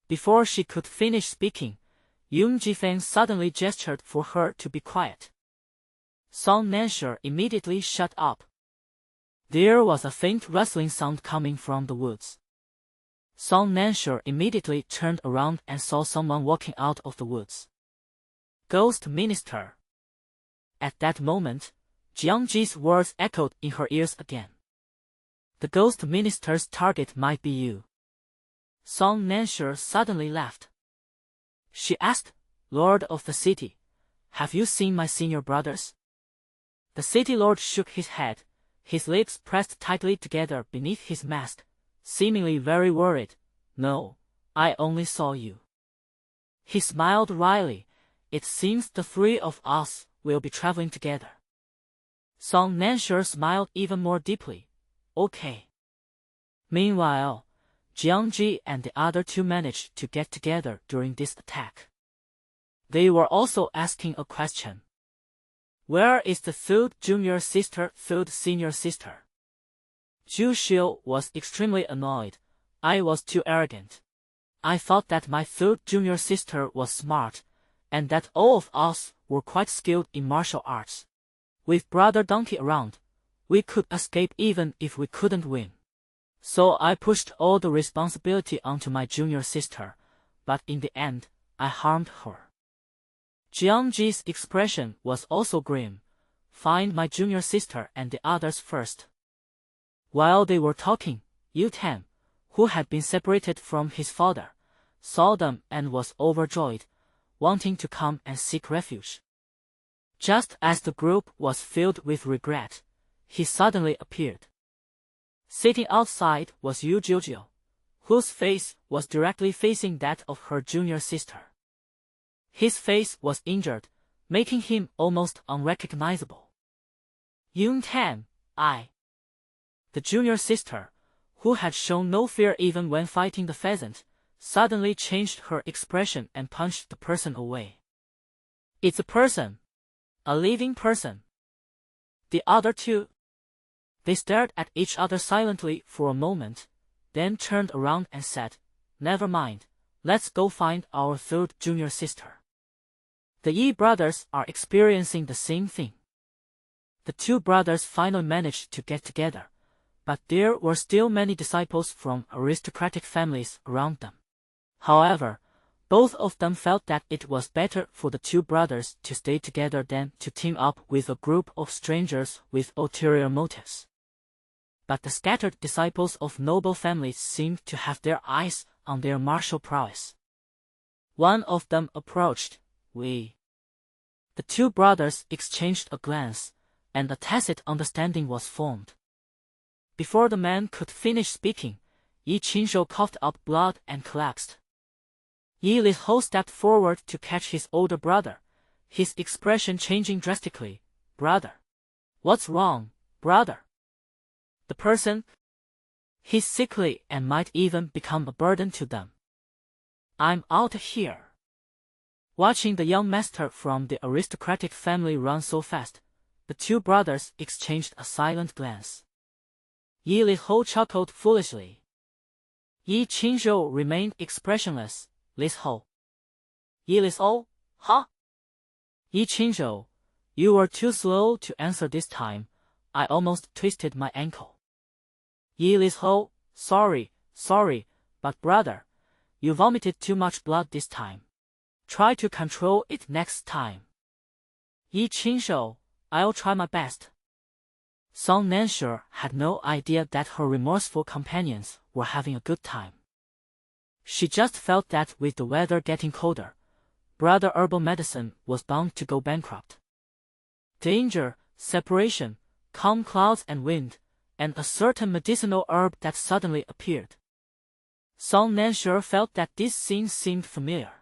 Before she could finish speaking, Yun Jifeng suddenly gestured for her to be quiet. Song Nansure immediately shut up. There was a faint rustling sound coming from the woods. Song Nansure immediately turned around and saw someone walking out of the woods. Ghost Minister. At that moment, Jiangji's words echoed in her ears again. The ghost minister's target might be you. Song Nansher suddenly laughed. She asked, Lord of the city, have you seen my senior brothers? The city lord shook his head, his lips pressed tightly together beneath his mask, seemingly very worried. No, I only saw you. He smiled wryly. It seems the three of us will be traveling together. Song Nansher smiled even more deeply. Okay. Meanwhile, Jiangji and the other two managed to get together during this attack. They were also asking a question. Where is the third junior sister, third senior sister? Zhu Xiu was extremely annoyed. I was too arrogant. I thought that my third junior sister was smart, and that all of us were quite skilled in martial arts. With Brother Donkey around, we could escape even if we couldn't win. So I pushed all the responsibility onto my junior sister, but in the end, I harmed her. Jiangji's expression was also grim. Find my junior sister and the others first. While they were talking, Yu Tan, who had been separated from his father, saw them and was overjoyed, wanting to come and seek refuge. Just as the group was filled with regret, he suddenly appeared. Sitting outside was Yu Jiujiu, whose face was directly facing that of her junior sister. His face was injured, making him almost unrecognizable. Yun Tan, The junior sister, who had shown no fear even when fighting the pheasant, suddenly changed her expression and punched the person away. It's a person. A living person. The other two. They stared at each other silently for a moment, then turned around and said, Never mind, let's go find our third junior sister. The Yi brothers are experiencing the same thing. The two brothers finally managed to get together, but there were still many disciples from aristocratic families around them. However, both of them felt that it was better for the two brothers to stay together than to team up with a group of strangers with ulterior motives. But the scattered disciples of noble families seemed to have their eyes on their martial prowess. One of them approached. The two brothers exchanged a glance, and a tacit understanding was formed. Before the man could finish speaking, Yi Qinzhou coughed up blood and collapsed. Yi Lizhou stepped forward to catch his older brother, his expression changing drastically. Brother. What's wrong, brother? The person? He's sickly and might even become a burden to them. I'm out here. Watching the young master from the aristocratic family run so fast, the two brothers exchanged a silent glance. Yi Lizhou chuckled foolishly. Yi Qinzhou remained expressionless. Lizhou. Yi Lizhou, huh? Yi Qinzhou, you were too slow to answer this time. I almost twisted my ankle. Yi Lizhou, sorry, but brother, you vomited too much blood this time. Try to control it next time. Yi Qinzhou, I'll try my best. Song Nansher had no idea that her remorseful companions were having a good time. She just felt that with the weather getting colder, Brother Herbal Medicine was bound to go bankrupt. Danger, separation, calm clouds and wind, and a certain medicinal herb that suddenly appeared. Song Nansher felt that this scene seemed familiar.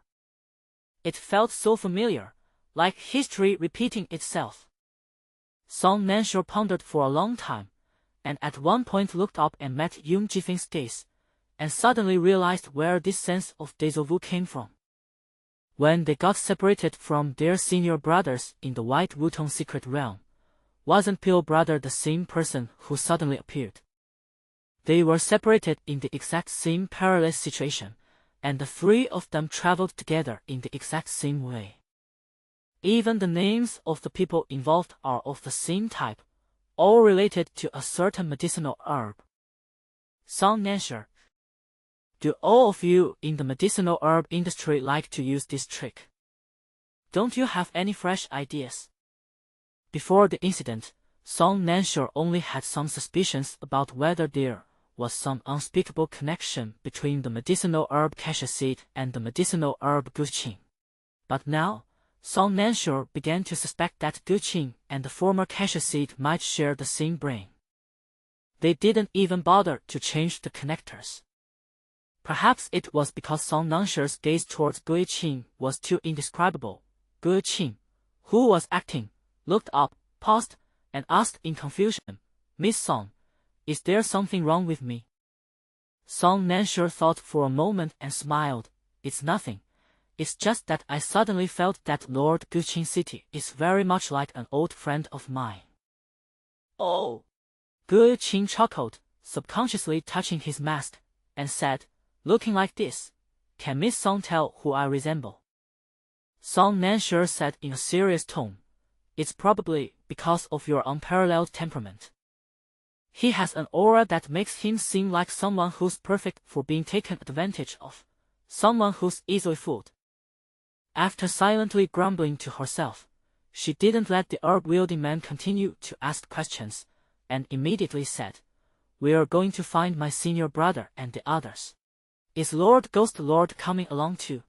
It felt so familiar, like history repeating itself. Song Nansher pondered for a long time, and at one point looked up and met Yung Jifeng's gaze, and suddenly realized where this sense of déjà vu came from. When they got separated from their senior brothers in the White Wutong secret realm, wasn't Pale Brother the same person who suddenly appeared? They were separated in the exact same perilous situation, and the three of them traveled together in the exact same way. Even the names of the people involved are of the same type, all related to a certain medicinal herb. Song Nansher. Do all of you in the medicinal herb industry like to use this trick? Don't you have any fresh ideas? Before the incident, Song Nansure only had some suspicions about whether there was some unspeakable connection between the medicinal herb cassia seed and the medicinal herb guqin. But now, Song Nansure began to suspect that guqin and the former cassia seed might share the same brain. They didn't even bother to change the connectors. Perhaps it was because Song Nansure's gaze towards guqin was too indescribable. Guqin, who was acting, looked up, paused, and asked in confusion, "Miss Song, is there something wrong with me?" Song Nansure thought for a moment and smiled. "It's nothing. It's just that I suddenly felt that Lord Guqin City is very much like an old friend of mine." "Oh." Guqin chuckled, subconsciously touching his mask, and said, "Looking like this, can Miss Song tell who I resemble?" Song Nansure said in a serious tone, "It's probably because of your unparalleled temperament. He has an aura that makes him seem like someone who's perfect for being taken advantage of, someone who's easily fooled." After silently grumbling to herself, she didn't let the herb-wielding man continue to ask questions, and immediately said, "We're going to find my senior brother and the others. Is Lord Ghost Lord coming along too?"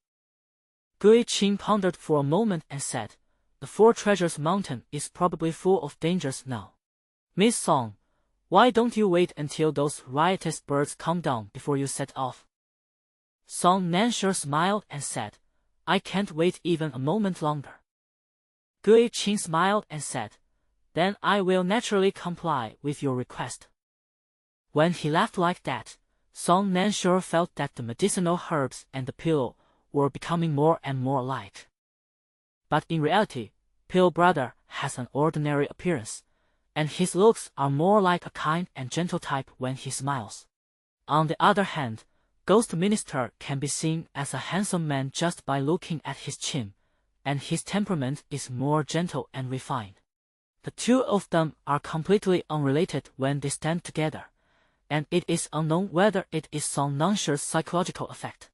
Guqin pondered for a moment and said, "The Four Treasures Mountain is probably full of dangers now. Miss Song, why don't you wait until those riotous birds calm down before you set off?" Song Nansure smiled and said, "I can't wait even a moment longer." Guqin smiled and said, "Then I will naturally comply with your request." When he laughed like that, Song Nansure felt that the medicinal herbs and the pillow were becoming more and more alike. But in reality, Pill Brother has an ordinary appearance, and his looks are more like a kind and gentle type when he smiles. On the other hand, Ghost Minister can be seen as a handsome man just by looking at his chin, and his temperament is more gentle and refined. The two of them are completely unrelated when they stand together, and it is unknown whether it is Song Nansure's psychological effect.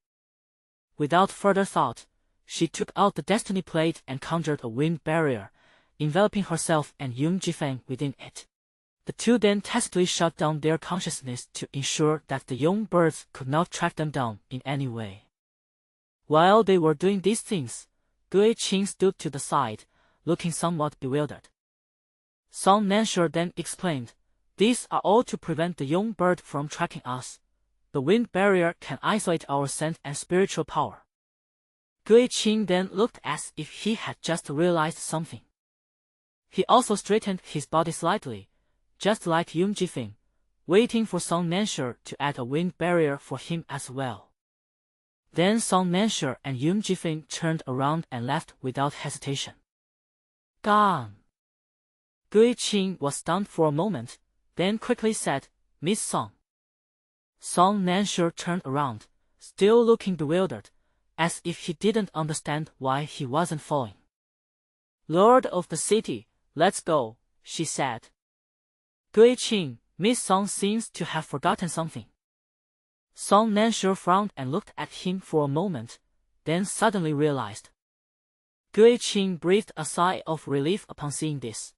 Without further thought, she took out the destiny plate and conjured a wind barrier, enveloping herself and Yung Jifeng within it. The two then tacitly shut down their consciousness to ensure that the young birds could not track them down in any way. While they were doing these things, Guqin stood to the side, looking somewhat bewildered. Song Nansure then explained, "These are all to prevent the young bird from tracking us. The wind barrier can isolate our scent and spiritual power." Guqin then looked as if he had just realized something. He also straightened his body slightly, just like Yung Jifeng, waiting for Song Nansure to add a wind barrier for him as well. Then Song Nansure and Yung Jifeng turned around and left without hesitation. "Gone." Guqin was stunned for a moment, then quickly said, "Miss Song." Song Nansure turned around, still looking bewildered, as if he didn't understand why he wasn't following. "Lord of the city, let's go," she said. "Guqin, Miss Song seems to have forgotten something." Song Nansure frowned and looked at him for a moment, then suddenly realized. Guqin breathed a sigh of relief upon seeing this.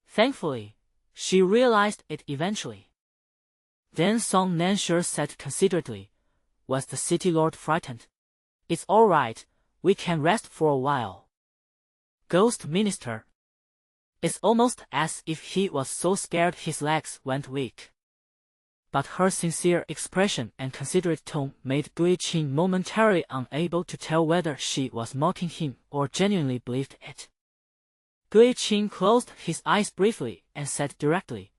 Thankfully, she realized it eventually. Then Song Nansure said considerately, "Was the city lord frightened?" "It's all right, we can rest for a while." Ghost Minister. It's almost as if he was so scared his legs went weak. But her sincere expression and considerate tone made Guqin momentarily unable to tell whether she was mocking him or genuinely believed it. Guqin closed his eyes briefly and said directly,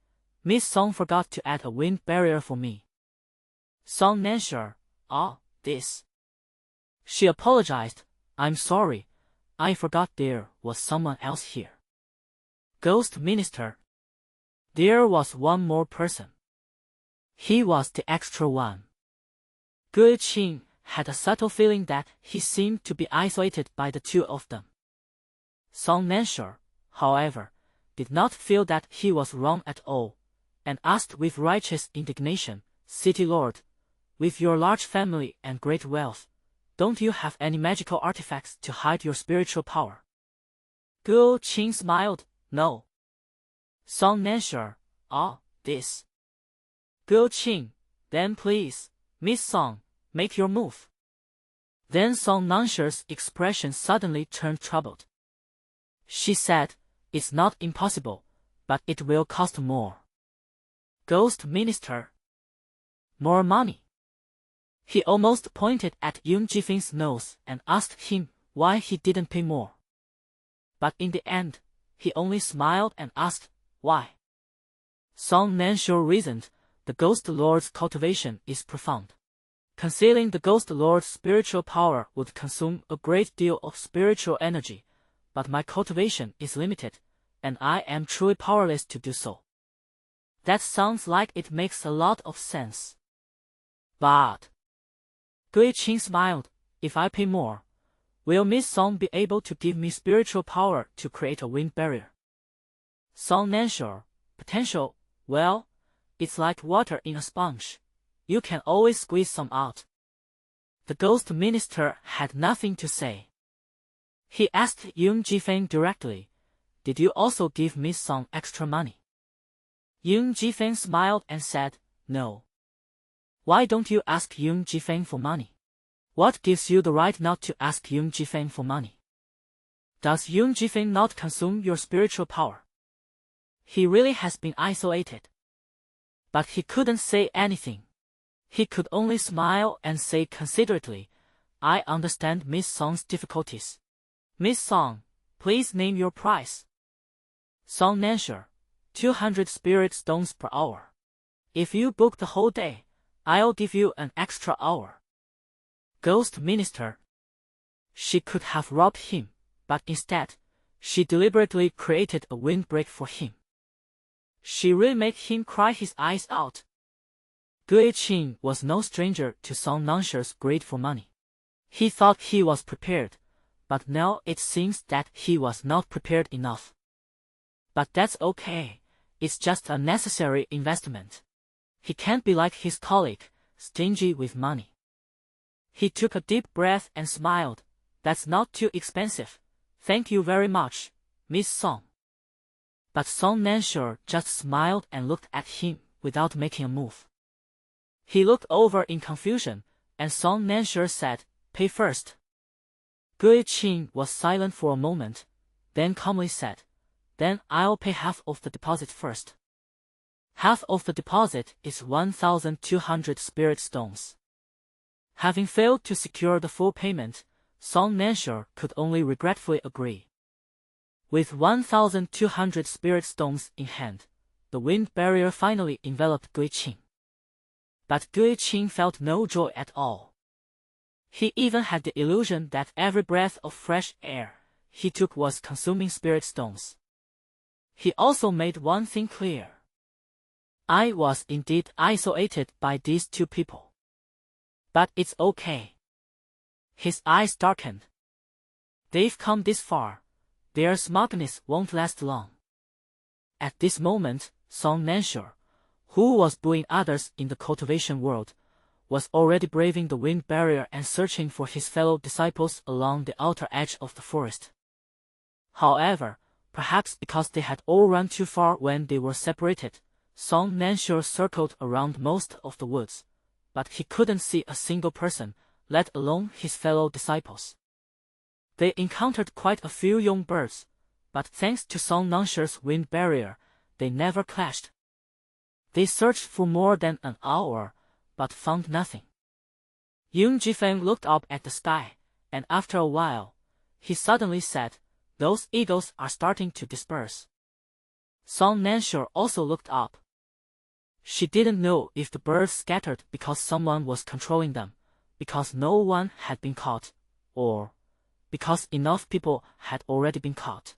"Miss Song forgot to add a wind barrier for me." Song Nansure, this. She apologized, "I'm sorry, I forgot there was someone else here." Ghost Minister. There was one more person. He was the extra one. Guqin had a subtle feeling that he seemed to be isolated by the two of them. Song Nansure, however, did not feel that he was wrong at all, and asked with righteous indignation, "City Lord, with your large family and great wealth, don't you have any magical artifacts to hide your spiritual power?" Guqin smiled, "No." Song Nansha, this. Guo-Qing, then please, Miss Song, make your move. Then Song Nansha's expression suddenly turned troubled. She said, it's not impossible, but it will cost more. Ghost Minister. More money. He almost pointed at Yung Jifeng's nose and asked him why he didn't pay more. But in the end, he only smiled and asked, why? Song Nansha reasoned, the Ghost Lord's cultivation is profound. Concealing the Ghost Lord's spiritual power would consume a great deal of spiritual energy, but my cultivation is limited, and I am truly powerless to do so. That sounds like it makes a lot of sense. But Gui-Qing smiled, if I pay more, will Miss Song be able to give me spiritual power to create a wind barrier? Song Nansha, potential, well, it's like water in a sponge. You can always squeeze some out. The Ghost Minister had nothing to say. He asked Yung Jifeng directly, did you also give Miss Song extra money? Yung Jifeng smiled and said, no. Why don't you ask Yung Jifeng for money? What gives you the right not to ask Yung Jifeng for money? Does Yung Jifeng not consume your spiritual power? He really has been isolated. But he couldn't say anything. He could only smile and say considerately, I understand Miss Song's difficulties. Miss Song, please name your price. Song Nansha, 200 spirit stones per hour. If you book the whole day, I'll give you an extra hour. Ghost Minister. She could have robbed him, but instead, she deliberately created a windbreak for him. She really made him cry his eyes out. Gui-Qing was no stranger to Song Nansha's greed for money. He thought he was prepared, but now it seems that he was not prepared enough. But that's okay, it's just a necessary investment. He can't be like his colleague, stingy with money. He took a deep breath and smiled, that's not too expensive, thank you very much, Miss Song. But Song Nansha just smiled and looked at him without making a move. He looked over in confusion, and Song Nansha said, pay first. Gui-Qing was silent for a moment, then calmly said, then I'll pay half of the deposit first. Half of the deposit is 1,200 spirit stones. Having failed to secure the full payment, Song Nansha could only regretfully agree. With 1,200 spirit stones in hand, the wind barrier finally enveloped Gui-Qing. But Gui-Qing felt no joy at all. He even had the illusion that every breath of fresh air he took was consuming spirit stones. He also made one thing clear. I was indeed isolated by these two people. But it's okay. His eyes darkened. They've come this far. Their smugness won't last long. At this moment, Song Nansha, who was booing others in the cultivation world, was already braving the wind barrier and searching for his fellow disciples along the outer edge of the forest. However, perhaps because they had all run too far when they were separated, Song Nansha circled around most of the woods, but he couldn't see a single person, let alone his fellow disciples. They encountered quite a few young birds, but thanks to Song Nansha's wind barrier, they never clashed. They searched for more than an hour, but found nothing. Yung Jifeng looked up at the sky, and after a while, he suddenly said, those eagles are starting to disperse. Song Nansha also looked up. She didn't know if the birds scattered because someone was controlling them, because no one had been caught, or because enough people had already been caught.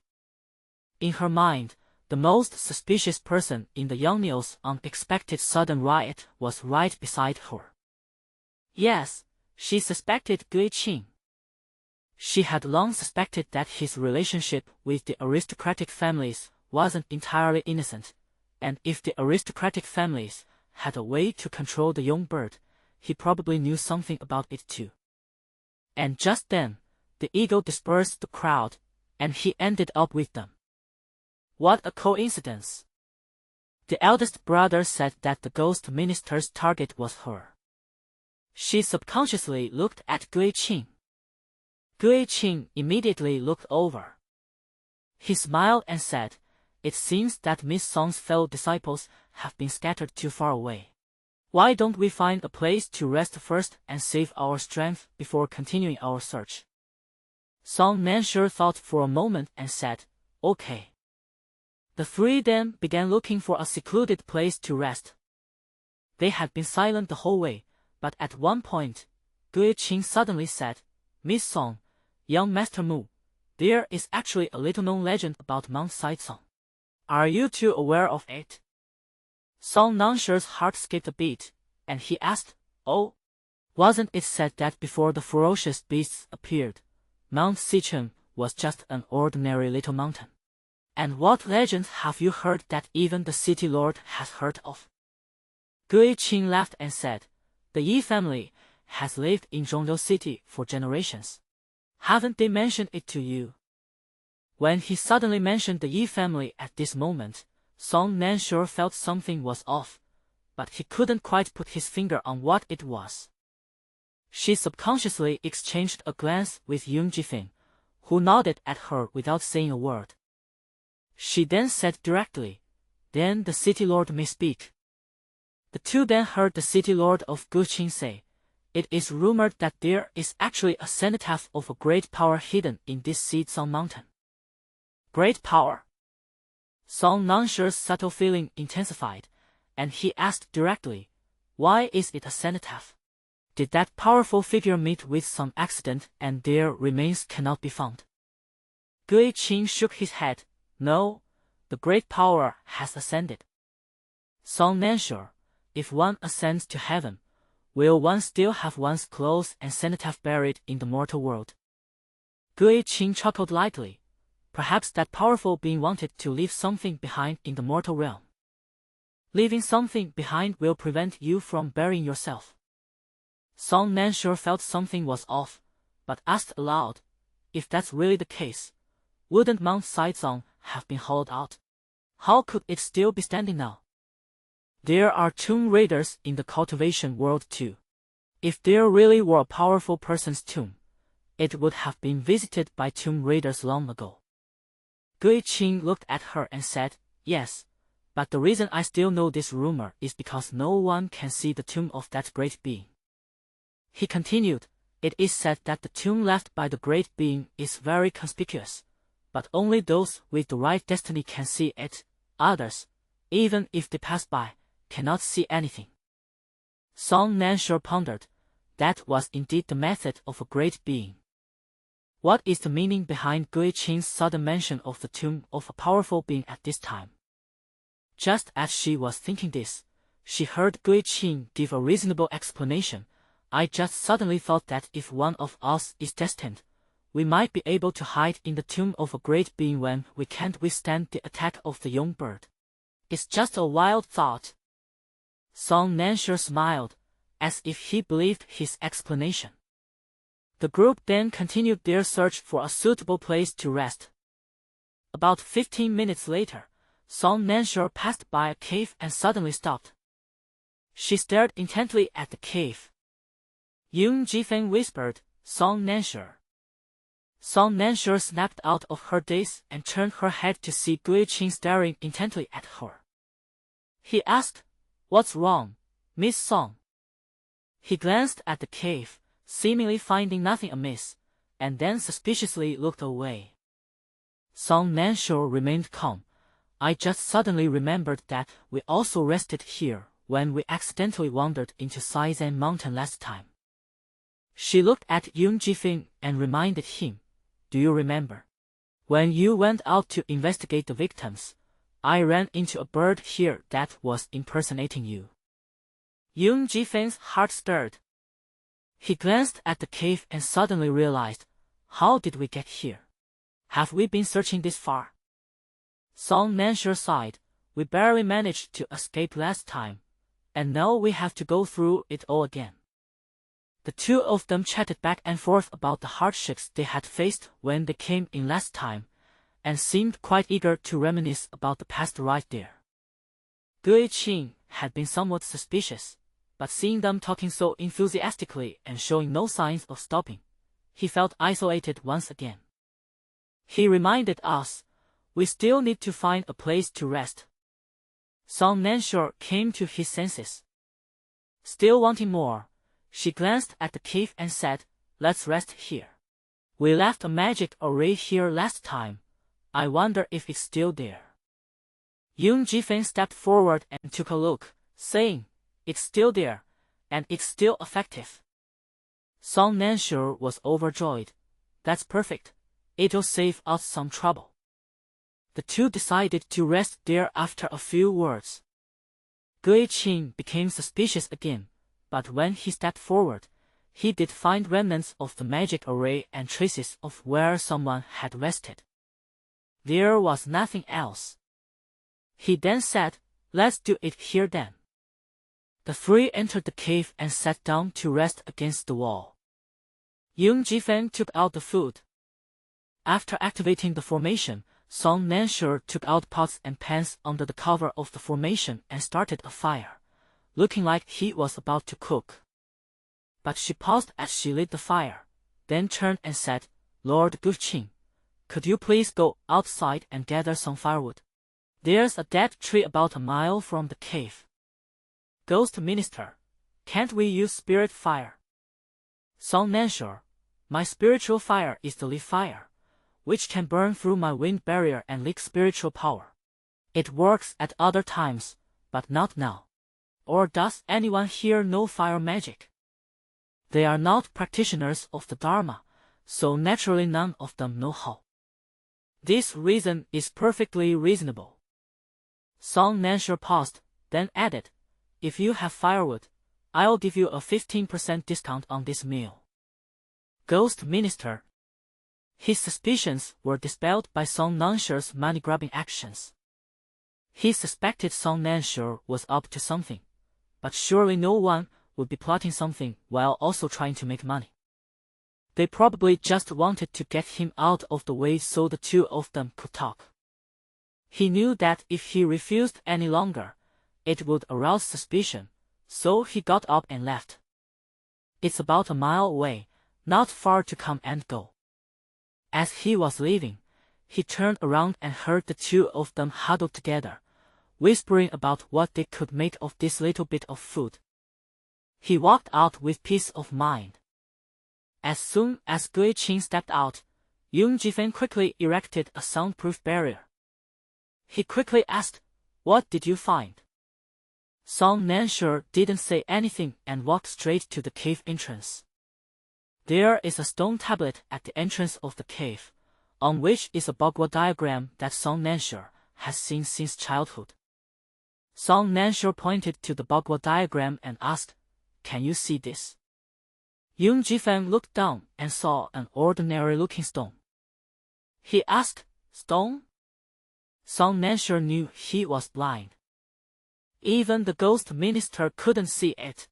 In her mind, the most suspicious person in the Yangniu's unexpected sudden riot was right beside her. Yes, she suspected Gui-Qing. She had long suspected that his relationship with the aristocratic families wasn't entirely innocent, and if the aristocratic families had a way to control the young bird, he probably knew something about it too. And just then, the eagle dispersed the crowd, and he ended up with them. What a coincidence! The eldest brother said that the ghost minister's target was her. She subconsciously looked at Gui-Qing. Gui-Qing immediately looked over. He smiled and said, "It seems that Miss Song's fellow disciples have been scattered too far away. Why don't we find a place to rest first and save our strength before continuing our search?" Song Nansher thought for a moment and said, "Okay." The three then began looking for a secluded place to rest. They had been silent the whole way, but at one point, Gui-Qing suddenly said, "Miss Song, young Master Mu, there is actually a little-known legend about Mount Saitsong. Are you two aware of it?" Song Nansher's heart skipped a beat, and he asked, "Oh, wasn't it said that before the ferocious beasts appeared, Mount Sicheng was just an ordinary little mountain? And what legends have you heard that even the city lord has heard of?" Gui-Qing laughed and said, "The Yi family has lived in Zhongzhou City for generations. Haven't they mentioned it to you?" When he suddenly mentioned the Yi family at this moment, Song Nansher felt something was off, but he couldn't quite put his finger on what it was. She subconsciously exchanged a glance with Yung Jifeng, who nodded at her without saying a word. She then said directly, "Then the city lord may speak." The two then heard the city lord of Guqing say, "It is rumored that there is actually a cenotaph of a great power hidden in this Sitsong mountain." Great power? Song Nansher's subtle feeling intensified, and he asked directly, "Why is it a cenotaph? Did that powerful figure meet with some accident and their remains cannot be found?" Gui-Qing shook his head. "No, the great power has ascended." Song Nansher, if one ascends to heaven, will one still have one's clothes and cenotaph buried in the mortal world? Gui-Qing chuckled lightly. Perhaps that powerful being wanted to leave something behind in the mortal realm. Leaving something behind will prevent you from burying yourself. Song Nansher felt something was off, but asked aloud, "If that's really the case, wouldn't Mount Saitsong have been hollowed out? How could it still be standing now? There are tomb raiders in the cultivation world too. If there really were a powerful person's tomb, it would have been visited by tomb raiders long ago." Gui-Qing looked at her and said, "Yes, but the reason I still know this rumor is because no one can see the tomb of that great being." He continued, "It is said that the tomb left by the great being is very conspicuous, but only those with the right destiny can see it. Others, even if they pass by, cannot see anything." Song Nansher pondered. That was indeed the method of a great being. What is the meaning behind Gui-Qing's sudden mention of the tomb of a powerful being at this time? Just as she was thinking this, she heard Gui-Qing give a reasonable explanation. "I just suddenly thought that if one of us is destined, we might be able to hide in the tomb of a great being when we can't withstand the attack of the young bird. It's just a wild thought." Song Nansher smiled, as if he believed his explanation. The group then continued their search for a suitable place to rest. About 15 minutes later, Song Nansher passed by a cave and suddenly stopped. She stared intently at the cave. Yung Jifeng whispered, "Song Nansher." Song Nansher snapped out of her daze and turned her head to see Gui-Qing staring intently at her. He asked, "What's wrong, Miss Song?" He glanced at the cave, seemingly finding nothing amiss, and then suspiciously looked away. Song Nansher remained calm. "I just suddenly remembered that we also rested here when we accidentally wandered into Saizan Mountain last time." She looked at Yung Jifeng and reminded him, "Do you remember? When you went out to investigate the victims, I ran into a bird here that was impersonating you." Yung Jifeng's heart stirred. He glanced at the cave and suddenly realized, "How did we get here? Have we been searching this far?" Song Nansher sighed. "We barely managed to escape last time, and now we have to go through it all again." The two of them chatted back and forth about the hardships they had faced when they came in last time, and seemed quite eager to reminisce about the past right there. Gui-Qing had been somewhat suspicious, but seeing them talking so enthusiastically and showing no signs of stopping, he felt isolated once again. He reminded us, we still need to find a place to rest. Song Nansha came to his senses. Still wanting more, she glanced at the cave and said, let's rest here. We left a magic array here last time. I wonder if it's still there. Yoon Ji-fan stepped forward and took a look, saying, it's still there, and it's still effective. Song Nansha was overjoyed. That's perfect. It'll save us some trouble. The two decided to rest there after a few words. Gui-Qing became suspicious again, but when he stepped forward, he did find remnants of the magic array and traces of where someone had rested. There was nothing else. He then said, let's do it here then. The three entered the cave and sat down to rest against the wall. Yoon Ji-fan took out the food. After activating the formation, Song Nansha took out pots and pans under the cover of the formation and started a fire, looking like he was about to cook. But she paused as she lit the fire, then turned and said, Lord Gui-Qing, could you please go outside and gather some firewood? There's a dead tree about a mile from the cave. Ghost Minister, can't we use spirit fire? Song Nansha, my spiritual fire is the leaf fire, which can burn through my wind barrier and leak spiritual power. It works at other times, but not now. Or does anyone here know fire magic? They are not practitioners of the Dharma, so naturally none of them know how. This reason is perfectly reasonable. Song Nansha paused, then added, if you have firewood, I'll give you a 15% discount on this meal. Ghost Minister. His suspicions were dispelled by Song Nansha's money-grabbing actions. He suspected Song Nansha was up to something, but surely no one would be plotting something while also trying to make money. They probably just wanted to get him out of the way so the two of them could talk. He knew that if he refused any longer, it would arouse suspicion, so he got up and left. It's about a mile away, not far to come and go. As he was leaving, he turned around and heard the two of them huddled together, whispering about what they could make of this little bit of food. He walked out with peace of mind. As soon as Gui-Qing stepped out, Yoon Ji-fan quickly erected a soundproof barrier. He quickly asked, what did you find? Song Nansha didn't say anything and walked straight to the cave entrance. There is a stone tablet at the entrance of the cave, on which is a Bhagavad diagram that Song Nansha has seen since childhood. Song Nansha pointed to the Bhagavad diagram and asked, can you see this? Yoon Ji-fan looked down and saw an ordinary-looking stone. He asked, stone? Song Nansha knew he was blind. Even the ghost minister couldn't see it.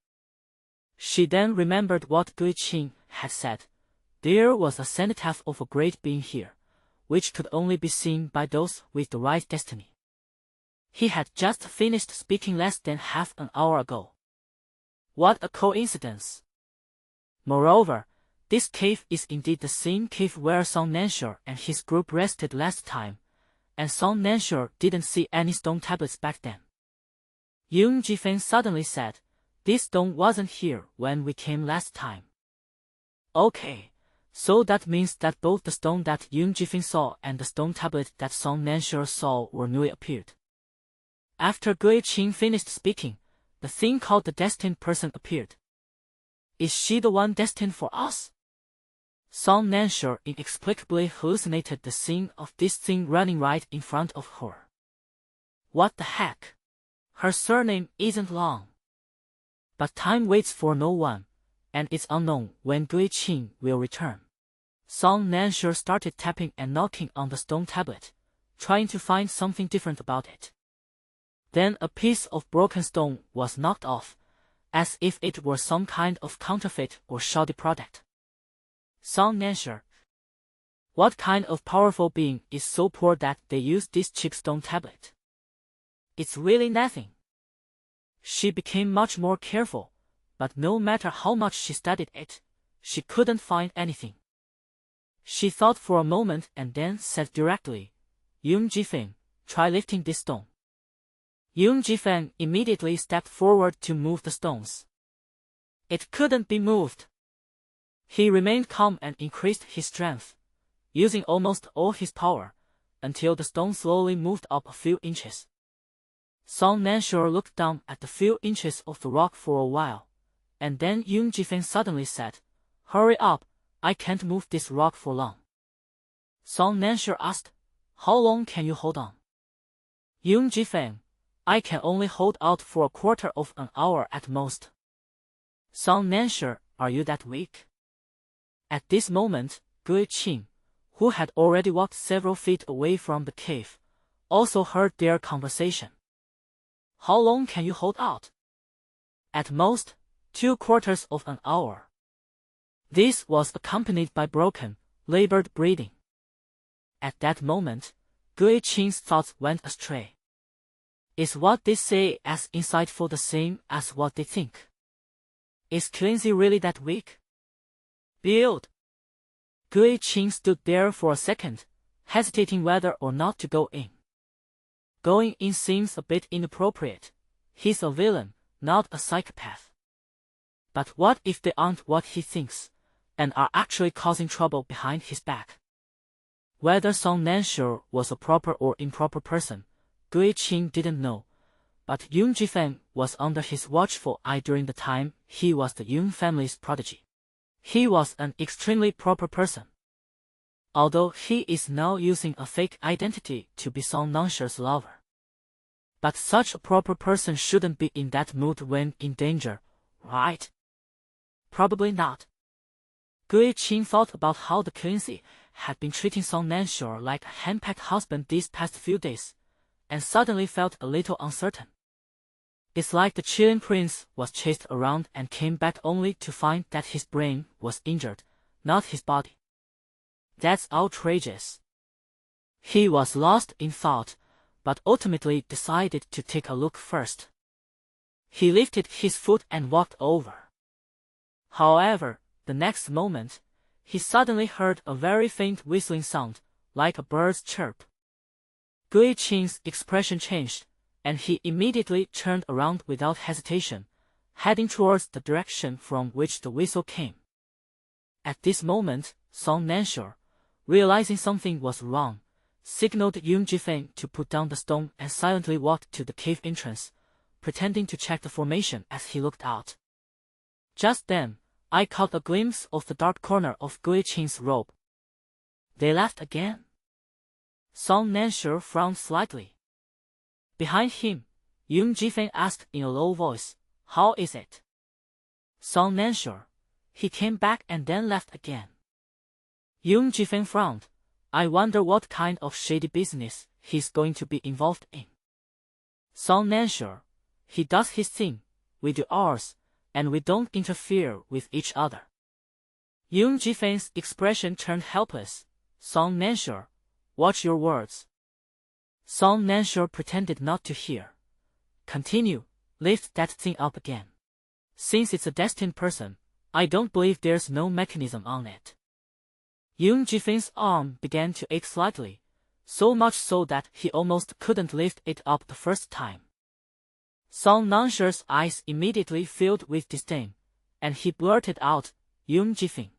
She then remembered what Gui-Qing had said. There was a cenotaph of a great being here, which could only be seen by those with the right destiny. He had just finished speaking less than half an hour ago. What a coincidence! Moreover, this cave is indeed the same cave where Song Nansha and his group rested last time, and Song Nansha didn't see any stone tablets back then. Yoon Ji-fan suddenly said, this stone wasn't here when we came last time. Okay, so that means that both the stone that Yoon Ji-fan saw and the stone tablet that Song Nansha saw were newly appeared. After Gui-Qing finished speaking, the thing called the destined person appeared. Is she the one destined for us? Song Nansha inexplicably hallucinated the scene of this thing running right in front of her. What the heck? Her surname isn't long. But time waits for no one, and it's unknown when Gui-Qing will return. Song Nansha started tapping and knocking on the stone tablet, trying to find something different about it. Then a piece of broken stone was knocked off, as if it were some kind of counterfeit or shoddy product. Song Nansha, what kind of powerful being is so poor that they use this cheap stone tablet? It's really nothing. She became much more careful, but no matter how much she studied it, she couldn't find anything. She thought for a moment and then said directly, "Yoon Ji-feng, try lifting this stone." Yoon Ji-feng immediately stepped forward to move the stones. It couldn't be moved. He remained calm and increased his strength, using almost all his power, until the stone slowly moved up a few inches. Song Nansure looked down at the few inches of the rock for a while, and then Yoon Ji-feng suddenly said, "Hurry up, I can't move this rock for long." Song Nansure asked, "How long can you hold on?" Yoon Ji-feng, "I can only hold out for a quarter of an hour at most." Song Nansure, "Are you that weak?" At this moment, Gui Qing, who had already walked several feet away from the cave, also heard their conversation. "How long can you hold out?" "At most, 2/4 of an hour." This was accompanied by broken, labored breathing. At that moment, Gui Qing's thoughts went astray. Is what they say as insightful the same as what they think? Is Clancy really that weak? Build. Gui Qing stood there for a second, hesitating whether or not to go in. Going in seems a bit inappropriate. He's a villain, not a psychopath. But what if they aren't what he thinks, and are actually causing trouble behind his back? Whether Song Nansure was a proper or improper person, Gui Qing didn't know, but Yoon Ji-feng was under his watchful eye during the time he was the Yoon family's prodigy. He was an extremely proper person. Although he is now using a fake identity to be Song Nansure's lover. But such a proper person shouldn't be in that mood when in danger, right? Probably not. Gui Qing thought about how the Clancy had been treating Song Nansure like a henpecked husband these past few days, and suddenly felt a little uncertain. It's like the Chilean prince was chased around and came back only to find that his brain was injured, not his body. That's outrageous. He was lost in thought, but ultimately decided to take a look first. He lifted his foot and walked over. However, the next moment, he suddenly heard a very faint whistling sound, like a bird's chirp. Gui Qing's expression changed, and he immediately turned around without hesitation, heading towards the direction from which the whistle came. At this moment, Song Nansure, realizing something was wrong, signaled Yoon Ji-feng to put down the stone and silently walked to the cave entrance, pretending to check the formation as he looked out. Just then, I caught a glimpse of the dark corner of Gui Qing's robe. They left again? Song Nansure frowned slightly. Behind him, Yoon Ji-feng asked in a low voice, "How is it?" Song Nansure, "He came back and then left again." Yoon Ji-feng frowned. "I wonder what kind of shady business he's going to be involved in." Song Nansure, "He does his thing, we do ours, and we don't interfere with each other." Yoon Ji-feng's expression turned helpless. "Song Nansure, watch your words." Song Nansure pretended not to hear. "Continue, lift that thing up again. Since it's a destined person, I don't believe there's no mechanism on it." Yoon Ji-feng's arm began to ache slightly, so much so that he almost couldn't lift it up the first time. Song Nansure's eyes immediately filled with disdain, and he blurted out, "Yoon Ji-feng,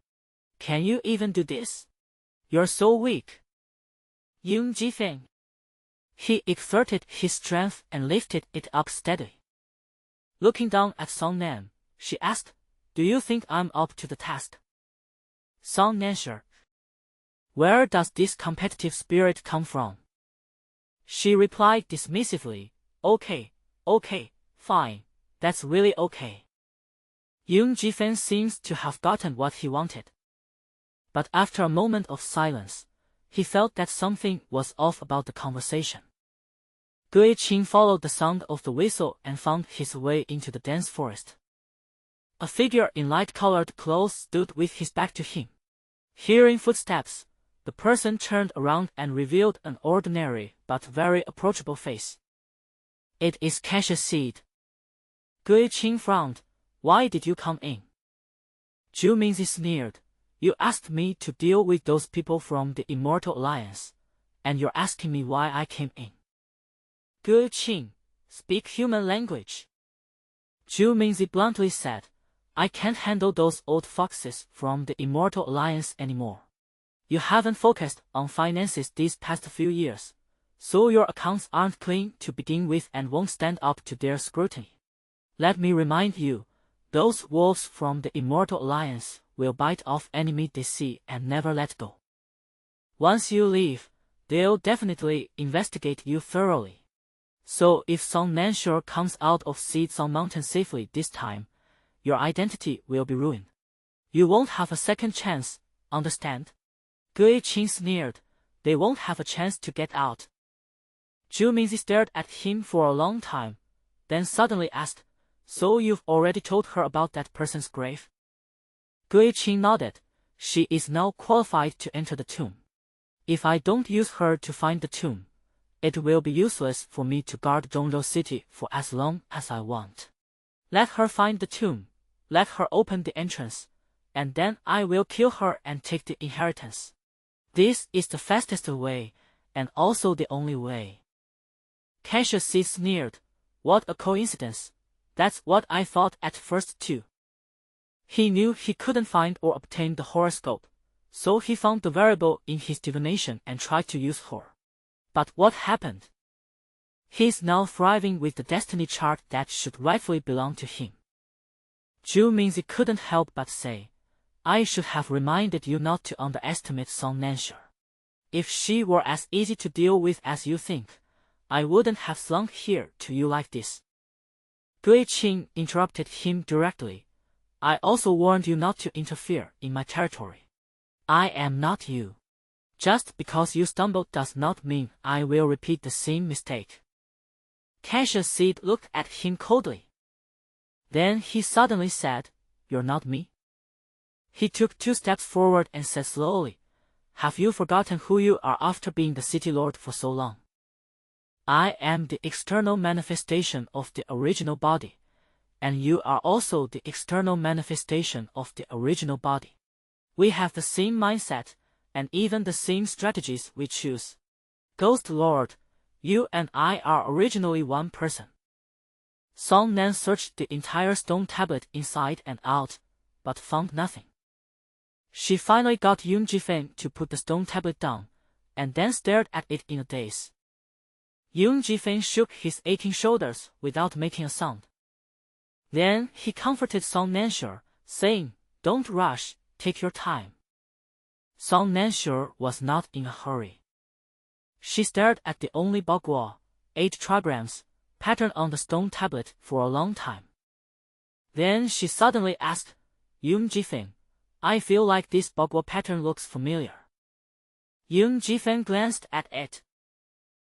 can you even do this? You're so weak." Yoon Ji-feng. He exerted his strength and lifted it up steadily. Looking down at Song Nan, she asked, "Do you think I'm up to the task?" Song Nansure, "Where does this competitive spirit come from?" She replied dismissively, "Okay, fine, that's really okay." Yoon Ji-feng seems to have gotten what he wanted. But after a moment of silence, he felt that something was off about the conversation. Gui Qing followed the sound of the whistle and found his way into the dense forest. A figure in light-colored clothes stood with his back to him. Hearing footsteps, the person turned around and revealed an ordinary but very approachable face. "It is Cassius Seed." Gui Qing frowned. Why did you come in? Zhu Mingzi sneered. You asked me to deal with those people from the Immortal Alliance, and you're asking me why I came in. Gui Qing, speak human language. Zhu Mingzi bluntly said. I can't handle those old foxes from the Immortal Alliance anymore. You haven't focused on finances these past few years, so your accounts aren't clean to begin with and won't stand up to their scrutiny. Let me remind you, those wolves from the Immortal Alliance will bite off any meat they see and never let go. Once you leave, they'll definitely investigate you thoroughly. So if Song Nansure comes out of Seedsong Mountain safely this time, your identity will be ruined. You won't have a second chance, understand? Gui Qing sneered. They won't have a chance to get out. Zhu Mingzi stared at him for a long time, then suddenly asked, So you've already told her about that person's grave? Gui Qing nodded. She is now qualified to enter the tomb. If I don't use her to find the tomb, it will be useless for me to guard Zhongzhou City for as long as I want. Let her find the tomb, let her open the entrance, and then I will kill her and take the inheritance. This is the fastest way, and also the only way. Cassius C. sneered. What a coincidence. That's what I thought at first too. He knew he couldn't find or obtain the horoscope, so he found the variable in his divination and tried to use her. But what happened? He's now thriving with the destiny chart that should rightfully belong to him. Zhu Mingzi couldn't help but say, I should have reminded you not to underestimate Song Nansure. If she were as easy to deal with as you think, I wouldn't have slunk here to you like this. Gui Qing interrupted him directly. I also warned you not to interfere in my territory. I am not you. Just because you stumbled does not mean I will repeat the same mistake. Cassius Seed looked at him coldly. Then he suddenly said, You're not me? He took 2 steps forward and said slowly, Have you forgotten who you are after being the city lord for so long? I am the external manifestation of the original body, and you are also the external manifestation of the original body. We have the same mindset, and even the same strategies we choose. Ghost Lord, you and I are originally one person. Song Nan searched the entire stone tablet inside and out, but found nothing. She finally got Yun Jifeng to put the stone tablet down, and then stared at it in a daze. Yun Jifeng shook his aching shoulders without making a sound. Then he comforted Song Nansure, saying, Don't rush, take your time. Song Nansure was not in a hurry. She stared at the only Bagua, 8 trigrams, pattern on the stone tablet for a long time. Then she suddenly asked, Yun Jifeng, I feel like this Bagua pattern looks familiar. Yun Jifeng glanced at it.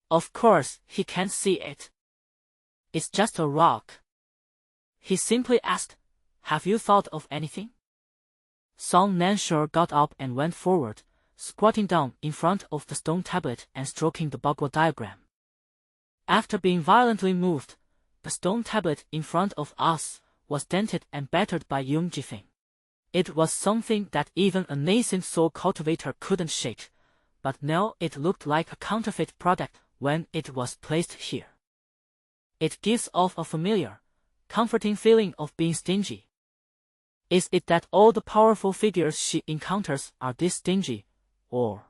Of course, he can't see it. It's just a rock. He simply asked, Have you thought of anything? Song Nansure got up and went forward, squatting down in front of the stone tablet and stroking the Bagua diagram. After being violently moved, the stone tablet in front of us was dented and battered by Yun Jifeng. It was something that even a nascent soul cultivator couldn't shake, but now it looked like a counterfeit product when it was placed here. It gives off a familiar, comforting feeling of being stingy. Is it that all the powerful figures she encounters are this stingy, or?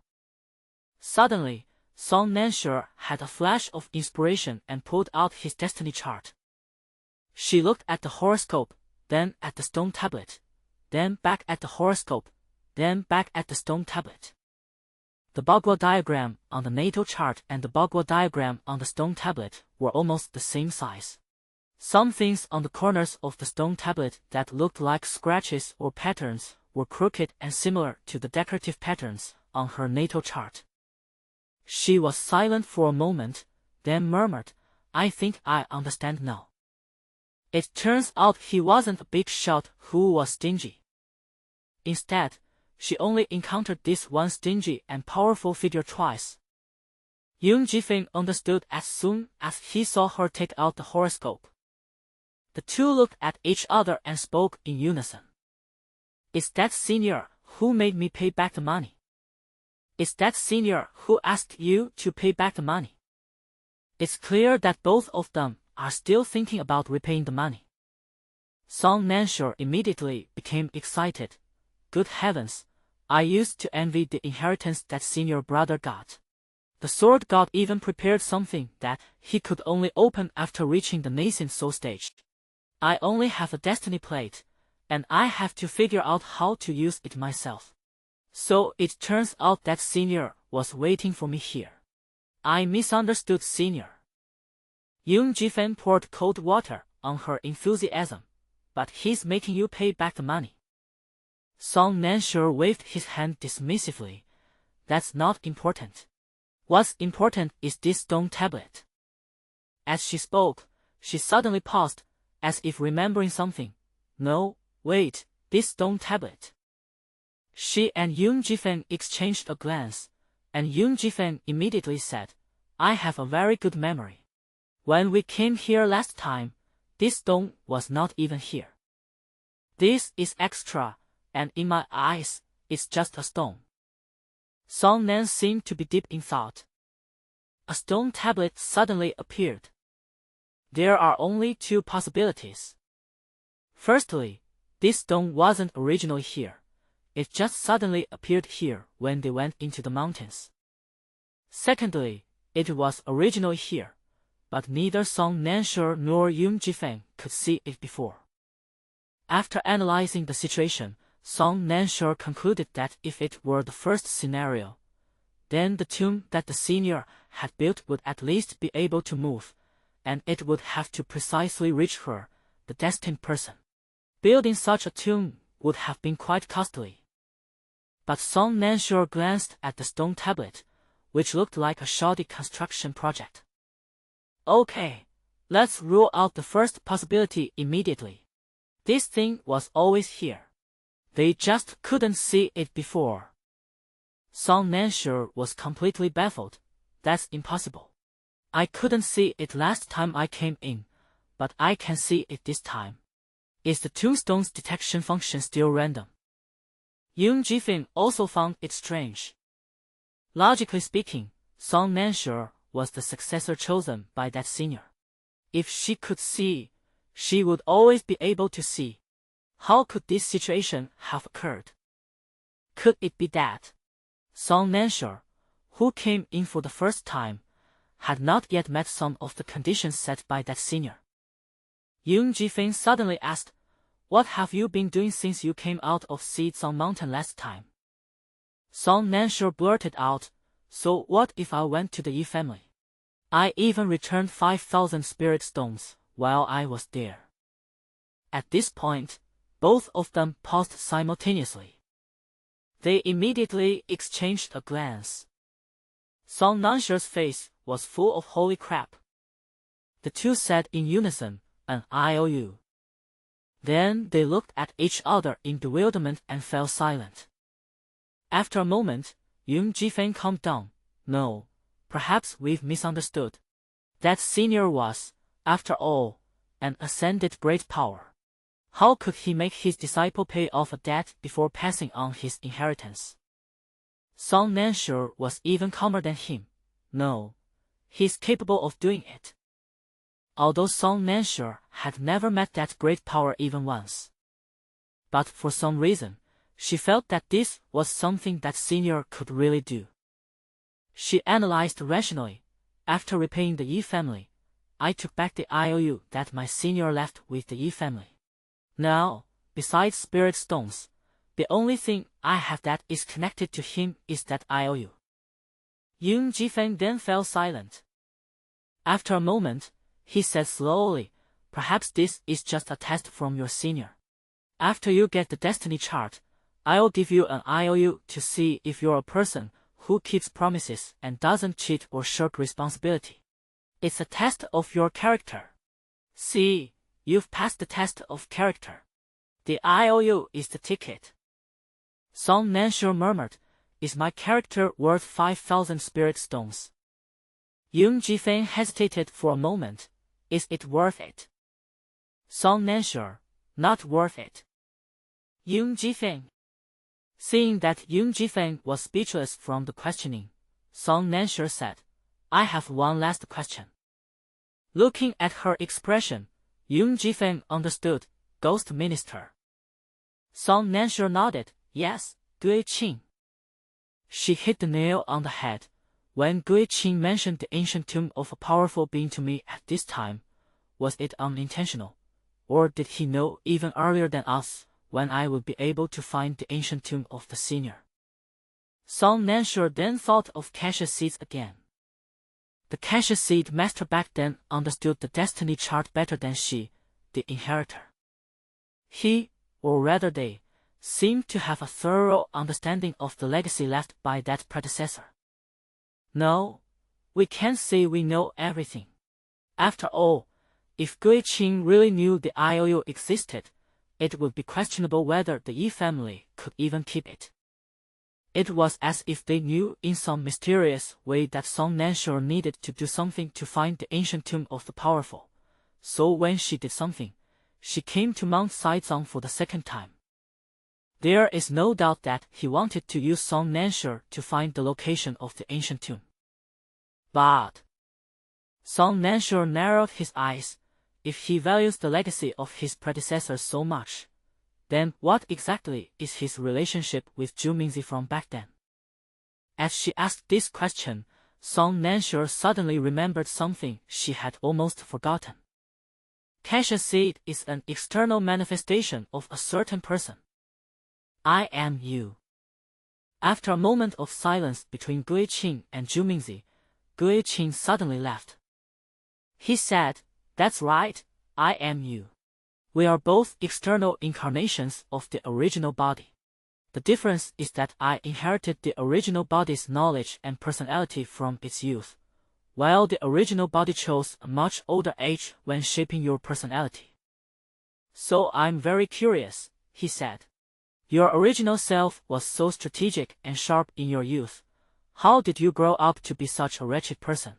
Suddenly, Song Nansure had a flash of inspiration and pulled out his destiny chart. She looked at the horoscope, then at the stone tablet, then back at the horoscope, then back at the stone tablet. The Bagua diagram on the natal chart and the Bagua diagram on the stone tablet were almost the same size. Some things on the corners of the stone tablet that looked like scratches or patterns were crooked and similar to the decorative patterns on her natal chart. She was silent for a moment, then murmured, I think I understand now. It turns out he wasn't a big shot who was stingy. Instead, she only encountered this one stingy and powerful figure twice. Yun Jifeng understood as soon as he saw her take out the horoscope. The two looked at each other and spoke in unison. Is that senior who made me pay back the money? Is that senior who asked you to pay back the money? It's clear that both of them are still thinking about repaying the money. Song Nansure immediately became excited. Good heavens, I used to envy the inheritance that senior brother got. The sword god even prepared something that he could only open after reaching the nascent soul stage. I only have a destiny plate, and I have to figure out how to use it myself. So it turns out that senior was waiting for me here. I misunderstood senior. Yoon Ji-fen poured cold water on her enthusiasm, but he's making you pay back the money. Song Nansure waved his hand dismissively. That's not important. What's important is this stone tablet. As she spoke, she suddenly paused, as if remembering something. No, wait, this stone tablet. She and Yoon Ji-fen exchanged a glance, and Yoon Ji-fen immediately said, I have a very good memory. When we came here last time, this stone was not even here. This is extra, and in my eyes, it's just a stone. Song Nan seemed to be deep in thought. A stone tablet suddenly appeared. There are only two possibilities. Firstly, this stone wasn't originally here. It just suddenly appeared here when they went into the mountains. Secondly, it was originally here, but neither Song Nansure nor Yoon Ji-fen could see it before. After analyzing the situation, Song Nansure concluded that if it were the first scenario, then the tomb that the senior had built would at least be able to move, and it would have to precisely reach her, the destined person. Building such a tomb would have been quite costly. But Song Nansure glanced at the stone tablet, which looked like a shoddy construction project. Okay, let's rule out the first possibility immediately. This thing was always here. They just couldn't see it before. Song Nansure was completely baffled. That's impossible. I couldn't see it last time I came in, but I can see it this time. Is the tombstone's detection function still random? Yoon Ji-fen also found it strange. Logically speaking, Song Nansure was the successor chosen by that senior. If she could see, she would always be able to see. How could this situation have occurred? Could it be that Song Nansure, who came in for the first time, had not yet met some of the conditions set by that senior? Yoon Ji-fen suddenly asked, What have you been doing since you came out of Seedsong Mountain last time? Song Nansure blurted out, So what if I went to the Yi family? I even returned 5,000 spirit stones while I was there. At this point, both of them paused simultaneously. They immediately exchanged a glance. Song Nanshure's face was full of holy crap. The two said in unison, an IOU. Then they looked at each other in bewilderment and fell silent. After a moment, Yoon Ji-fen calmed down. No, perhaps we've misunderstood. That senior was, after all, an ascended great power. How could he make his disciple pay off a debt before passing on his inheritance? Song Nansure was even calmer than him. No, he's capable of doing it. Although Song Nansure had never met that great power even once. But for some reason, she felt that this was something that senior could really do. She analyzed rationally. After repaying the Yi family, I took back the IOU that my senior left with the Yi family. Now, besides spirit stones, the only thing I have that is connected to him is that IOU. Yoon Ji-fen then fell silent. After a moment, he said slowly, Perhaps this is just a test from your senior. After you get the destiny chart, I'll give you an IOU to see if you're a person who keeps promises and doesn't cheat or shirk responsibility. It's a test of your character. See, you've passed the test of character. The IOU is the ticket. Song Nansure murmured, Is my character worth 5,000 spirit stones? Yoon Ji-fen hesitated for a moment. Is it worth it? Song Nansure, not worth it. Yoon Jifeng. Seeing that Yoon Jifeng was speechless from the questioning, Song Nansure said, I have one last question. Looking at her expression, Yoon Jifeng understood, Ghost Minister. Song Nansure nodded, yes, Gui Qing. She hit the nail on the head. When Gui Qing mentioned the ancient tomb of a powerful being to me at this time, was it unintentional? Or did he know even earlier than us when I would be able to find the ancient tomb of the senior? Song Nansure then thought of Cassius Seed again. The Cassius Seed master back then understood the destiny chart better than she, the inheritor. He, or rather they, seemed to have a thorough understanding of the legacy left by that predecessor. No, we can't say we know everything. After all, if Gui Qing really knew the IOU existed, it would be questionable whether the Yi family could even keep it. It was as if they knew in some mysterious way that Song Nansure needed to do something to find the ancient tomb of the powerful, so when she did something, she came to Mount Saizang for the second time. There is no doubt that he wanted to use Song Nansure to find the location of the ancient tomb. But Song Nansure narrowed his eyes. If he values the legacy of his predecessors so much, then what exactly is his relationship with Zhu Mingzi from back then? As she asked this question, Song Nansure suddenly remembered something she had almost forgotten. Cassius Seed is an external manifestation of a certain person. I am you. After a moment of silence between Gui Qing and Zhu Mingzi, Gui Qing suddenly laughed. He said, That's right, I am you. We are both external incarnations of the original body. The difference is that I inherited the original body's knowledge and personality from its youth, while the original body chose a much older age when shaping your personality. So I'm very curious, he said. Your original self was so strategic and sharp in your youth. How did you grow up to be such a wretched person?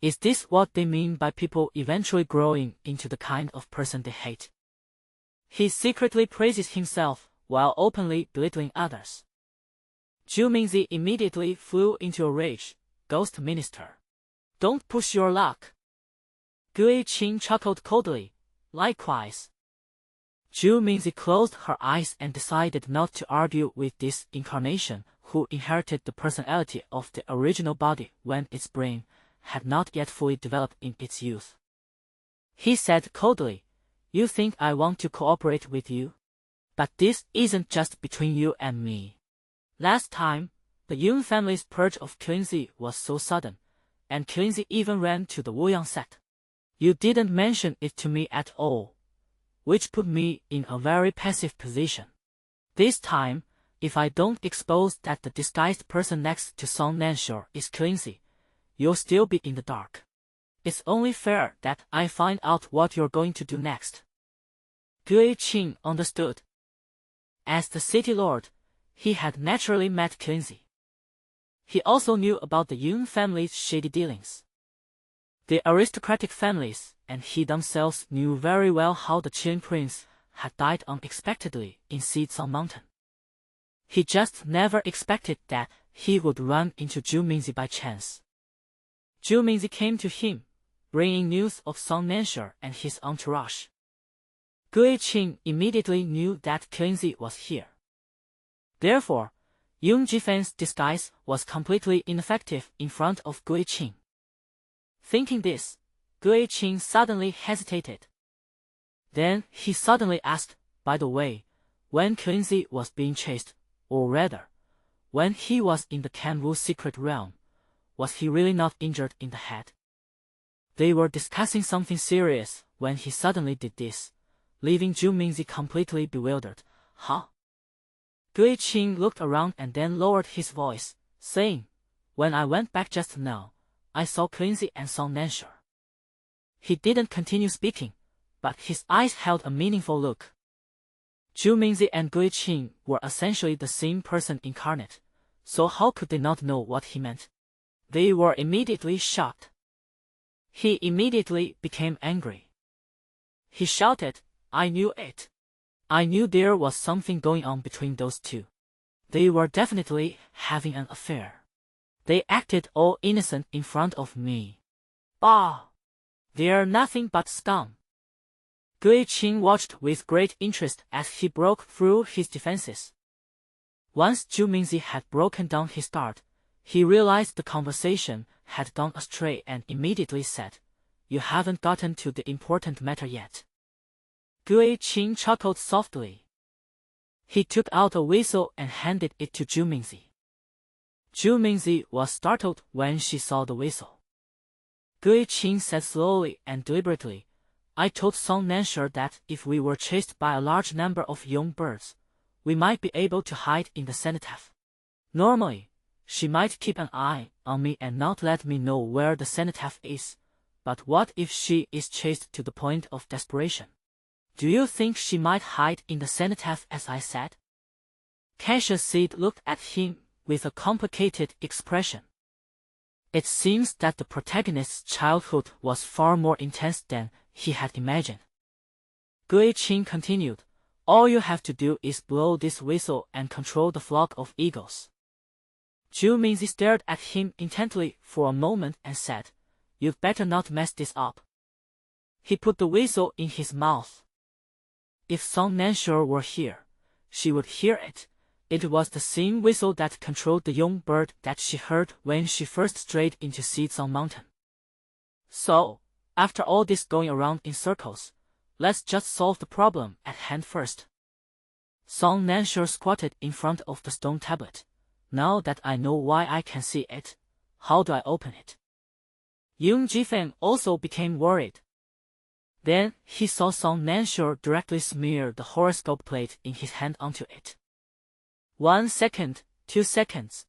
Is this what they mean by people eventually growing into the kind of person they hate? He secretly praises himself while openly belittling others. Zhu Mingzi immediately flew into a rage. Ghost Minister. Don't push your luck. Gui Qing chuckled coldly. Likewise. Zhu Mingzi closed her eyes and decided not to argue with this incarnation who inherited the personality of the original body when its brain had not yet fully developed in its youth. He said coldly, You think I want to cooperate with you? But this isn't just between you and me. Last time, the Yun family's purge of Qinzi was so sudden, and Qinzi even ran to the Wuyang sect. You didn't mention it to me at all, which put me in a very passive position. This time, if I don't expose that the disguised person next to Song Nansure is Qinzi, you'll still be in the dark. It's only fair that I find out what you're going to do next. Gui Qing understood. As the city lord, he had naturally met Qinzi. He also knew about the Yun family's shady dealings. The aristocratic families and he themselves knew very well how the Qin prince had died unexpectedly in Xizang Mountain. He just never expected that he would run into Zhu Mingzi by chance. Zhu Mingzi came to him, bringing news of Song Nansure and his entourage. Gui Qing immediately knew that Qinzi was here. Therefore, Yun Jifen's disguise was completely ineffective in front of Gui Qing. Thinking this, Gui Qing suddenly hesitated. Then he suddenly asked, by the way, when Qinzi was being chased, or rather, when he was in the Kanwu secret realm, was he really not injured in the head? They were discussing something serious when he suddenly did this, leaving Zhu Mingzi completely bewildered. Huh? Gui Qing looked around and then lowered his voice, saying, When I went back just now, I saw Qinzi and Song Nansure. He didn't continue speaking, but his eyes held a meaningful look. Zhu Mingzi and Gui Qing were essentially the same person incarnate, so how could they not know what he meant? They were immediately shocked. He immediately became angry. he shouted. I knew it. I knew there was something going on between those two. They were definitely having an affair. They acted all innocent in front of me. Bah! They're nothing but scum. Gui-Qing watched with great interest as he broke through his defenses. Once Zhu Mingzi had broken down his guard, he realized the conversation had gone astray and immediately said, "You haven't gotten to the important matter yet." Gui-Qing chuckled softly. He took out a whistle and handed it to Zhu Mingzi. Zhu Mingzi was startled when she saw the whistle. Gui-Qing said slowly and deliberately, "I told Song Nanshe that if we were chased by a large number of young birds, we might be able to hide in the cenotaph. Normally, she might keep an eye on me and not let me know where the cenotaph is, but what if she is chased to the point of desperation? Do you think she might hide in the cenotaph as I said?" Cassius Sid looked at him with a complicated expression. It seems that the protagonist's childhood was far more intense than he had imagined. Gui-Qing continued, "All you have to do is blow this whistle and control the flock of eagles." Zhu Mingzi stared at him intently for a moment and said, "You'd better not mess this up." He put the whistle in his mouth. If Song Nanshe were here, she would hear it. It was the same whistle that controlled the young bird that she heard when she first strayed into Xizang Mountain. So, after all this going around in circles, let's just solve the problem at hand first. Song Nanshe squatted in front of the stone tablet. "Now that I know why I can see it, how do I open it?" Yung Jifeng also became worried. Then he saw Song Nanshe directly smear the horoscope plate in his hand onto it. 1 second, 2 seconds.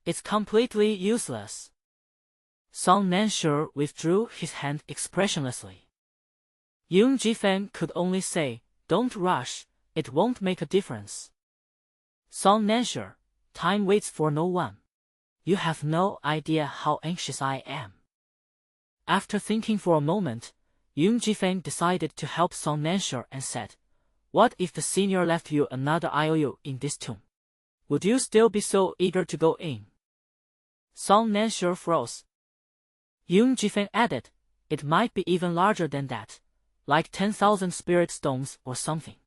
It's completely useless. Song Nanshe withdrew his hand expressionlessly. Yung Jifeng could only say, "Don't rush, it won't make a difference." Song Nanshe, time waits for no one. You have no idea how anxious I am. After thinking for a moment, Yung Jifeng decided to help Song Nanshe and said, "What if the senior left you another IOU in this tomb? Would you still be so eager to go in?" Song Nanshe froze. Yung Jifeng added, "It might be even larger than that, like 10,000 spirit stones or something."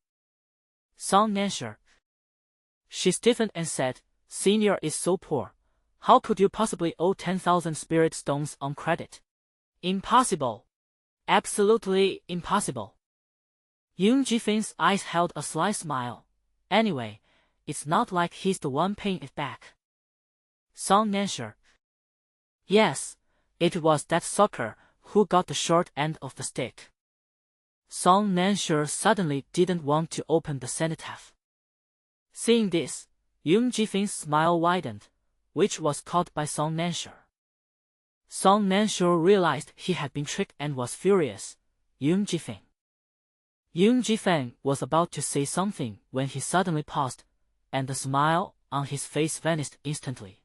Song Nanshe. She stiffened and said, "Senior is so poor. How could you possibly owe 10,000 spirit stones on credit? Impossible. Absolutely impossible." Yung Jifeng's eyes held a sly smile. "Anyway, it's not like he's the one paying it back." Song Nanshe. "Yes, it was that sucker who got the short end of the stick." Song Nanshe suddenly didn't want to open the cenotaph. Seeing this, Yung Jifeng's smile widened, which was caught by Song Nanshe. Song Nanshe realized he had been tricked and was furious. Yung Jifeng. Yung Jifeng was about to say something when he suddenly paused, and the smile on his face vanished instantly.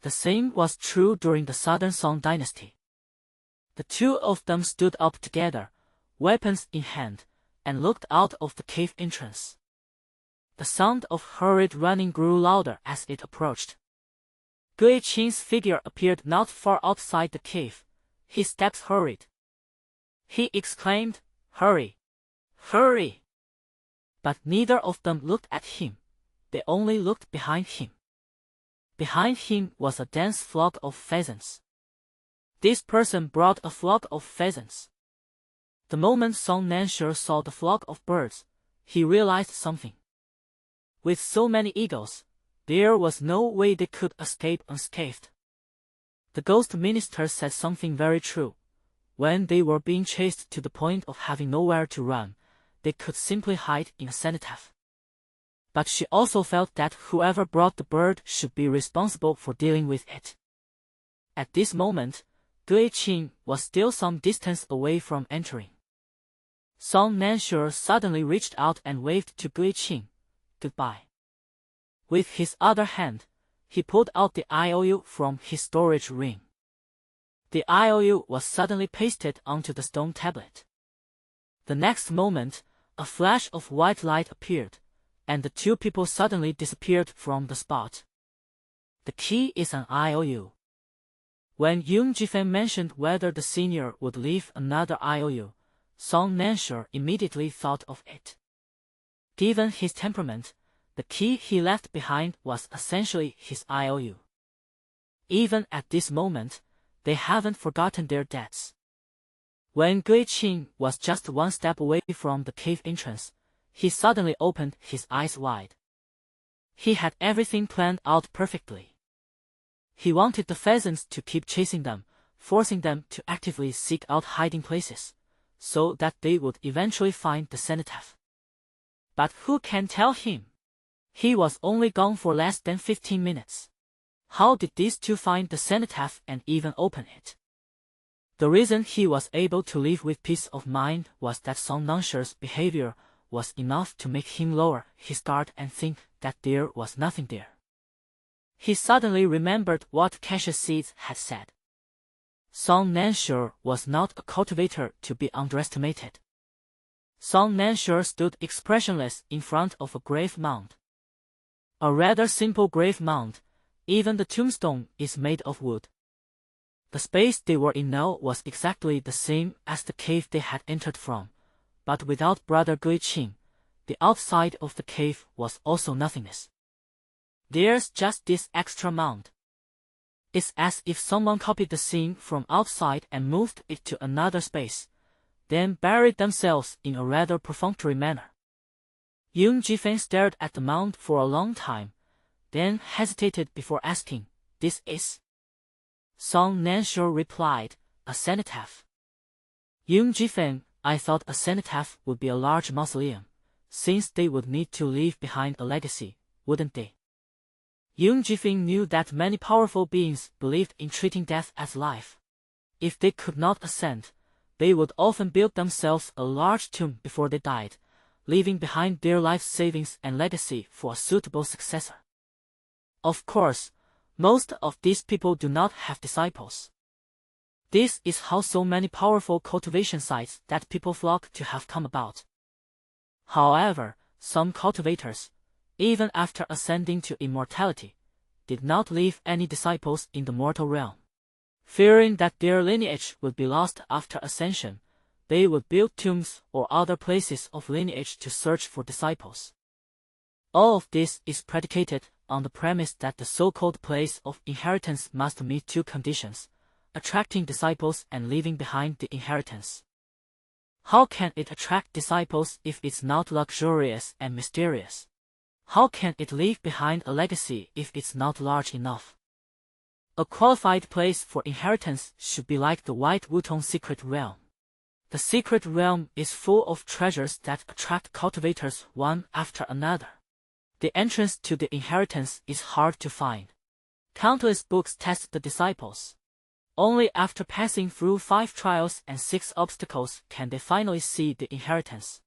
The same was true during the Southern Song dynasty. The two of them stood up together, weapons in hand, and looked out of the cave entrance. The sound of hurried running grew louder as it approached. Gui-Qing's figure appeared not far outside the cave. His steps hurried. He exclaimed, "Hurry! Hurry!" But neither of them looked at him. They only looked behind him. Behind him was a dense flock of pheasants. This person brought a flock of pheasants. The moment Song Nanshe saw the flock of birds, he realized something. With so many eagles, there was no way they could escape unscathed. The ghost minister said something very true. When they were being chased to the point of having nowhere to run, they could simply hide in a cenotaph. But she also felt that whoever brought the bird should be responsible for dealing with it. At this moment, Gui-Qing was still some distance away from entering. Song Nanshe suddenly reached out and waved to Gui-Qing, "Goodbye." With his other hand, he pulled out the IOU from his storage ring. The IOU was suddenly pasted onto the stone tablet. The next moment, a flash of white light appeared, and the two people suddenly disappeared from the spot. The key is an IOU. When Yoon Ji-fan mentioned whether the senior would leave another IOU, Song Nansher immediately thought of it. Given his temperament, the key he left behind was essentially his IOU. Even at this moment, they haven't forgotten their debts. When Gui-Qing was just one step away from the cave entrance, he suddenly opened his eyes wide. He had everything planned out perfectly. He wanted the pheasants to keep chasing them, forcing them to actively seek out hiding places, so that they would eventually find the cenotaph. But who can tell him? He was only gone for less than 15 minutes. How did these two find the cenotaph and even open it? The reason he was able to live with peace of mind was that Song Nansher's behavior was enough to make him lower his guard and think that there was nothing there. He suddenly remembered what Cassius Seeds had said. Song Nansher was not a cultivator to be underestimated. Song Nansher stood expressionless in front of a grave mound. A rather simple grave mound, even the tombstone is made of wood. The space they were in now was exactly the same as the cave they had entered from, but without Brother Gui-Qing, the outside of the cave was also nothingness. There's just this extra mound. It's as if someone copied the scene from outside and moved it to another space, then buried themselves in a rather perfunctory manner. Yoon Ji-fan stared at the mound for a long time, then hesitated before asking, "This is?" Song Nansher replied, "A cenotaph." Yoon Ji-fan, I thought a cenotaph would be a large mausoleum, since they would need to leave behind a legacy, wouldn't they? Yoon Ji-fan knew that many powerful beings believed in treating death as life. If they could not ascend, they would often build themselves a large tomb before they died, leaving behind their life savings and legacy for a suitable successor. Of course, most of these people do not have disciples. This is how so many powerful cultivation sites that people flock to have come about. However, some cultivators, even after ascending to immortality, did not leave any disciples in the mortal realm. Fearing that their lineage would be lost after ascension, they would build tombs or other places of lineage to search for disciples. All of this is predicated on the premise that the so-called place of inheritance must meet two conditions: attracting disciples and leaving behind the inheritance. How can it attract disciples if it's not luxurious and mysterious? How can it leave behind a legacy if it's not large enough? A qualified place for inheritance should be like the White Wutong Secret Realm. The Secret Realm is full of treasures that attract cultivators one after another. The entrance to the inheritance is hard to find. Countless books test the disciples. Only after passing through 5 trials and 6 obstacles can they finally see the inheritance.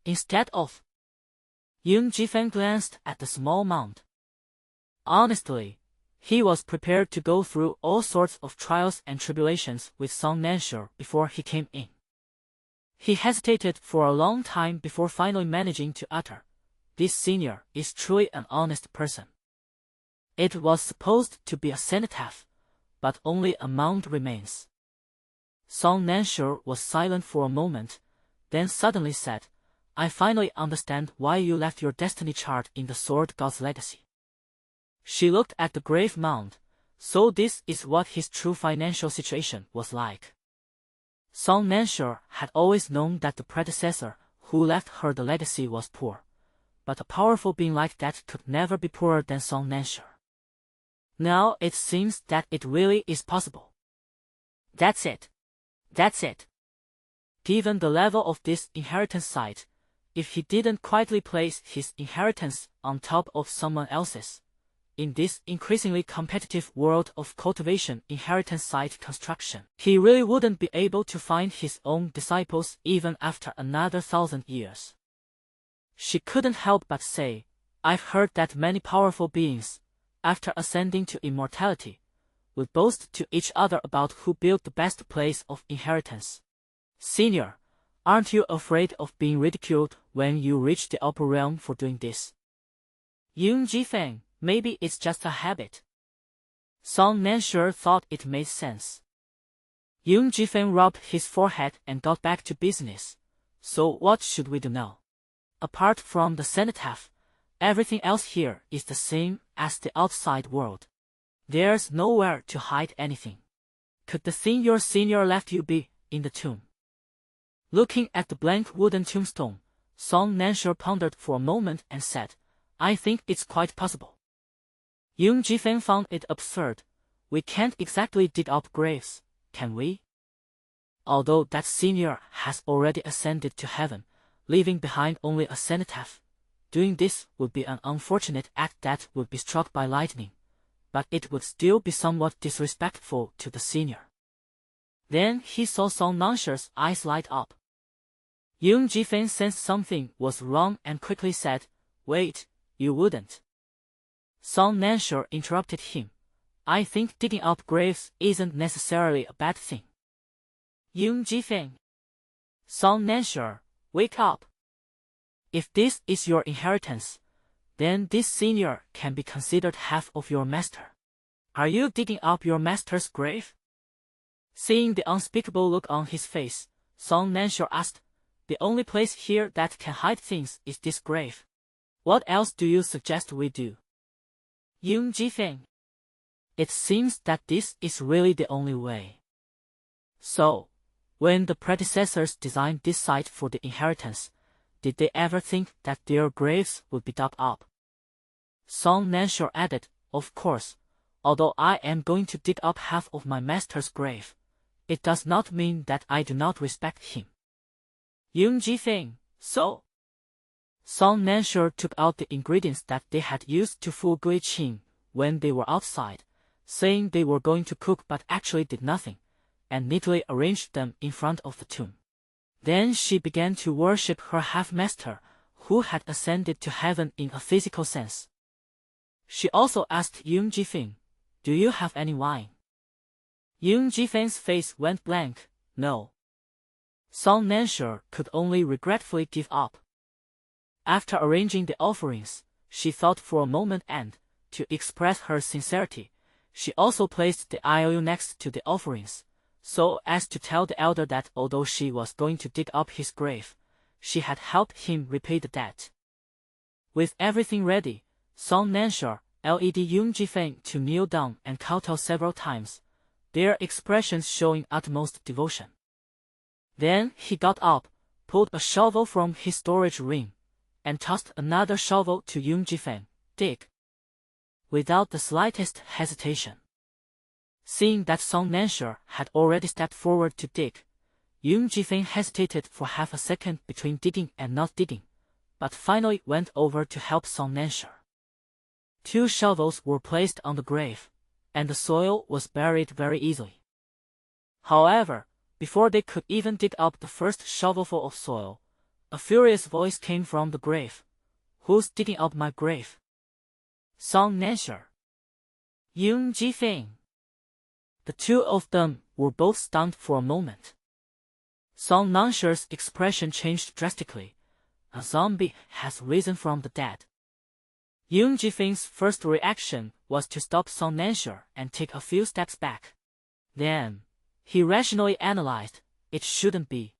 Instead of, Yoon Ji-fan glanced at the small mound. Honestly, he was prepared to go through all sorts of trials and tribulations with Song Nansher before he came in. He hesitated for a long time before finally managing to utter, "This senior is truly an honest person." It was supposed to be a cenotaph, but only a mound remains. Song Nansher was silent for a moment, then suddenly said, "I finally understand why you left your destiny chart in the Sword God's legacy." She looked at the grave mound, so this is what his true financial situation was like. Song Nansher had always known that the predecessor who left her the legacy was poor, but a powerful being like that could never be poorer than Song Nansher. Now it seems that it really is possible. That's it. That's it. Given the level of this inheritance site, if he didn't quietly place his inheritance on top of someone else's, in this increasingly competitive world of cultivation inheritance site construction, he really wouldn't be able to find his own disciples even after another 1,000 years. She couldn't help but say, "I've heard that many powerful beings, after ascending to immortality, will boast to each other about who built the best place of inheritance. Senior, Aren't you afraid of being ridiculed when you reach the upper realm for doing this? Yoon Ji-feng, maybe it's just a habit. Song Nansure thought it made sense. Yoon Ji-feng rubbed his forehead and got back to business. So what should we do now? Apart from the cenotaph, everything else here is the same as the outside world. There's nowhere to hide anything. Could the thing your senior left you be in the tomb? Looking at the blank wooden tombstone, Song Nansure pondered for a moment and said, I think it's quite possible. Yoon Ji-feng found it absurd. We can't exactly dig up graves, can we? Although that senior has already ascended to heaven, leaving behind only a cenotaph, doing this would be an unfortunate act that would be struck by lightning, but it would still be somewhat disrespectful to the senior. Then he saw Song Nanshure's eyes light up. Yoon Ji-feng sensed something was wrong and quickly said, Wait, you wouldn't. Song Nansure interrupted him. I think digging up graves isn't necessarily a bad thing. Yoon Ji-feng. Song Nansure, wake up. If this is your inheritance, then this senior can be considered half of your master. Are you digging up your master's grave? Seeing the unspeakable look on his face, Song Nansure asked, The only place here that can hide things is this grave. What else do you suggest we do? Yoon Ji-feng. It seems that this is really the only way. So, when the predecessors designed this site for the inheritance, did they ever think that their graves would be dug up? Song Nansure added, Of course, although I am going to dig up half of my master's grave, it does not mean that I do not respect him. Yoon Ji-feng, so? Song Nansure took out the ingredients that they had used to fool Gui Qing when they were outside, saying they were going to cook but actually did nothing, and neatly arranged them in front of the tomb. Then she began to worship her half-master, who had ascended to heaven in a physical sense. She also asked Yoon Ji-feng, Do you have any wine? Yoon Ji-feng's face went blank, No. Song Nansure could only regretfully give up. After arranging the offerings, she thought for a moment and, to express her sincerity, she also placed the IOU next to the offerings, so as to tell the elder that although she was going to dig up his grave, she had helped him repay the debt. With everything ready, Song Nansure led Yoon Ji-feng to kneel down and kowtow several times, their expressions showing utmost devotion. Then he got up, pulled a shovel from his storage ring, and tossed another shovel to Yoon Ji-feng. Dig. Without the slightest hesitation. Seeing that Song Nansure had already stepped forward to dig, Yoon Ji-feng hesitated for half a second between digging and not digging, but finally went over to help Song Nansure. 2 shovels were placed on the grave, and the soil was buried very easily. However, before they could even dig up the first shovelful of soil, a furious voice came from the grave. Who's digging up my grave? Song Nansure. Yoon Ji-feng. The two of them were both stunned for a moment. Song Nanshure's expression changed drastically. A zombie has risen from the dead. Yoon Ji-feng's first reaction was to stop Song Nansure and take a few steps back. Then, he rationally analyzed, it shouldn't be.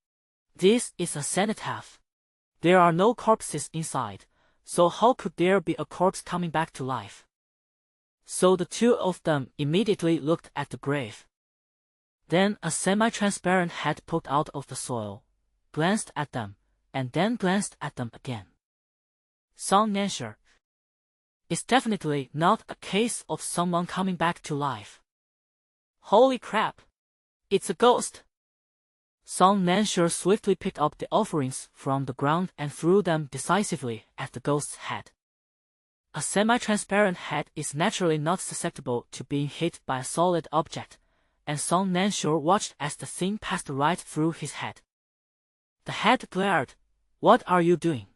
This is a cenotaph. There are no corpses inside, so how could there be a corpse coming back to life? So the two of them immediately looked at the grave. Then a semi-transparent head poked out of the soil, glanced at them, and then glanced at them again. Song Nansure. It's definitely not a case of someone coming back to life. Holy crap! It's a ghost! Song Nansure swiftly picked up the offerings from the ground and threw them decisively at the ghost's head. A semi-transparent head is naturally not susceptible to being hit by a solid object, and Song Nansure watched as the thing passed right through his head. The head glared. What are you doing?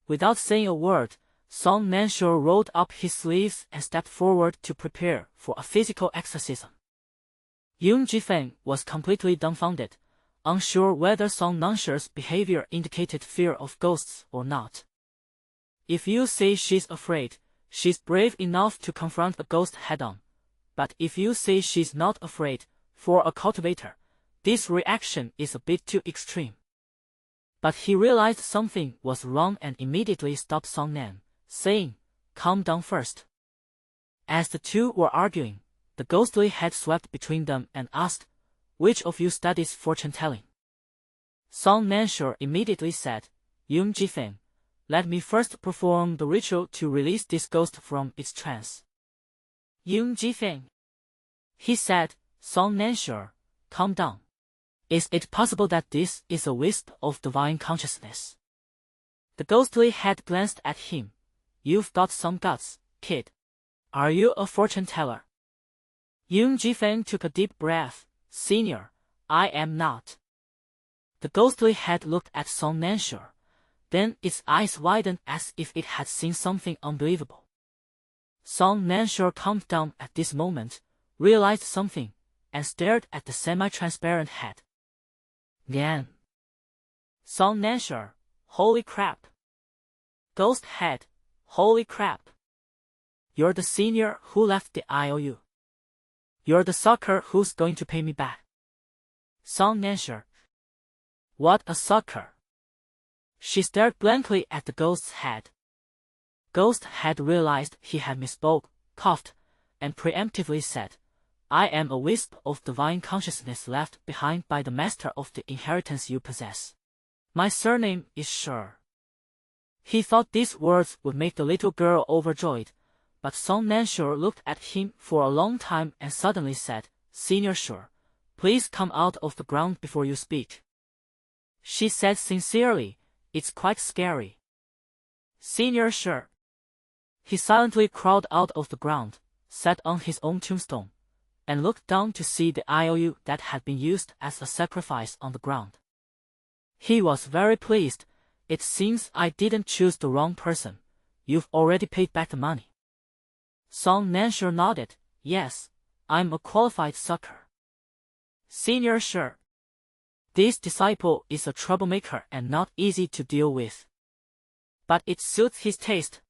Without saying a word, Song Nansure rolled up his sleeves and stepped forward to prepare for a physical exorcism. Yoon Ji-feng was completely dumbfounded, unsure whether Song Nanshi's behavior indicated fear of ghosts or not. If you say she's afraid, she's brave enough to confront a ghost head-on. But if you say she's not afraid, for a cultivator, this reaction is a bit too extreme. But he realized something was wrong and immediately stopped Song Nan, saying, "Calm down first." As the two were arguing, the ghostly head swept between them and asked, "Which of you studies fortune-telling?" Song Nansha immediately said, "Yung Jifeng, let me first perform the ritual to release this ghost from its trance." "Yung Jifeng," he said, "Song Nansha, calm down. Is it possible that this is a wisp of divine consciousness?" The ghostly head glanced at him. "You've got some guts, kid. Are you a fortune-teller?" Yung Jifeng took a deep breath. "Senior, I am not." The ghostly head looked at Song Nansha. Then its eyes widened as if it had seen something unbelievable. Song Nansha calmed down at this moment, realized something, and stared at the semi-transparent head. "Nian." Song Nansha, "Holy crap." Ghost head, "Holy crap. You're the senior who left the IOU. You're the sucker who's going to pay me back." Song Nansha, "What a sucker." She stared blankly at the ghost's head. Ghost head realized he had misspoke, coughed, and preemptively said, "I am a wisp of divine consciousness left behind by the master of the inheritance you possess. My surname is Sure." He thought these words would make the little girl overjoyed, but Song Nansha looked at him for a long time and suddenly said, "Senior Sure, please come out of the ground before you speak." She said sincerely, "It's quite scary." "Senior Sure." He silently crawled out of the ground, sat on his own tombstone, and looked down to see the IOU that had been used as a sacrifice on the ground. He was very pleased. "It seems I didn't choose the wrong person. You've already paid back the money." Song Nansha nodded. "Yes, I'm a qualified sucker." "Senior Sure. This disciple is a troublemaker and not easy to deal with. But it suits his taste.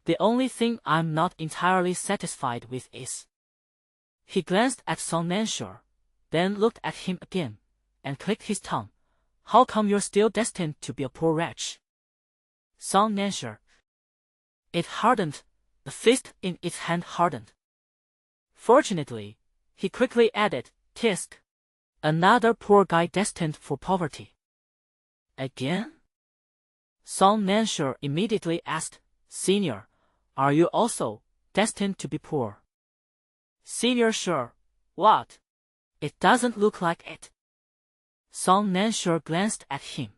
The only thing I'm not entirely satisfied with is..." He glanced at Song Nansha, then looked at him again, and clicked his tongue. "How come you're still destined to be a poor wretch?" Song Nansha. It hardened. The fist in its hand hardened. Fortunately, he quickly added, "Tisk. Another poor guy destined for poverty." "Again?" Song Nansha immediately asked, "Senior, are you also destined to be poor?" "Senior Sure, what? It doesn't look like it." Song Nansha glanced at him.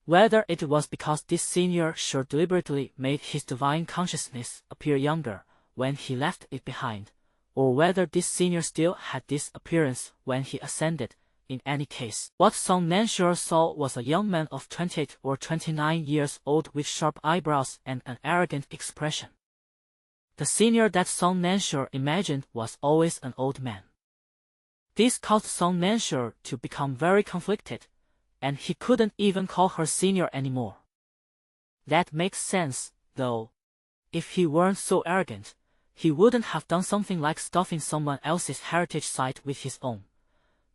Whether it was because this senior Sure deliberately made his divine consciousness appear younger when he left it behind, or whether this senior still had this appearance when he ascended, in any case, what Song Nansha saw was a young man of 28 or 29 years old with sharp eyebrows and an arrogant expression. The senior that Song Nansha imagined was always an old man. This caused Song Nansha to become very conflicted, and he couldn't even call her senior anymore. That makes sense, though. If he weren't so arrogant, he wouldn't have done something like stuffing someone else's heritage site with his own.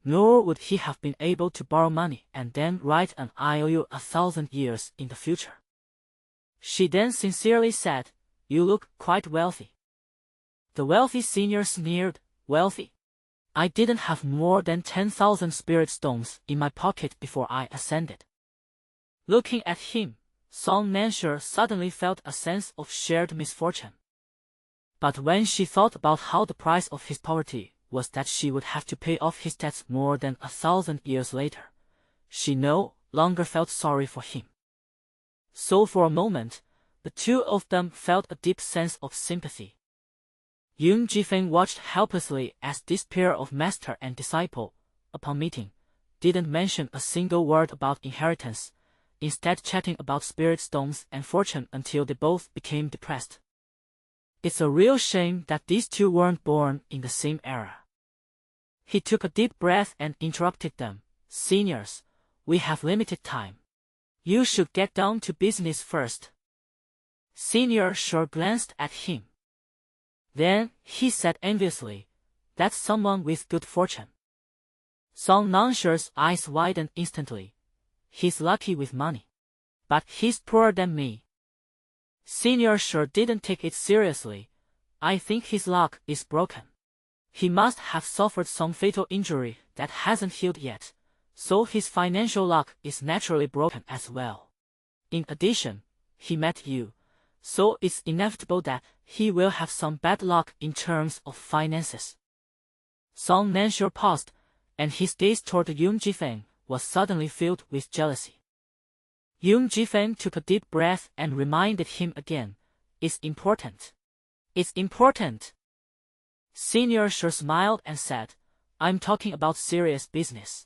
Nor would he have been able to borrow money and then write an IOU 1,000 years in the future. She then sincerely said, "You look quite wealthy." The wealthy senior sneered, "Wealthy? I didn't have more than 10,000 spirit stones in my pocket before I ascended." Looking at him, Song Nansha suddenly felt a sense of shared misfortune. But when she thought about how the price of his poverty was that she would have to pay off his debts more than 1,000 years later, she no longer felt sorry for him. So for a moment, the two of them felt a deep sense of sympathy. Yung Jifeng watched helplessly as this pair of master and disciple, upon meeting, didn't mention a single word about inheritance, instead chatting about spirit stones and fortune until they both became depressed. It's a real shame that these two weren't born in the same era. He took a deep breath and interrupted them. Seniors, we have limited time. You should get down to business first. Senior Shore glanced at him. Then he said enviously, "That's someone with good fortune." Song Nansher's eyes widened instantly. "He's lucky with money. But he's poorer than me." Senior Shore didn't take it seriously. "I think his luck is broken. He must have suffered some fatal injury that hasn't healed yet, so his financial luck is naturally broken as well. In addition, he met you, so it's inevitable that he will have some bad luck in terms of finances." Song Nansher paused, and his gaze toward Yoon Ji-feng was suddenly filled with jealousy. Yoon Ji-feng took a deep breath and reminded him again, "It's important. It's important." Senior Shore smiled and said, "I'm talking about serious business."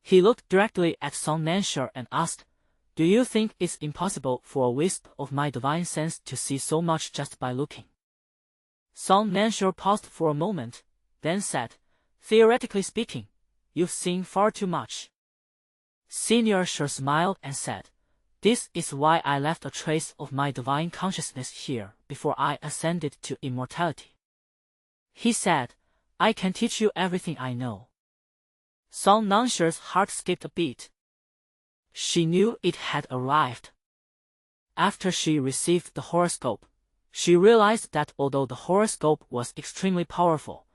He looked directly at Song Nansher and asked, "Do you think it's impossible for a wisp of my divine sense to see so much just by looking?" Song Nansher paused for a moment, then said, "Theoretically speaking, you've seen far too much." Senior Shore smiled and said, "This is why I left a trace of my divine consciousness here before I ascended to immortality." He said, "I can teach you everything I know." Song Nansher's heart skipped a beat. She knew it had arrived. After she received the horoscope, she realized that although the horoscope was extremely powerful,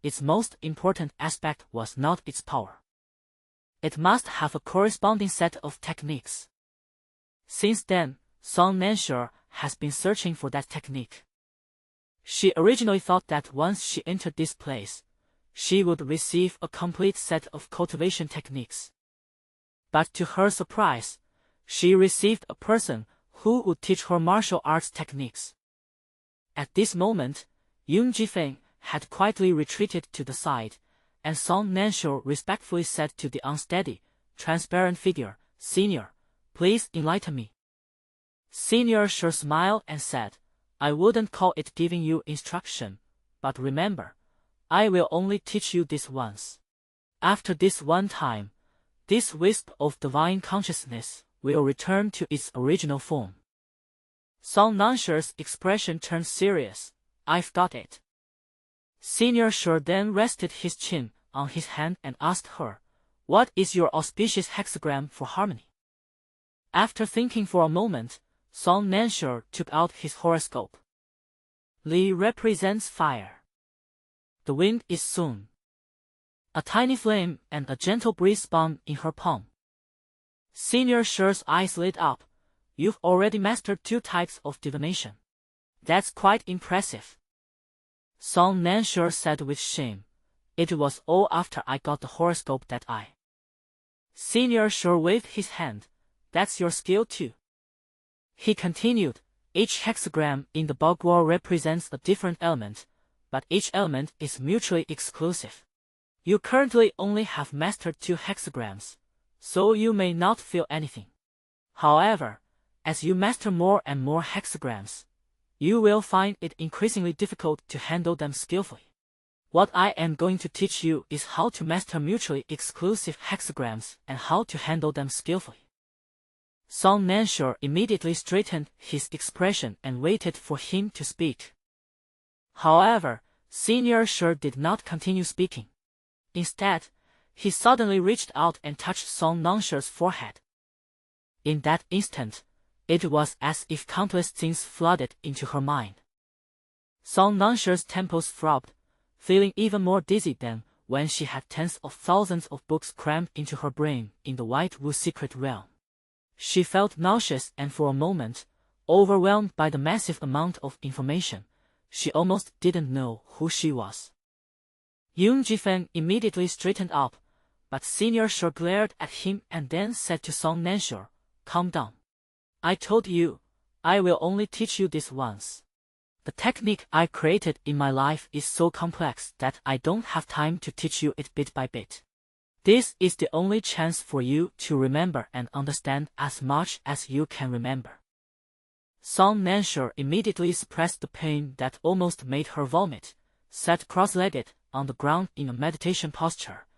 its most important aspect was not its power. It must have a corresponding set of techniques. Since then, Song Nansher has been searching for that technique. She originally thought that once she entered this place, she would receive a complete set of cultivation techniques. But to her surprise, she received a person who would teach her martial arts techniques. At this moment, Yoon Ji-feng had quietly retreated to the side, and Song Nansher respectfully said to the unsteady, transparent figure, "Senior, please enlighten me." Senior Shore smiled and said, "I wouldn't call it giving you instruction, but remember, I will only teach you this once. After this one time, this wisp of divine consciousness will return to its original form." Song Nansher's expression turned serious. "I've got it." Senior Shore then rested his chin on his hand and asked her, "What is your auspicious hexagram for harmony?" After thinking for a moment, Song Nansher took out his horoscope. Li represents fire. The wind is soon. A tiny flame and a gentle breeze spun in her palm. Senior Shore's eyes lit up. "You've already mastered 2 types of divination. That's quite impressive." Song Nansher said with shame, "It was all after I got the horoscope that I." Senior Shore waved his hand. "That's your skill too." He continued, "Each hexagram in the Bagua represents a different element, but each element is mutually exclusive. You currently only have mastered 2 hexagrams, so you may not feel anything. However, as you master more and more hexagrams, you will find it increasingly difficult to handle them skillfully. What I am going to teach you is how to master mutually exclusive hexagrams and how to handle them skillfully." Song Nansher immediately straightened his expression and waited for him to speak. However, Senior Shore did not continue speaking. Instead, he suddenly reached out and touched Song Nansher's forehead. In that instant, it was as if countless things flooded into her mind. Song Nansher's temples throbbed, feeling even more dizzy than when she had tens of thousands of books crammed into her brain in the White Wu secret realm. She felt nauseous and for a moment, overwhelmed by the massive amount of information, she almost didn't know who she was. Yoon Ji-feng immediately straightened up, but Senior Shore glared at him and then said to Song Nansher, "Calm down. I told you, I will only teach you this once. The technique I created in my life is so complex that I don't have time to teach you it bit by bit. This is the only chance for you to remember and understand as much as you can remember." Song Nansher immediately suppressed the pain that almost made her vomit, sat cross-legged on the ground in a meditation posture,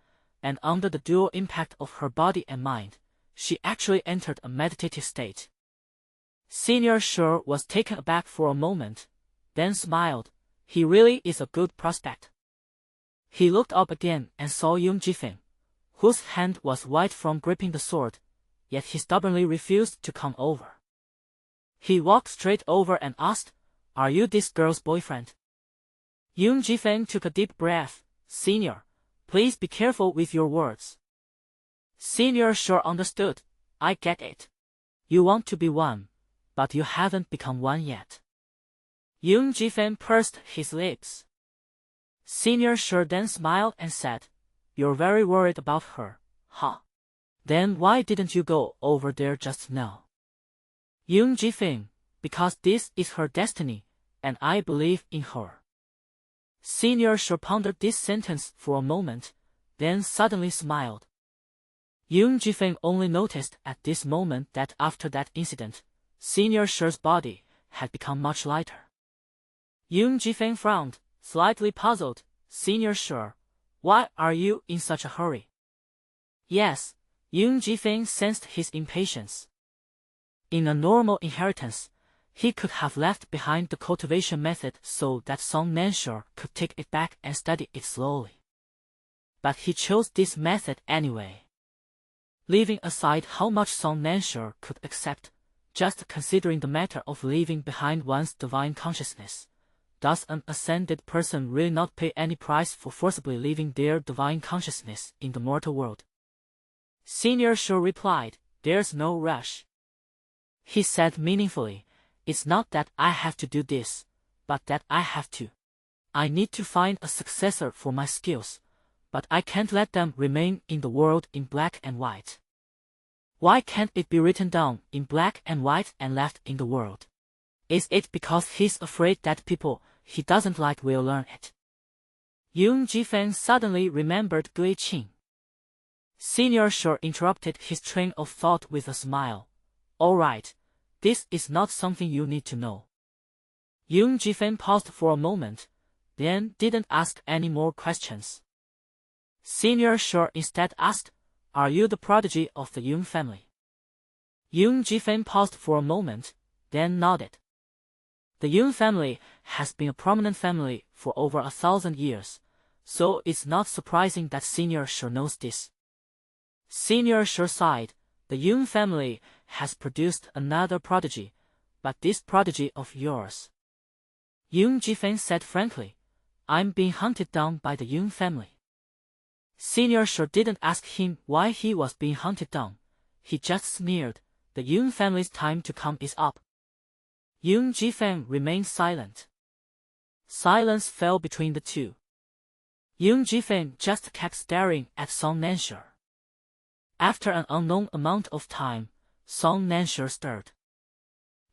and under the dual impact of her body and mind, she actually entered a meditative state. Senior Sure was taken aback for a moment, then smiled. He really is a good prospect. He looked up again and saw Yoon Ji-fin, whose hand was white from gripping the sword, yet he stubbornly refused to come over. He walked straight over and asked, "Are you this girl's boyfriend?" Yoon Ji-fin took a deep breath. "Senior, please be careful with your words." Senior Sure understood. "I get it. You want to be one, but you haven't become one yet." Yoon Ji-fin pursed his lips. Senior Sure then smiled and said, "You're very worried about her, huh? Then why didn't you go over there just now?" Yoon Ji-fin, "Because this is her destiny, and I believe in her." Senior Sure pondered this sentence for a moment, then suddenly smiled. Yoon Ji-fin only noticed at this moment that after that incident, Senior Sure's body had become much lighter. Yoon Ji-fin frowned, slightly puzzled. "Senior Sure, why are you in such a hurry?" Yes, Yoon Ji-fin sensed his impatience. In a normal inheritance, he could have left behind the cultivation method so that Song Nansure could take it back and study it slowly. But he chose this method anyway. Leaving aside how much Song Nansure could accept, just considering the matter of leaving behind one's divine consciousness, does an ascended person really not pay any price for forcibly leaving their divine consciousness in the mortal world? Senior Sure replied, "There's no rush." He said meaningfully, "It's not that I have to do this, but that I have to. I need to find a successor for my skills, but I can't let them remain in the world in black and white. Why can't it be written down in black and white and left in the world? Is it because he's afraid that people he doesn't like will learn it?" Yoon Ji-fin suddenly remembered Gui Qing. Senior Sure interrupted his train of thought with a smile. "All right, this is not something you need to know." Yoon Ji-fin paused for a moment, then didn't ask any more questions. Senior Sure instead asked, "Are you the prodigy of the Yoon family?" Yoon Ji-fin paused for a moment, then nodded. The Yoon family has been a prominent family for over 1,000 years, so it's not surprising that Senior Sure knows this. Senior Sure sighed. "The Yoon family has produced another prodigy, but this prodigy of yours?" Yoon Ji-fin said frankly, "I'm being hunted down by the Yoon family." Senior Sure didn't ask him why he was being hunted down. He just sneered, "The Yoon family's time to come is up." Yoon Ji-fin remained silent. Silence fell between the two. Yoon Ji-fin just kept staring at Song Nansure. After an unknown amount of time, Song Nansure stirred.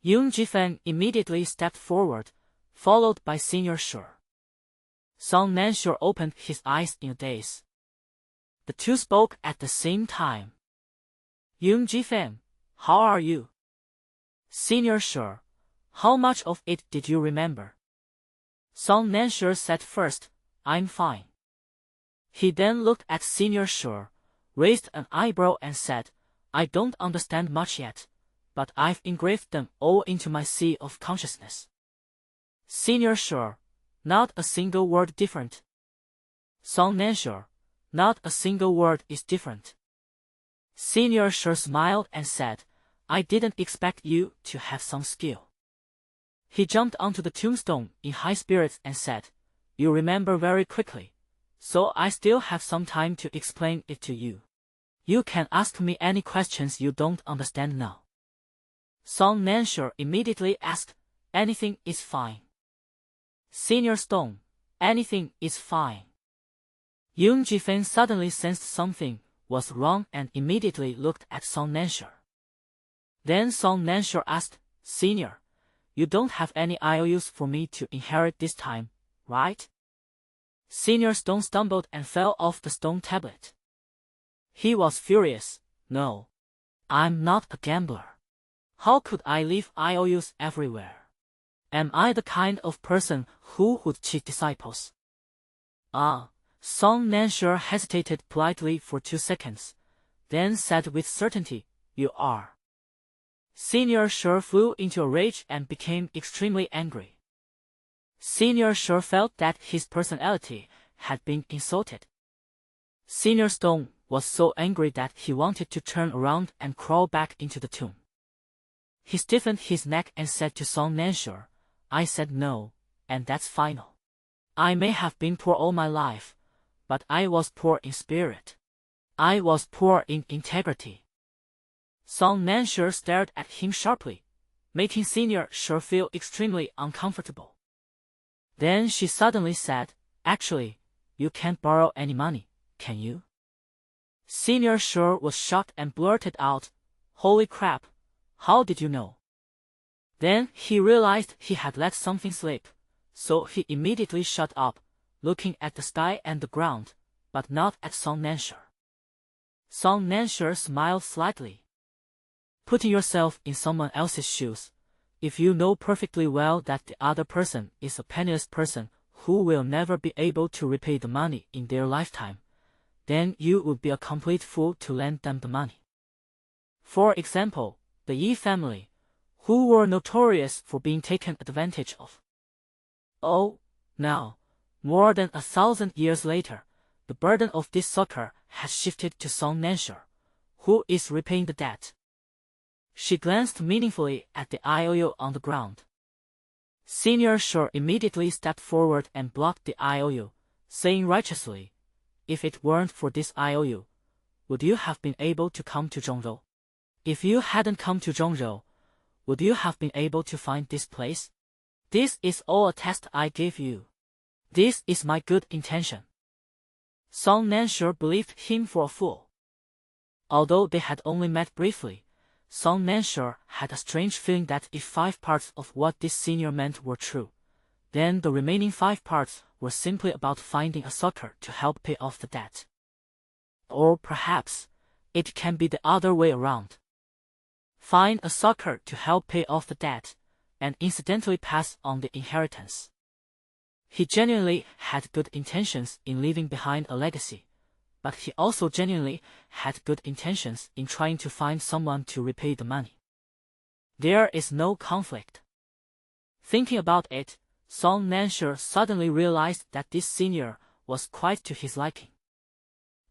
Yoon Ji-fin immediately stepped forward, followed by Senior Sure. Song Nansure opened his eyes in a daze. The two spoke at the same time. "Yoon Ji-fin, how are you?" "Senior Sure, how much of it did you remember?" Song Nansure said first, "I'm fine." He then looked at Senior Sure, raised an eyebrow and said, "I don't understand much yet, but I've engraved them all into my sea of consciousness." Senior Sure, "Not a single word different." Song Nansure, "Not a single word is different." Senior Sure smiled and said, "I didn't expect you to have some skill." He jumped onto the tombstone in high spirits and said, "You remember very quickly, so I still have some time to explain it to you. You can ask me any questions you don't understand now." Song Nansure immediately asked, "Anything is fine." Senior Stone, "Anything is fine." Yoon Ji-fin suddenly sensed something was wrong and immediately looked at Song Nansure. Then Song Nansure asked, "Senior, you don't have any IOUs for me to inherit this time, right?" Senior Stone stumbled and fell off the stone tablet. He was furious. "No. I'm not a gambler. How could I leave IOUs everywhere? Am I the kind of person who would cheat disciples?" "Ah, Song Nansure hesitated politely for 2 seconds, then said with certainty, "You are." Senior Sure flew into a rage and became extremely angry. Senior Sure felt that his personality had been insulted. Senior Stone was so angry that he wanted to turn around and crawl back into the tomb. He stiffened his neck and said to Song Nansure, "I said no, and that's final. I may have been poor all my life, but I was poor in spirit. I was poor in integrity." Song Nansure stared at him sharply, making Senior Sure feel extremely uncomfortable. Then she suddenly said, "Actually, you can't borrow any money, can you?" Senior Sure was shocked and blurted out, "Holy crap, how did you know?" Then he realized he had let something slip, so he immediately shut up, looking at the sky and the ground, but not at Song Nansure. Song Nansure smiled slightly. Putting yourself in someone else's shoes, if you know perfectly well that the other person is a penniless person who will never be able to repay the money in their lifetime, then you would be a complete fool to lend them the money. For example, the Yi family, who were notorious for being taken advantage of. Oh, now, more than 1,000 years later, the burden of this sucker has shifted to Song Nansure, who is repaying the debt. She glanced meaningfully at the IOU on the ground. Senior Sure immediately stepped forward and blocked the IOU, saying righteously, "If it weren't for this IOU, would you have been able to come to Zhongrou? If you hadn't come to Zhongrou, would you have been able to find this place? This is all a test I gave you. This is my good intention." Song Nansure believed him for a fool. Although they had only met briefly, Song Nansure had a strange feeling that if 5 parts of what this senior meant were true, then the remaining 5 parts were simply about finding a sucker to help pay off the debt. Or perhaps, it can be the other way around. Find a sucker to help pay off the debt, and incidentally pass on the inheritance. He genuinely had good intentions in leaving behind a legacy, but he also genuinely had good intentions in trying to find someone to repay the money. There is no conflict. Thinking about it, Song Nansure suddenly realized that this senior was quite to his liking.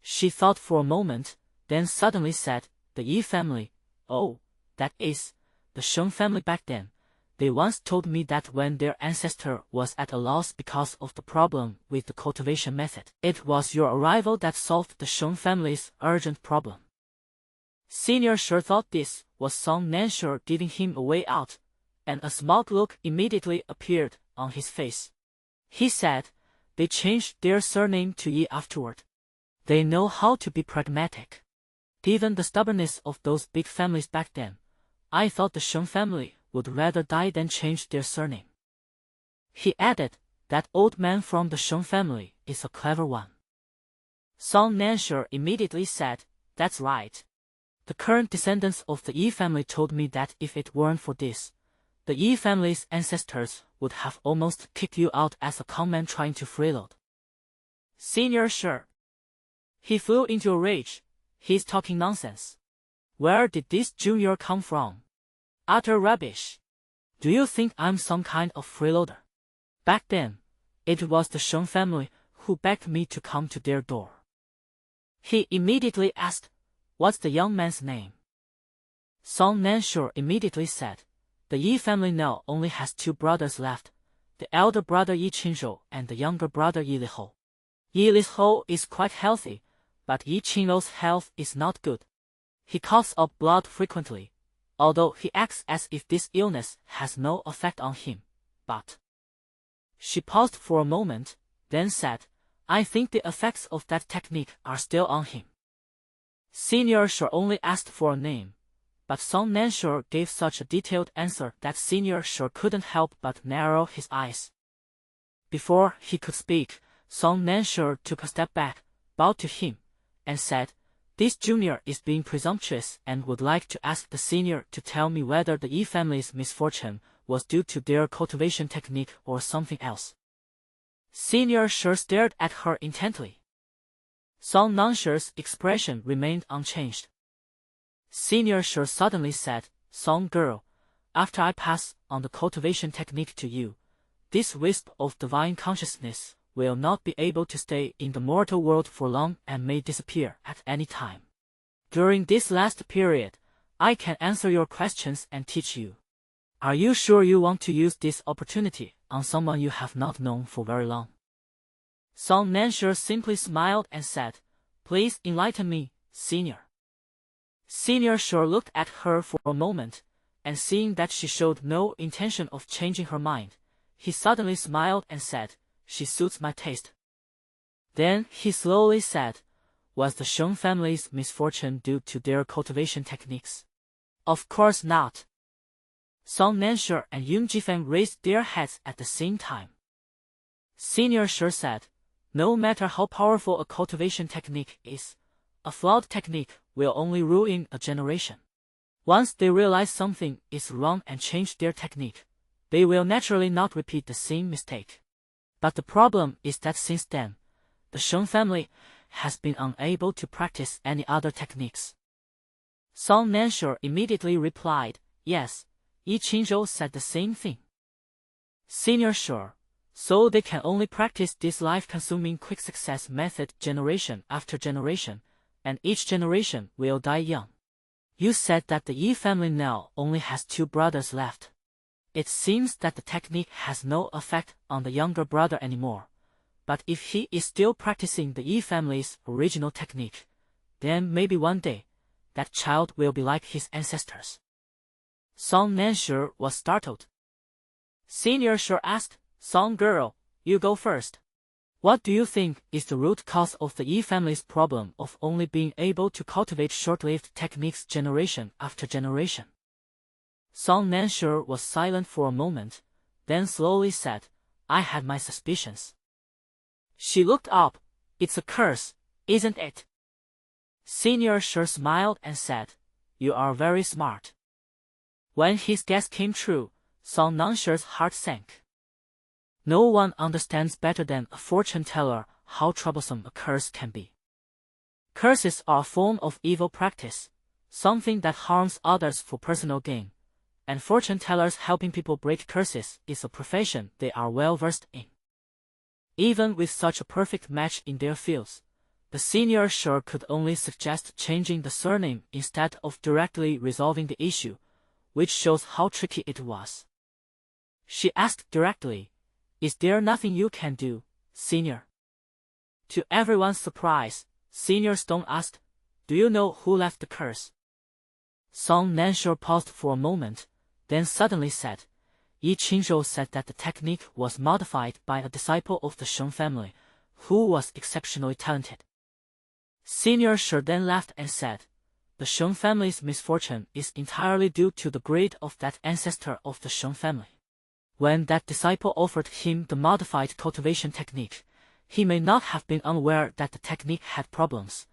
She thought for a moment, then suddenly said, "The Yi family, oh, that is, the Sheng family back then. They once told me that when their ancestor was at a loss because of the problem with the cultivation method, it was your arrival that solved the Sheng family's urgent problem." Senior Sure thought this was Song Nansure giving him a way out, and a smug look immediately appeared on his face. He said, "They changed their surname to Yi afterward. They know how to be pragmatic. Given the stubbornness of those big families back then, I thought the Sheng family would rather die than change their surname." He added, "That old man from the Sheng family is a clever one." Song Nansure immediately said, "That's right. The current descendants of the Yi family told me that if it weren't for this, the Yi family's ancestors would have almost kicked you out as a conman trying to freeload." Senior Sure. He flew into a rage. "He's talking nonsense. Where did this junior come from? Utter rubbish. Do you think I'm some kind of freeloader? Back then, it was the Sheng family who begged me to come to their door." He immediately asked, "What's the young man's name?" Song Nansure immediately said, "The Yi family now only has 2 brothers left, the elder brother Yi Qinzhou and the younger brother Yi Lihou. Yi Lihou is quite healthy, but Yi Qinzhou's health is not good. He coughs up blood frequently, although he acts as if this illness has no effect on him, but..." She paused for a moment, then said, "I think the effects of that technique are still on him." Senior Sure only asked for a name, but Song Nansure gave such a detailed answer that Senior Sure couldn't help but narrow his eyes. Before he could speak, Song Nansure took a step back, bowed to him, and said, "This junior is being presumptuous and would like to ask the senior to tell me whether the Yi family's misfortune was due to their cultivation technique or something else." Senior Sure stared at her intently. Song Nansher's expression remained unchanged. Senior Sher suddenly said, "Song girl, after I pass on the cultivation technique to you, this wisp of divine consciousness will not be able to stay in the mortal world for long and may disappear at any time. During this last period, I can answer your questions and teach you. Are you sure you want to use this opportunity on someone you have not known for very long?" Song Nansher simply smiled and said, "Please enlighten me, Senior." Senior Sher looked at her for a moment, and seeing that she showed no intention of changing her mind, he suddenly smiled and said, "She suits my taste." Then he slowly said, "Was the Sheng family's misfortune due to their cultivation techniques?" "Of course not." Song Nansher and Yun Jifeng raised their heads at the same time. Senior Sher said, "No matter how powerful a cultivation technique is, a flawed technique will only ruin a generation. Once they realize something is wrong and change their technique, they will naturally not repeat the same mistake. But the problem is that since then, the Sheng family has been unable to practice any other techniques." Song Nansher immediately replied, "Yes, Yi Qingzhou said the same thing." Senior Sher, "So they can only practice this life-consuming quick success method generation after generation, and each generation will die young. You said that the Yi family now only has 2 brothers left. It seems that the technique has no effect on the younger brother anymore. But if he is still practicing the Yi family's original technique, then maybe one day, that child will be like his ancestors." Song Nansher was startled. Senior Sher asked, "Song girl, you go first. What do you think is the root cause of the Yi family's problem of only being able to cultivate short-lived techniques generation after generation?" Song Nansher was silent for a moment, then slowly said, "I had my suspicions." She looked up. "It's a curse, isn't it?" Senior Sher smiled and said, "You are very smart." When his guess came true, Song Nansher's heart sank. No one understands better than a fortune teller how troublesome a curse can be. Curses are a form of evil practice, something that harms others for personal gain, and fortune tellers helping people break curses is a profession they are well versed in. Even with such a perfect match in their fields, the Senior Sher could only suggest changing the surname instead of directly resolving the issue, which shows how tricky it was. She asked directly, "Is there nothing you can do, Senior?" To everyone's surprise, Senior Stone asked, "Do you know who left the curse?" Song Nansher paused for a moment, then suddenly said, "Yi Qingzhou said that the technique was modified by a disciple of the Sheng family, who was exceptionally talented." Senior Sher then laughed and said, "The Sheng family's misfortune is entirely due to the greed of that ancestor of the Sheng family. When that disciple offered him the modified cultivation technique, he may not have been unaware that the technique had problems,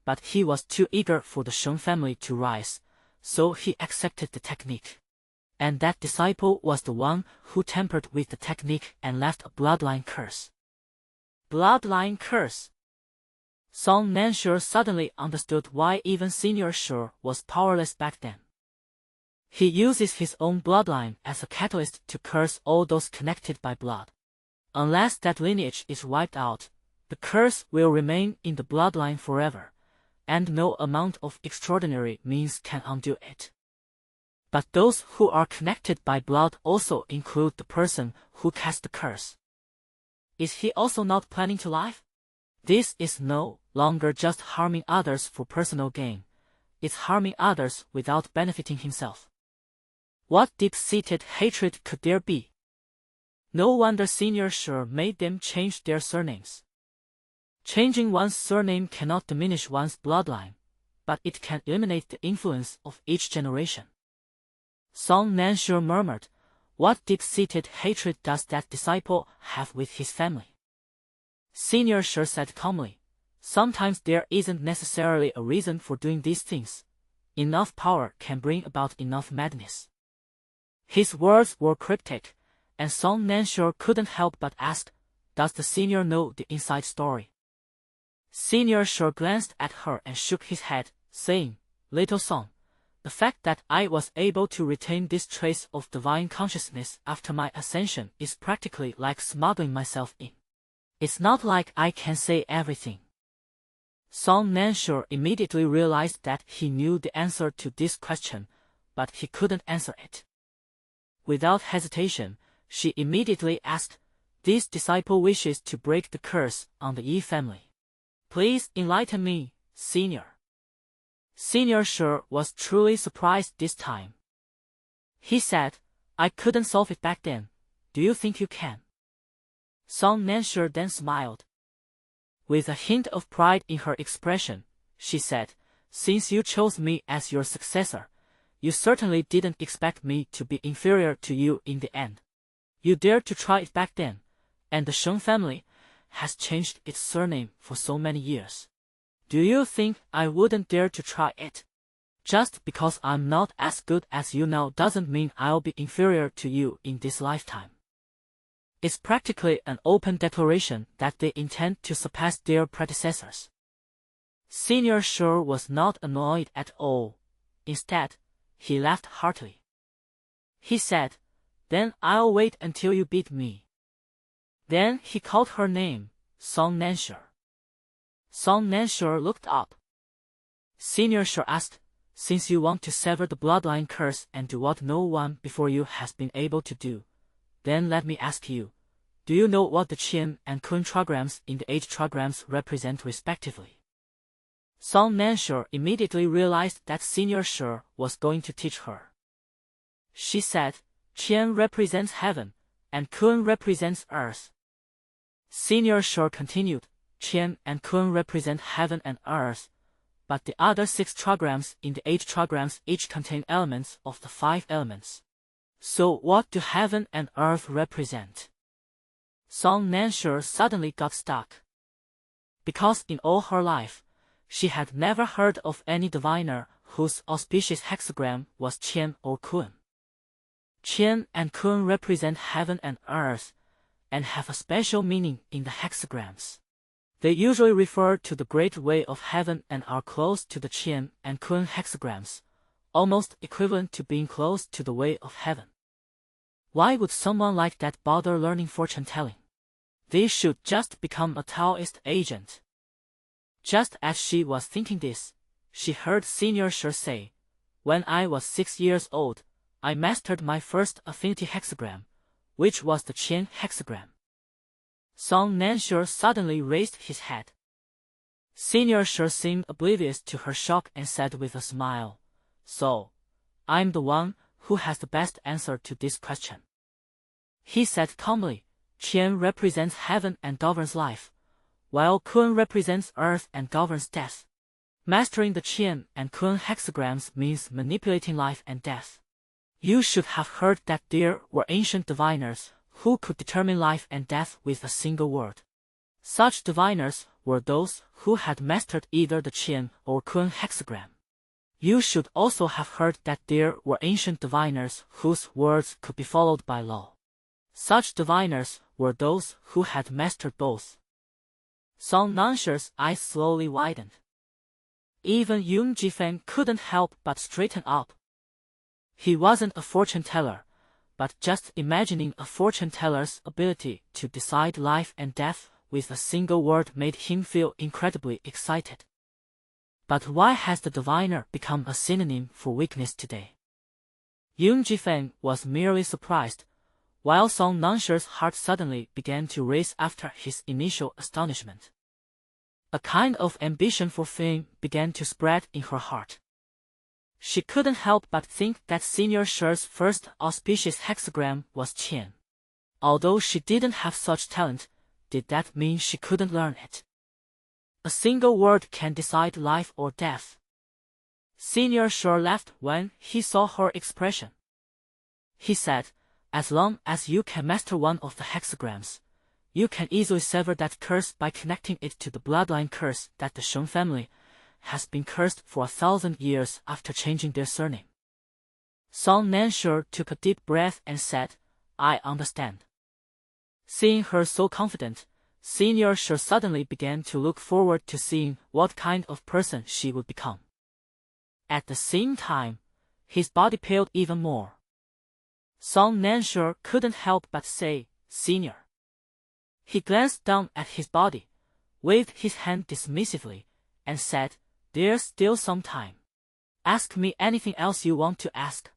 but he was too eager for the Sheng family to rise, so he accepted the technique. And that disciple was the one who tampered with the technique and left a bloodline curse." Bloodline curse. Song Nansher suddenly understood why even Senior Sher was powerless back then. He uses his own bloodline as a catalyst to curse all those connected by blood. Unless that lineage is wiped out, the curse will remain in the bloodline forever, and no amount of extraordinary means can undo it. But those who are connected by blood also include the person who cast the curse. Is he also not planning to live? This is no longer just harming others for personal gain, it's harming others without benefiting himself. What deep-seated hatred could there be? No wonder Senior Sher made them change their surnames. Changing one's surname cannot diminish one's bloodline, but it can eliminate the influence of each generation. Song Nansher murmured, "What deep-seated hatred does that disciple have with his family?" Senior Sher said calmly, "Sometimes there isn't necessarily a reason for doing these things. Enough power can bring about enough madness." His words were cryptic, and Song Nansher couldn't help but ask, "Does the senior know the inside story?" Senior Sure glanced at her and shook his head, saying, "Little Song, the fact that I was able to retain this trace of divine consciousness after my ascension is practically like smuggling myself in. It's not like I can say everything." Song Nansure immediately realized that he knew the answer to this question, but he couldn't answer it. Without hesitation, she immediately asked, "This disciple wishes to break the curse on the Yi family. Please enlighten me, Senior." Senior Sure was truly surprised this time. He said, "I couldn't solve it back then. Do you think you can?" Song Nansure then smiled. With a hint of pride in her expression, she said, "Since you chose me as your successor, you certainly didn't expect me to be inferior to you in the end. You dared to try it back then, and the Sheng family has changed its surname for so many years. Do you think I wouldn't dare to try it? Just because I'm not as good as you now doesn't mean I'll be inferior to you in this lifetime." It's practically an open declaration that they intend to surpass their predecessors. Senior Sure was not annoyed at all. Instead, he laughed heartily. He said, "Then I'll wait until you beat me." Then he called her name, Song Nansure. Song Nansure looked up. Senior Sure asked, "Since you want to sever the bloodline curse and do what no one before you has been able to do, then let me ask you, do you know what the Qian and Kun trigrams in the 8 trigrams represent respectively?" Song Nansure immediately realized that Senior Sure was going to teach her. She said, "Qian represents heaven, and Kun represents earth." Senior Sure continued, "Qian and Kun represent heaven and earth, but the other 6 trigrams in the 8 trigrams each contain elements of the 5 elements. So what do heaven and earth represent?" Song Nansure suddenly got stuck. Because in all her life, she had never heard of any diviner whose auspicious hexagram was Qian or Kun. Qian and Kun represent heaven and earth, and have a special meaning in the hexagrams. They usually refer to the great way of heaven and are close to the Qian and Kun hexagrams, almost equivalent to being close to the way of heaven. Why would someone like that bother learning fortune-telling? They should just become a Taoist agent. Just as she was thinking this, she heard Senior Sure say, "When I was 6 years old, I mastered my first affinity hexagram, which was the Qian hexagram." Song Nansure suddenly raised his head. Senior Sure seemed oblivious to her shock and said with a smile, "So, I'm the one who has the best answer to this question." He said calmly, "Qian represents heaven and governs life, while Kun represents earth and governs death. Mastering the Qian and Kun hexagrams means manipulating life and death. You should have heard that there were ancient diviners who could determine life and death with a single word. Such diviners were those who had mastered either the Qian or Kun hexagram. You should also have heard that there were ancient diviners whose words could be followed by law. Such diviners were those who had mastered both." Song Nanshure's eyes slowly widened. Even Yung Jifeng couldn't help but straighten up. He wasn't a fortune-teller, but just imagining a fortune-teller's ability to decide life and death with a single word made him feel incredibly excited. But why has the diviner become a synonym for weakness today? Yung Jifeng was merely surprised, while Song Nanshure's heart suddenly began to race after his initial astonishment. A kind of ambition for fame began to spread in her heart. She couldn't help but think that Senior Sure's first auspicious hexagram was Qian. Although she didn't have such talent, did that mean she couldn't learn it? A single word can decide life or death. Senior Sure laughed when he saw her expression. He said, "As long as you can master one of the hexagrams, you can easily sever that curse by connecting it to the bloodline curse that the Sheng family has been cursed for 1,000 years after changing their surname." Song Nansure took a deep breath and said, "I understand." Seeing her so confident, Senior Sure suddenly began to look forward to seeing what kind of person she would become. At the same time, his body paled even more. Song Nansure couldn't help but say, "Senior." He glanced down at his body, waved his hand dismissively, and said, "There's still some time. Ask me anything else you want to ask."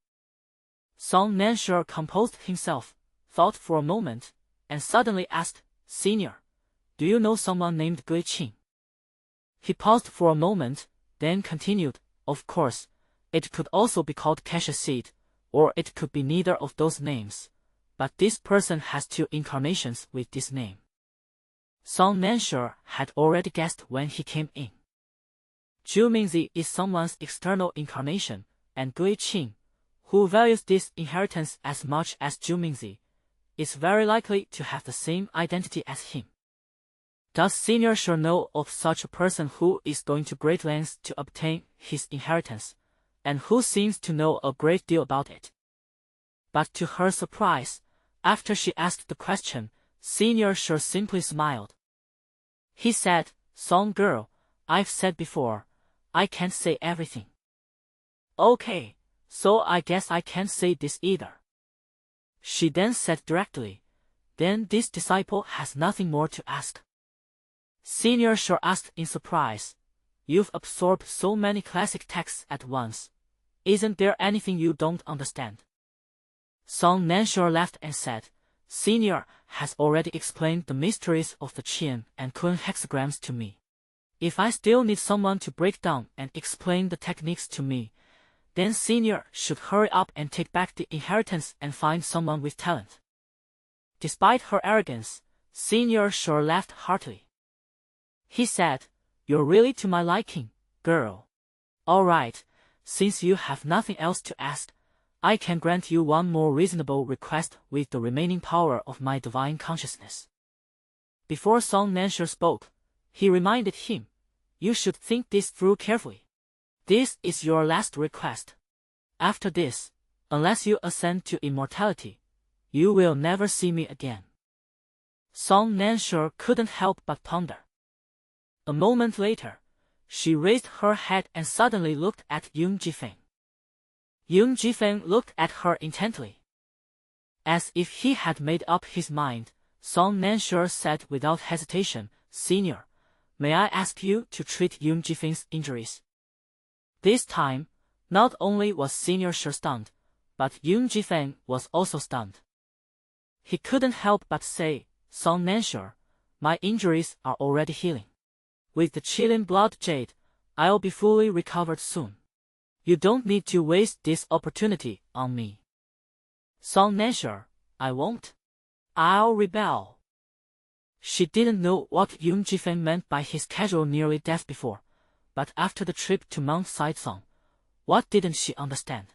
Song Nansure composed himself, thought for a moment, and suddenly asked, "Senior, do you know someone named Gui Qing?" He paused for a moment, then continued, "Of course, it could also be called cassia seed, or it could be neither of those names, but this person has two incarnations with this name." Song Nansure had already guessed when he came in. Zhu Mingzi is someone's external incarnation, and Gui Qing, who values this inheritance as much as Zhu Mingzi, is very likely to have the same identity as him. Does Senior Sure know of such a person who is going to great lengths to obtain his inheritance, and who seems to know a great deal about it? But to her surprise, after she asked the question, Senior Sure simply smiled. He said, "Song girl, I've said before, I can't say everything." "Okay, so I guess I can't say this either." She then said directly, "Then this disciple has nothing more to ask." Senior Sure asked in surprise, "You've absorbed so many classic texts at once. Isn't there anything you don't understand?" Song Nansure laughed and said, "Senior has already explained the mysteries of the Qian and Kun hexagrams to me. If I still need someone to break down and explain the techniques to me, then Senior should hurry up and take back the inheritance and find someone with talent." Despite her arrogance, Senior Sure laughed heartily. He said, "You're really to my liking, girl. All right, since you have nothing else to ask, I can grant you one more reasonable request with the remaining power of my divine consciousness." Before Song Nansure spoke, he reminded him, "You should think this through carefully. This is your last request. After this, unless you ascend to immortality, you will never see me again." Song Nansure couldn't help but ponder. A moment later, she raised her head and suddenly looked at Yung Jifeng. Yung Jifeng looked at her intently. As if he had made up his mind, Song Nansure said without hesitation, "Senior, may I ask you to treat Yung Jifeng's injuries?" This time, not only was Senior Sure stunned, but Yung Jifeng was also stunned. He couldn't help but say, "Song Nansure, my injuries are already healing. With the Qilin blood jade, I'll be fully recovered soon. You don't need to waste this opportunity on me." "Song Nansure, I won't. I'll rebel." She didn't know what Yung Jifeng meant by his casual nearly death before, but after the trip to Mount Saitsong, what didn't she understand?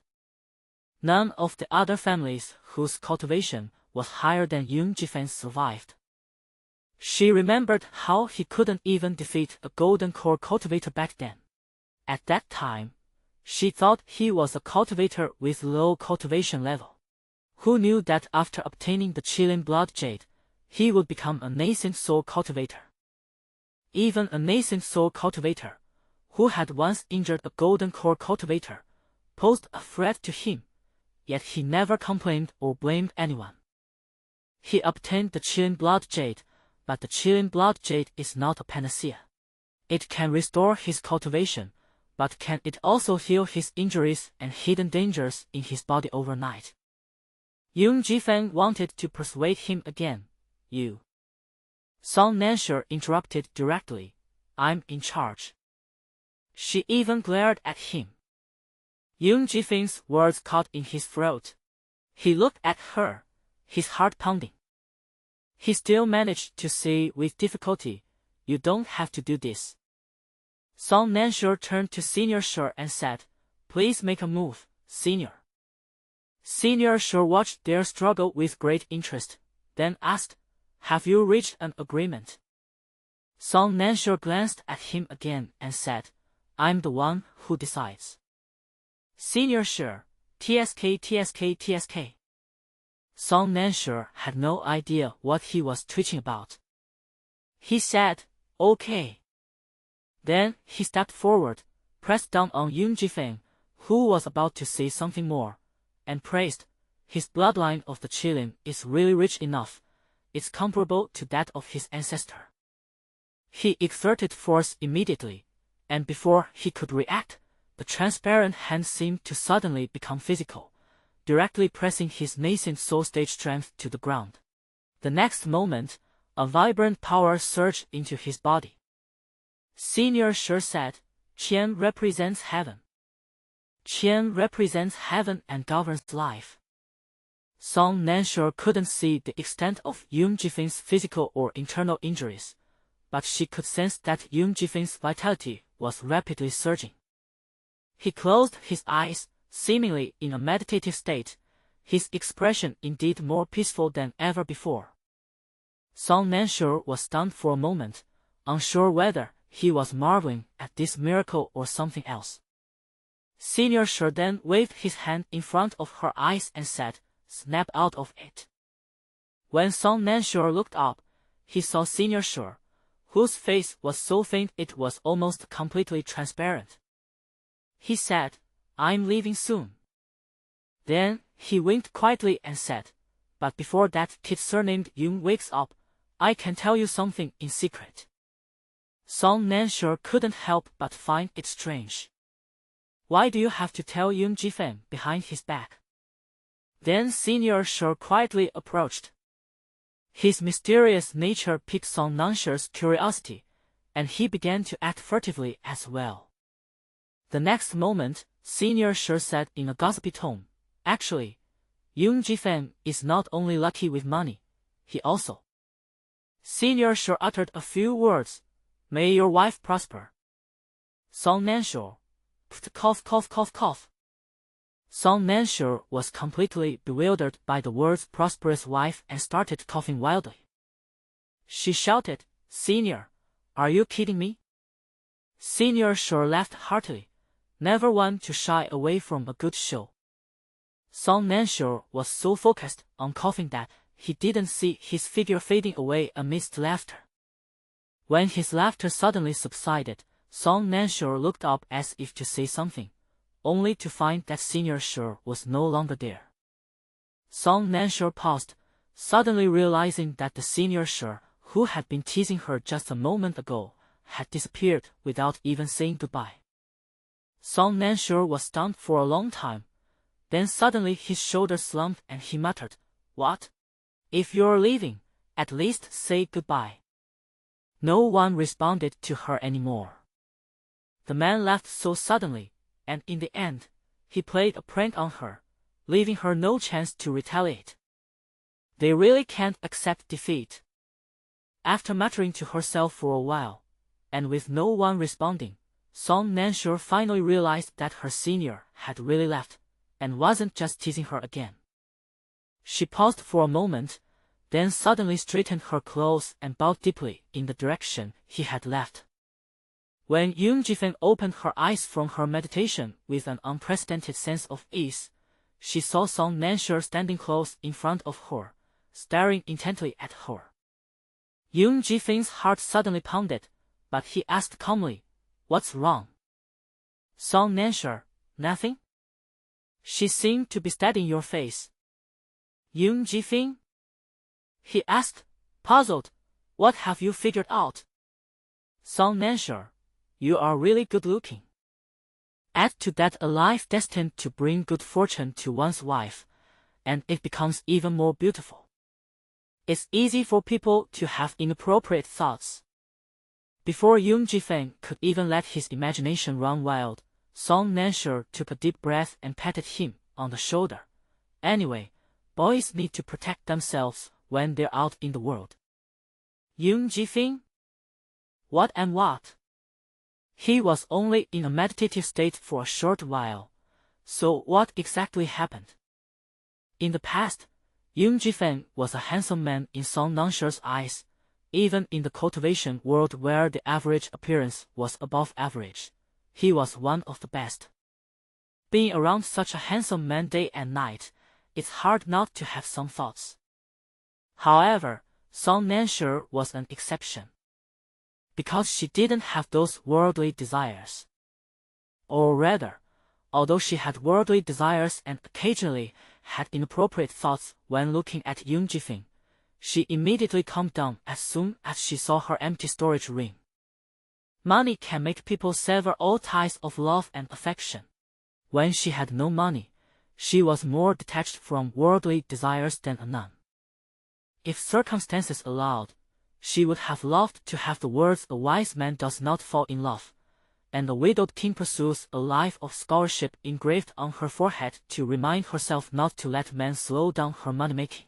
None of the other families whose cultivation was higher than Yung Jifeng's survived. She remembered how he couldn't even defeat a golden core cultivator back then. At that time, she thought he was a cultivator with low cultivation level. Who knew that after obtaining the Qilin blood jade, he would become a nascent soul cultivator? Even a nascent soul cultivator, who had once injured a golden core cultivator, posed a threat to him, yet he never complained or blamed anyone. He obtained the Qilin blood jade, but the Qilin blood jade is not a panacea. It can restore his cultivation, but can it also heal his injuries and hidden dangers in his body overnight? Yung Jifeng wanted to persuade him again. "You." Song Nansure interrupted directly, "I'm in charge." She even glared at him. Yung Jifeng's words caught in his throat. He looked at her, his heart pounding. He still managed to say with difficulty, "You don't have to do this." Song Nansure turned to Senior Sure and said, "Please make a move, Senior." Senior Sure watched their struggle with great interest, then asked, "Have you reached an agreement?" Song Nansure glanced at him again and said, "I'm the one who decides." Senior Sure, TSK TSK TSK. Song Nansure had no idea what he was twitching about. He said, "Okay." Then he stepped forward, pressed down on Yoon Ji-feng, who was about to say something more, and praised, "His bloodline of the Qilin is really rich enough. It's comparable to that of his ancestor." He exerted force immediately, and before he could react, the transparent hand seemed to suddenly become physical, directly pressing his nascent soul stage strength to the ground. The next moment, a vibrant power surged into his body. Senior Shi said, "Qian represents heaven. Qian represents heaven and governs life." Song Nanshe couldn't see the extent of Yoon Ji-feng's physical or internal injuries, but she could sense that Yoon Ji-feng's vitality was rapidly surging. He closed his eyes, seemingly in a meditative state, his expression indeed more peaceful than ever before. Song Nanshe was stunned for a moment, unsure whether he was marveling at this miracle or something else. Senior Shi then waved his hand in front of her eyes and said, "Snap out of it." When Song Nanshe looked up, he saw Senior Shi, whose face was so faint it was almost completely transparent. He said, "I'm leaving soon." Then he winked quietly and said, "But before that kid surnamed Yoon wakes up, I can tell you something in secret." Song Nanshe couldn't help but find it strange. "Why do you have to tell Yoon Ji-feng behind his back?" Then Senior Shi quietly approached. His mysterious nature piqued Song Nanshe's curiosity, and he began to act furtively as well. The next moment, Senior Shi said in a gossipy tone, "Actually, Yoon Ji-feng is not only lucky with money, he also..." Senior Shi uttered a few words, "May your wife prosper." Song Nanshe, cough cough cough cough. Song Nanshe was completely bewildered by the words prosperous wife and started coughing wildly. She shouted, "Senior, are you kidding me?" Senior Shi laughed heartily, never one to shy away from a good show. Song Nanshe was so focused on coughing that he didn't see his figure fading away amidst laughter. When his laughter suddenly subsided, Song Nanshe looked up as if to say something, only to find that Senior Shi was no longer there. Song Nanshe paused, suddenly realizing that the Senior Shi, who had been teasing her just a moment ago, had disappeared without even saying goodbye. Song Nanshe was stunned for a long time. Then suddenly his shoulders slumped and he muttered, "What? If you're leaving, at least say goodbye." No one responded to her anymore. The man left so suddenly, and in the end, he played a prank on her, leaving her no chance to retaliate. They really can't accept defeat. After muttering to herself for a while, and with no one responding, Song Nanshe finally realized that her senior had really left, and wasn't just teasing her again. She paused for a moment, then suddenly straightened her clothes and bowed deeply in the direction he had left. When Yoon Ji-feng opened her eyes from her meditation with an unprecedented sense of ease, she saw Song Nanshe standing close in front of her, staring intently at her. Yoon Ji-feng's heart suddenly pounded, but he asked calmly, "What's wrong?" Song Nanshe, "Nothing." She seemed to be studying your face. Yoon Ji-feng? He asked, puzzled, "What have you figured out?" Song Nanshe, "You are really good looking." Add to that a life destined to bring good fortune to one's wife, and it becomes even more beautiful. It's easy for people to have inappropriate thoughts. Before Yoon Ji-feng could even let his imagination run wild, Song Nanshe took a deep breath and patted him on the shoulder. "Anyway, boys need to protect themselves when they're out in the world." Yoon Ji-feng? What and what? He was only in a meditative state for a short while, so what exactly happened? In the past, Yoon Ji-feng was a handsome man in Song Nanshe's eyes, even in the cultivation world where the average appearance was above average. He was one of the best. Being around such a handsome man day and night, it's hard not to have some thoughts. However, Song Nanshe was an exception. because she didn't have those worldly desires. Or rather, although she had worldly desires and occasionally had inappropriate thoughts when looking at Yoon Ji-fin, she immediately calmed down as soon as she saw her empty storage ring. Money can make people sever all ties of love and affection. When she had no money, she was more detached from worldly desires than a nun. If circumstances allowed, she would have loved to have the words "a wise man does not fall in love," and "a widowed king pursues a life of scholarship" engraved on her forehead to remind herself not to let men slow down her money-making.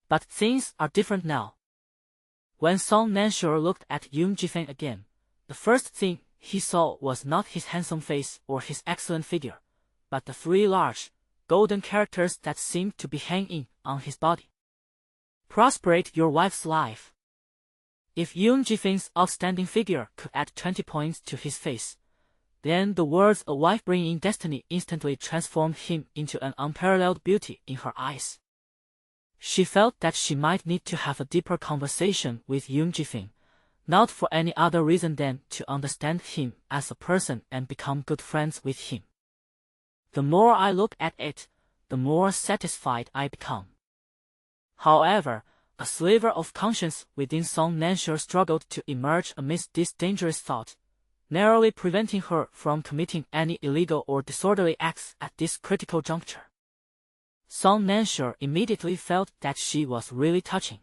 But things are different now. When Song Nansure looked at Yoon Ji-fin again, the first thing he saw was not his handsome face or his excellent figure, but the 3 large, golden characters that seemed to be hanging on his body. Prosperate your wife's life. If Yoon Ji-fin's outstanding figure could add 20 points to his face, then the words "a wife bringing destiny" instantly transformed him into an unparalleled beauty in her eyes. She felt that she might need to have a deeper conversation with Yoon Ji-fin, not for any other reason than to understand him as a person and become good friends with him. The more I look at it, the more satisfied I become. However, a sliver of conscience within Song Nansure struggled to emerge amidst this dangerous thought, narrowly preventing her from committing any illegal or disorderly acts at this critical juncture. Song Nansure immediately felt that she was really touching.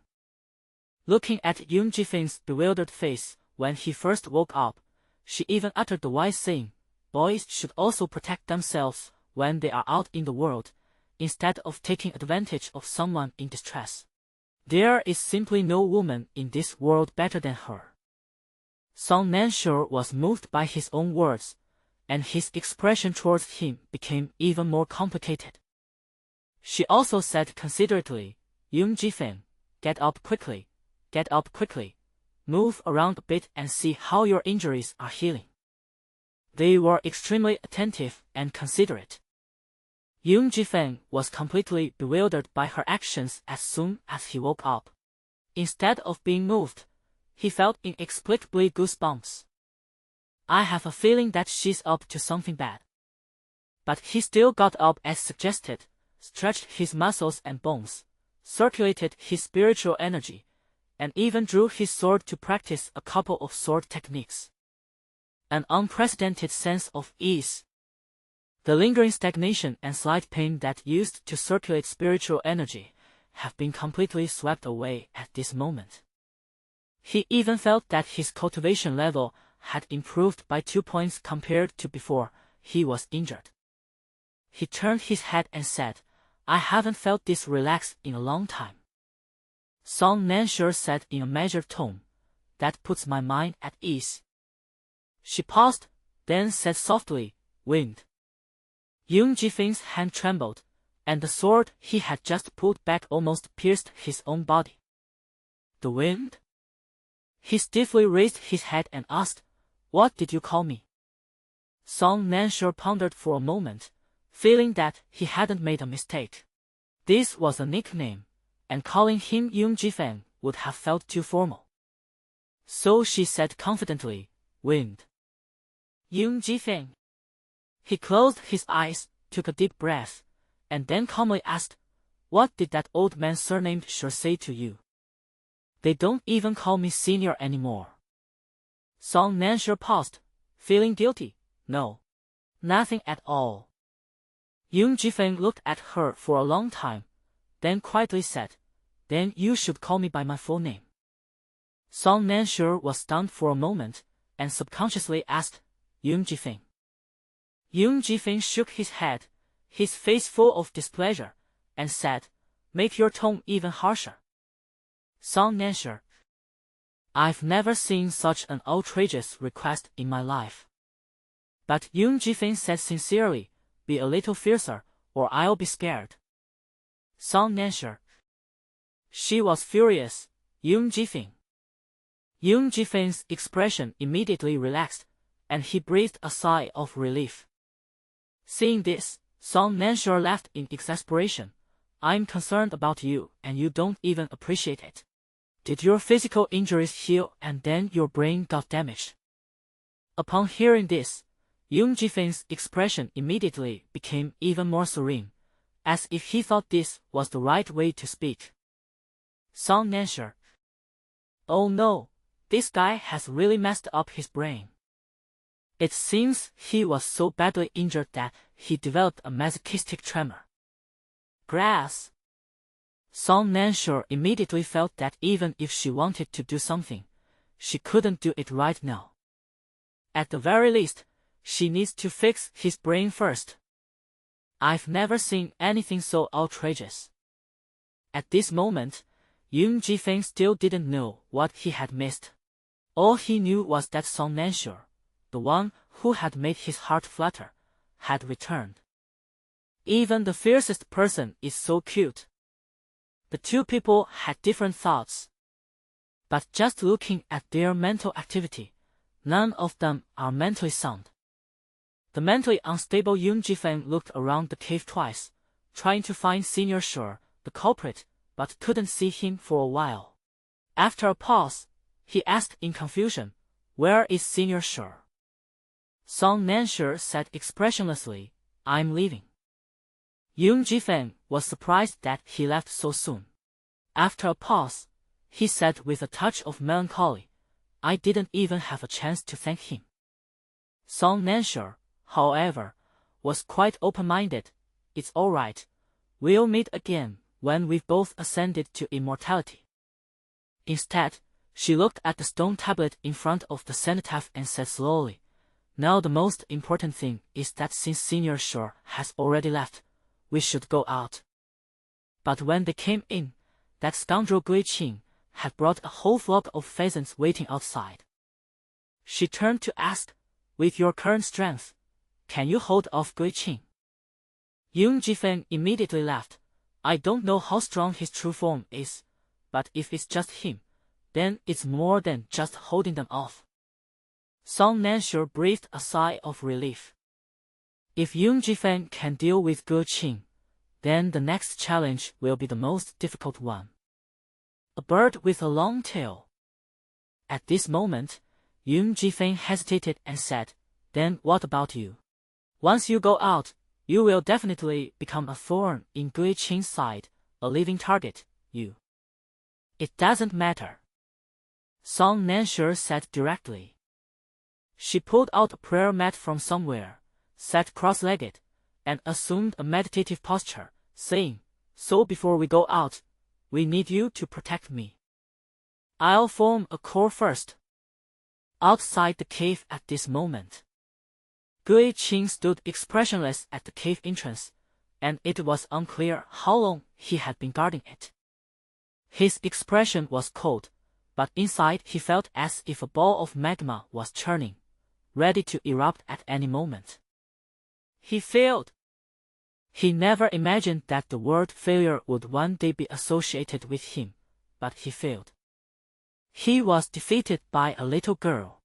Looking at Yoon Ji-fin's bewildered face when he first woke up, she even uttered the wise saying, "Boys should also protect themselves when they are out in the world, instead of taking advantage of someone in distress. There is simply no woman in this world better than her." Song Nansure was moved by his own words, and his expression towards him became even more complicated. She also said considerately, "Yoon Ji-fin, get up quickly. Get up quickly, move around a bit and see how your injuries are healing." They were extremely attentive and considerate. Yoon Ji-fin was completely bewildered by her actions as soon as he woke up. Instead of being moved, he felt inexplicably goosebumps. "I have a feeling that she's up to something bad." But he still got up as suggested, stretched his muscles and bones, circulated his spiritual energy, and even drew his sword to practice a couple of sword techniques. An unprecedented sense of ease. The lingering stagnation and slight pain that used to circulate spiritual energy have been completely swept away at this moment. He even felt that his cultivation level had improved by 2 points compared to before he was injured. He turned his head and said, "I haven't felt this relaxed in a long time." Song Nansure said in a measured tone, "That puts my mind at ease." She paused, then said softly, "Wind." Yoon Ji-fin's hand trembled, and the sword he had just pulled back almost pierced his own body. "The wind?" He stiffly raised his head and asked, "What did you call me?" Song Nansure pondered for a moment, feeling that he hadn't made a mistake. This was a nickname, and calling him Yoon Ji-fin would have felt too formal. So she said confidently, "Wind." "Yoon Ji-fin." He closed his eyes, took a deep breath, and then calmly asked, "What did that old man surnamed Sure say to you?" "They don't even call me senior anymore." Song Nansure paused, feeling guilty. "No. Nothing at all." Yoon Ji-fin looked at her for a long time, then quietly said, "Then you should call me by my full name." Song Nansure was stunned for a moment, and subconsciously asked, "Yoon Ji-fin?" Yoon Ji-fin shook his head, his face full of displeasure, and said, "Make your tone even harsher." Song Nansure: "I've never seen such an outrageous request in my life." But Yoon Ji-fin said sincerely, "Be a little fiercer, or I'll be scared." Song Nansure: "She was furious, Yoon Ji-fin." Yoon Ji-fin's expression immediately relaxed, and he breathed a sigh of relief. Seeing this, Song Nansure laughed in exasperation. "I'm concerned about you, and you don't even appreciate it. did your physical injuries heal and then your brain got damaged? Upon hearing this, Yoon Ji-Feng's expression immediately became even more serene, as if he thought this was the right way to speak. Song Nansher. Oh no, this guy has really messed up his brain. It seems he was so badly injured that he developed a masochistic tremor. Grass. Song Nansher immediately felt that even if she wanted to do something, she couldn't do it right now. At the very least, she needs to fix his brain first. I've never seen anything so outrageous. At this moment, Yoon Ji-Feng still didn't know what he had missed. All he knew was that Song Nansher, the one who had made his heart flutter, had returned. Even the fiercest person is so cute. The two people had different thoughts. But just looking at their mental activity, none of them are mentally sound. The mentally unstable Yoon Ji-Feng looked around the cave twice, trying to find Senior Sure, the culprit, but couldn't see him for a while. After a pause, he asked in confusion, "Where is Senior Sure?" Song Nansher said expressionlessly, "I'm leaving." Yoon Ji-Feng was surprised that he left so soon. After a pause, he said with a touch of melancholy, "I didn't even have a chance to thank him." Song Nansher, however, was quite open-minded. "It's all right. We'll meet again when we've both ascended to immortality." Instead, she looked at the stone tablet in front of the cenotaph and said slowly, "Now the most important thing is that since Senior Sure has already left, we should go out." But when they came in, that scoundrel Gui Qing had brought a whole flock of pheasants waiting outside. She turned to ask, "With your current strength, can you hold off Gui Qing?" Yoon Ji-Feng immediately laughed. "I don't know how strong his true form is, but if it's just him, then it's more than just holding them off." Song Nansher breathed a sigh of relief. If Yoon Ji-Feng can deal with Gui Qing, then the next challenge will be the most difficult one. A bird with a long tail. At this moment, Yoon Ji-Feng hesitated and said, "Then what about you? Once you go out, you will definitely become a thorn in Gui Qing's side, a living target, you." "It doesn't matter," Song Nansher said directly. She pulled out a prayer mat from somewhere, sat cross-legged, and assumed a meditative posture, saying, "So before we go out, we need you to protect me. I'll form a core first." Outside the cave at this moment, Gui Qing stood expressionless at the cave entrance, and it was unclear how long he had been guarding it. His expression was cold, but inside he felt as if a ball of magma was churning, ready to erupt at any moment. He failed. He never imagined that the word failure would one day be associated with him, but he failed. He was defeated by a little girl.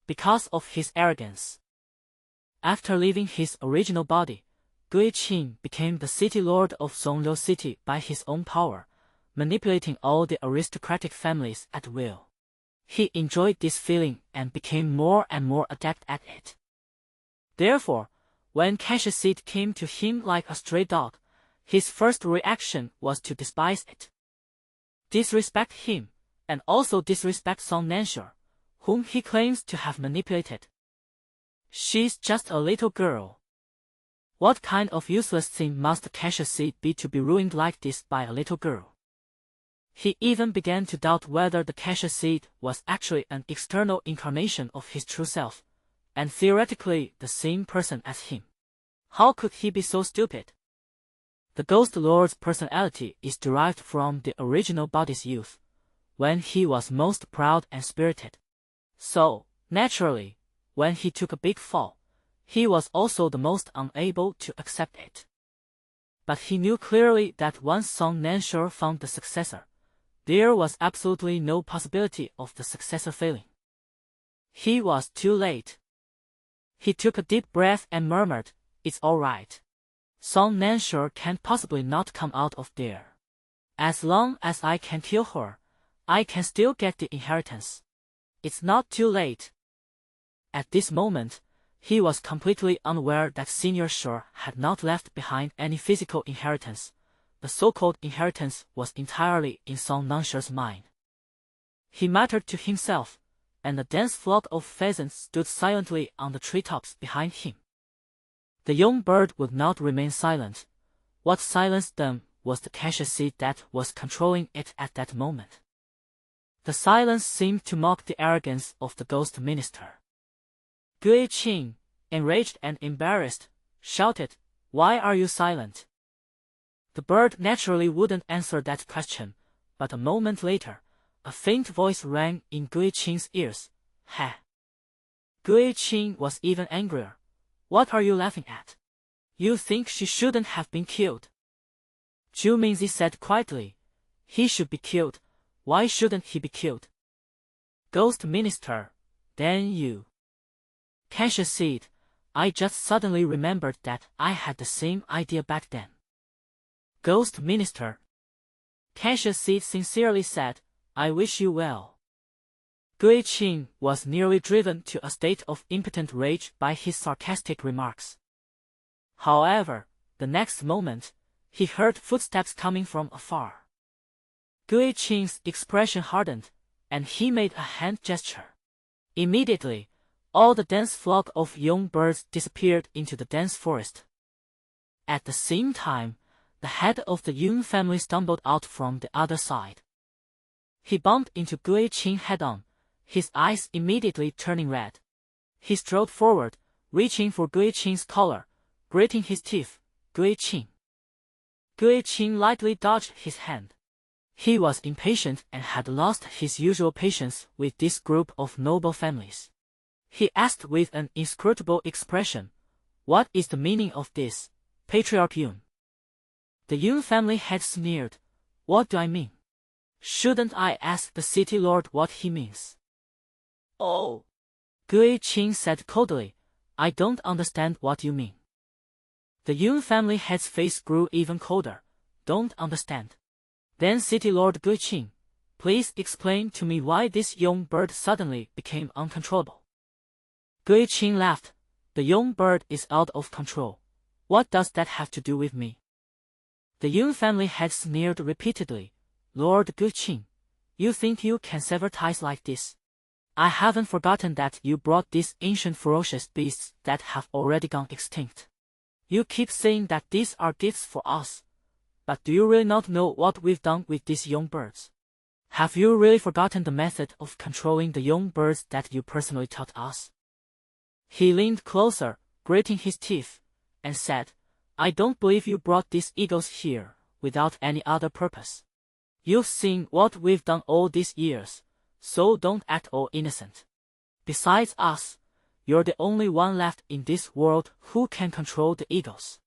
Because of his arrogance. After leaving his original body, Gui Qing became the city lord of Songliu City by his own power, manipulating all the aristocratic families at will. He enjoyed this feeling and became more and more adept at it. Therefore, when Cassius Seed came to him like a stray dog, his first reaction was to despise it. Disrespect him, and also disrespect Song Nansher, whom he claims to have manipulated. She's just a little girl. What kind of useless thing must Cassius Seed be to be ruined like this by a little girl? He even began to doubt whether the Cassius Seed was actually an external incarnation of his true self, and theoretically the same person as him. How could he be so stupid? The Ghost Lord's personality is derived from the original body's youth, when he was most proud and spirited. So, naturally, when he took a big fall, he was also the most unable to accept it. But he knew clearly that once Song Nansher found the successor, there was absolutely no possibility of the successor failing. He was too late. He took a deep breath and murmured, "It's all right. Song Nansher can't possibly not come out of there. As long as I can kill her, I can still get the inheritance. It's not too late. At this moment, he was completely unaware that Senior Shore had not left behind any physical inheritance. The so-called inheritance was entirely in Song Nanshi's mind. He muttered to himself, and a dense flock of pheasants stood silently on the treetops behind him. The young bird would not remain silent. What silenced them was the cassia seed that was controlling it at that moment. The silence seemed to mock the arrogance of the ghost minister. Gui Qing, enraged and embarrassed, shouted, "Why are you silent?" The bird naturally wouldn't answer that question, but a moment later, a faint voice rang in Gui Qing's ears. "Ha!" Gui Qing was even angrier. "What are you laughing at? You think she shouldn't have been killed?" Zhu Mingzi said quietly, "He should be killed. Why shouldn't he be killed?" Ghost Minister, then you. Cassia seed, I just suddenly remembered that I had the same idea back then. Ghost Minister. Cassia seed sincerely said, "I wish you well." Gui Qing was nearly driven to a state of impotent rage by his sarcastic remarks. However, the next moment, he heard footsteps coming from afar. Gui Qing's expression hardened, and he made a hand gesture. Immediately, all the dense flock of young birds disappeared into the dense forest. At the same time, the head of the Yun family stumbled out from the other side. He bumped into Gui Qing head-on, his eyes immediately turning red. He strode forward, reaching for Gui Qing's collar, gritting his teeth. "Gui Qing." Gui Qing lightly dodged his hand. He was impatient and had lost his usual patience with this group of noble families. He asked with an inscrutable expression, "What is the meaning of this, Patriarch Yun?" The Yun family had sneered. "What do I mean? Shouldn't I ask the city lord what he means?" "Oh," Gui Qing said coldly, "I don't understand what you mean." The Yun family head's face grew even colder. "Don't understand? Then City Lord Gui Qing, please explain to me why this young bird suddenly became uncontrollable." Gui Qing laughed. "The young bird is out of control. What does that have to do with me?" The Yun family had sneered repeatedly. "Lord Gui Qing, you think you can sever ties like this? I haven't forgotten that you brought these ancient ferocious beasts that have already gone extinct. You keep saying that these are gifts for us, but do you really not know what we've done with these young birds? Have you really forgotten the method of controlling the young birds that you personally taught us?" He leaned closer, gritting his teeth, and said, "I don't believe you brought these eagles here without any other purpose. You've seen what we've done all these years, so don't act all innocent. Besides us, you're the only one left in this world who can control the eagles.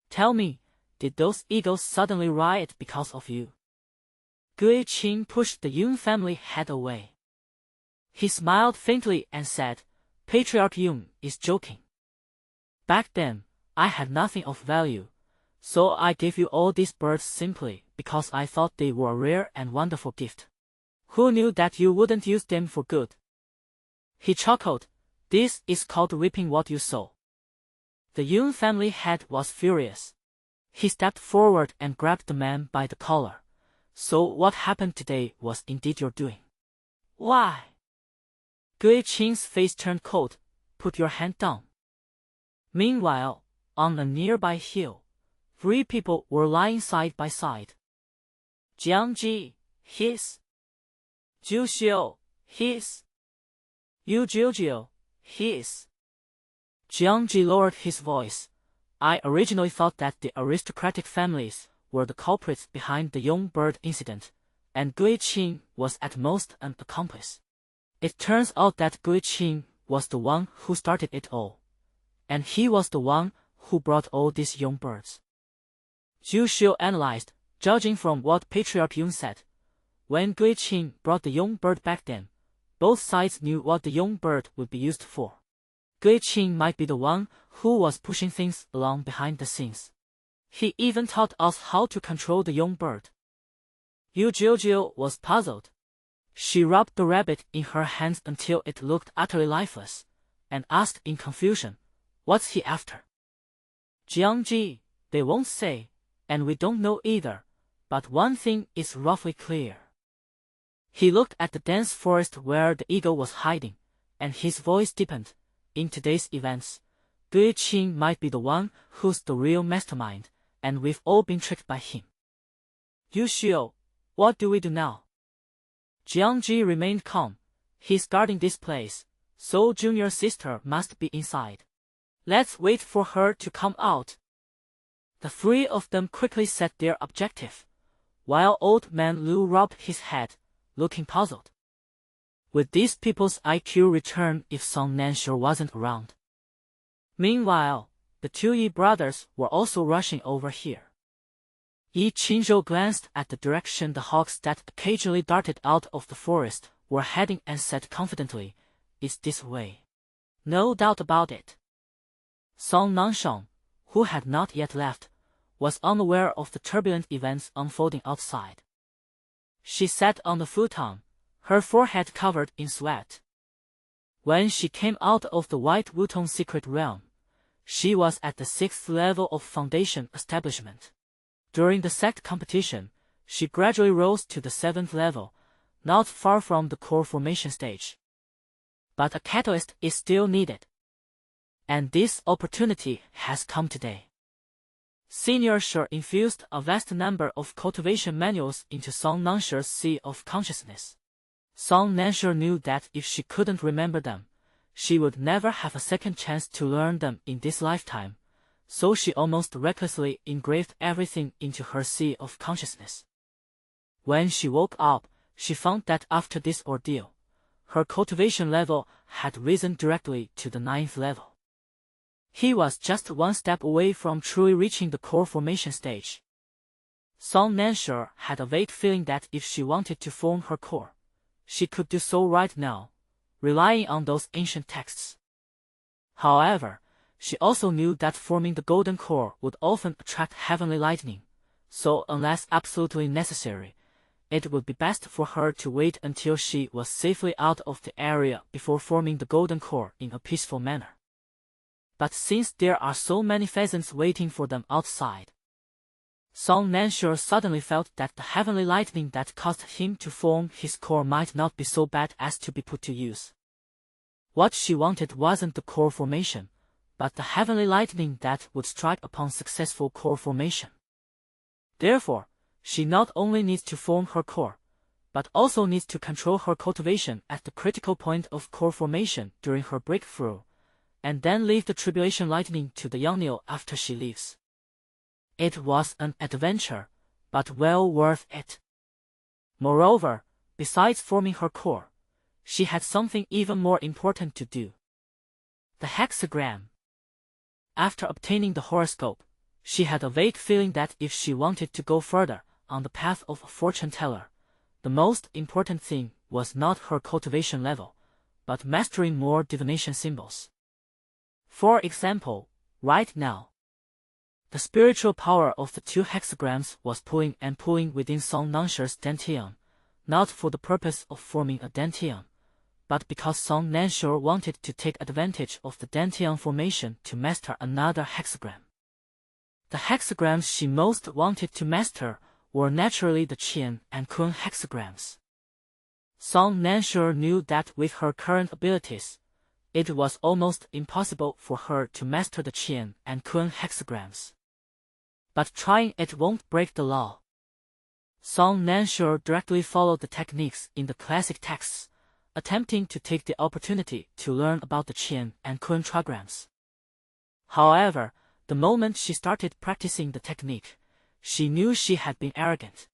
Tell me, did those eagles suddenly riot because of you?" Gui Qing pushed the Yun family head away. He smiled faintly and said, "Patriarch Yun is joking. Back then, I had nothing of value, so I gave you all these birds simply because I thought they were a rare and wonderful gift. Who knew that you wouldn't use them for good?" He chuckled. "This is called reaping what you sow." The Yun family head was furious. He stepped forward and grabbed the man by the collar. "So what happened today was indeed your doing?" "Why?" Gui Qing's face turned cold. "Put your hand down." Meanwhile, on a nearby hill, 3 people were lying side by side. Jiangji, hiss. Juxiu, hiss. Yu Jiujiu, hiss. Jiangji lowered his voice. "I originally thought that the aristocratic families were the culprits behind the young bird incident, and Gui Qing was at most an accomplice. It turns out that Gui Qing was the one who started it all, and he was the one who brought all these young birds." Zhu Xiu analyzed, judging from what Patriarch Yun said. When Gui Qing brought the young bird back then, both sides knew what the young bird would be used for. Gui Qing might be the one who was pushing things along behind the scenes. He even taught us how to control the young bird. Yu Jiujiu was puzzled. She rubbed the rabbit in her hands until it looked utterly lifeless, and asked in confusion, "What's he after?" "Jiangji, they won't say, and we don't know either, but one thing is roughly clear." He looked at the dense forest where the eagle was hiding, and his voice deepened. "In today's events, Gui Qing might be the one who's the real mastermind, and we've all been tricked by him." "Yu Xiu, what do we do now?" Jiangji remained calm. "He's guarding this place, so junior sister must be inside. Let's wait for her to come out." The three of them quickly set their objective, while old man Lu rubbed his head, looking puzzled. Would these people's IQ return if Song Nansure wasn't around? Meanwhile, the two Yi brothers were also rushing over here. Yi Qingzhou glanced at the direction the hawks that occasionally darted out of the forest were heading and said confidently, "It's this way. No doubt about it." Song Nanshan, who had not yet left, was unaware of the turbulent events unfolding outside. She sat on the futon, her forehead covered in sweat. When she came out of the White Wutong secret realm, she was at the 6th level of foundation establishment. During the sect competition, she gradually rose to the 7th level, not far from the core formation stage. But a catalyst is still needed. And this opportunity has come today. Senior Shi infused a vast number of cultivation manuals into Song Nanshure's sea of consciousness. Song Nanshure knew that if she couldn't remember them, she would never have a second chance to learn them in this lifetime, so she almost recklessly engraved everything into her sea of consciousness. When she woke up, she found that after this ordeal, her cultivation level had risen directly to the 9th level. He was just one step away from truly reaching the core formation stage. Song Nanshure had a vague feeling that if she wanted to form her core, she could do so right now, relying on those ancient texts. However, she also knew that forming the golden core would often attract heavenly lightning, so unless absolutely necessary, it would be best for her to wait until she was safely out of the area before forming the golden core in a peaceful manner. But since there are so many pheasants waiting for them outside, Song Nanshure suddenly felt that the heavenly lightning that caused him to form his core might not be so bad as to be put to use. What she wanted wasn't the core formation, but the heavenly lightning that would strike upon successful core formation. Therefore, she not only needs to form her core, but also needs to control her cultivation at the critical point of core formation during her breakthrough, and then leave the tribulation lightning to the Yangniu after she leaves. It was an adventure, but well worth it. Moreover, besides forming her core, she had something even more important to do. The hexagram. After obtaining the horoscope, she had a vague feeling that if she wanted to go further on the path of a fortune teller, the most important thing was not her cultivation level, but mastering more divination symbols. For example, right now, the spiritual power of the two hexagrams was pulling and pulling within Song Nanshure's dantian, not for the purpose of forming a dantian, but because Song Nanshure wanted to take advantage of the dantian formation to master another hexagram. The hexagrams she most wanted to master were naturally the Qian and Kun hexagrams. Song Nanshure knew that with her current abilities, it was almost impossible for her to master the Qian and Kun hexagrams. But trying it won't break the law. Song Nanshure directly followed the techniques in the classic texts, attempting to take the opportunity to learn about the Qian and Kun trigrams. However, the moment she started practicing the technique, she knew she had been arrogant.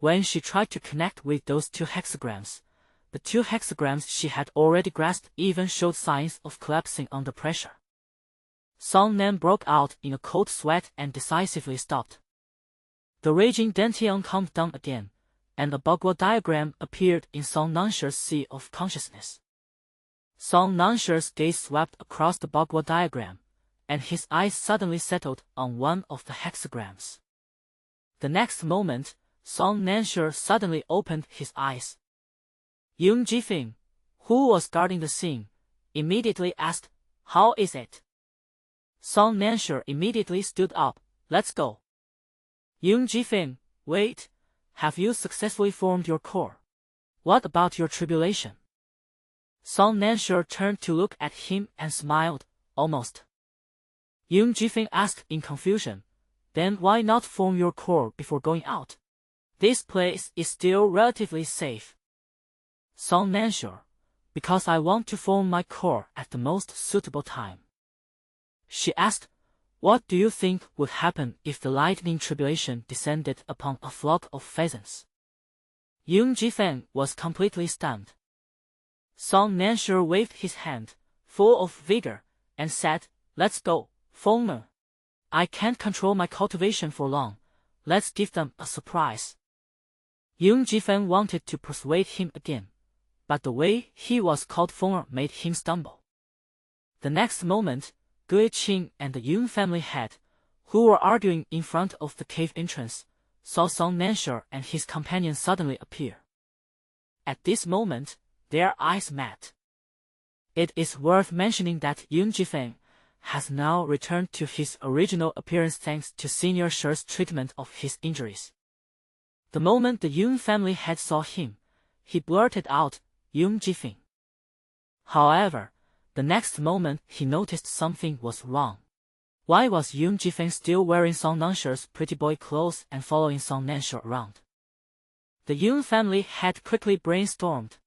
When she tried to connect with those two hexagrams, the two hexagrams she had already grasped even showed signs of collapsing under pressure. Song Nan broke out in a cold sweat and decisively stopped. The raging dantian calmed down again, and a Bagua diagram appeared in Song Nanshure's sea of consciousness. Song Nanshure's gaze swept across the Bagua diagram, and his eyes suddenly settled on one of the hexagrams. The next moment, Song Nanshure suddenly opened his eyes. Young Jifeng, who was guarding the scene, immediately asked, "How is it?" Song Nansher immediately stood up. "Let's go." Young Jifeng, "Wait, have you successfully formed your core? What about your tribulation?" Song Nansher turned to look at him and smiled, "Almost." Young Jifeng asked in confusion, "Then why not form your core before going out? This place is still relatively safe." Song Nansher, "Because I want to form my core at the most suitable time." She asked, "What do you think would happen if the lightning tribulation descended upon a flock of pheasants?" Young Jifeng was completely stunned. Song Nansher waved his hand, full of vigor, and said, "Let's go, Fengmen. I can't control my cultivation for long. Let's give them a surprise." Young Jifeng wanted to persuade him again, but the way he was called Fengmen made him stumble. The next moment, Gui Qing and the Young family head, who were arguing in front of the cave entrance, saw Song Nansher and his companion suddenly appear. At this moment, their eyes met. It is worth mentioning that Young Jifeng has now returned to his original appearance thanks to Senior Shi's treatment of his injuries. The moment the Young family head saw him, he blurted out, "Young Jifeng." However, the next moment he noticed something was wrong. Why was Young Jifeng still wearing Song Nansher's pretty boy clothes and following Song Nansher around? The Young family head quickly brainstormed.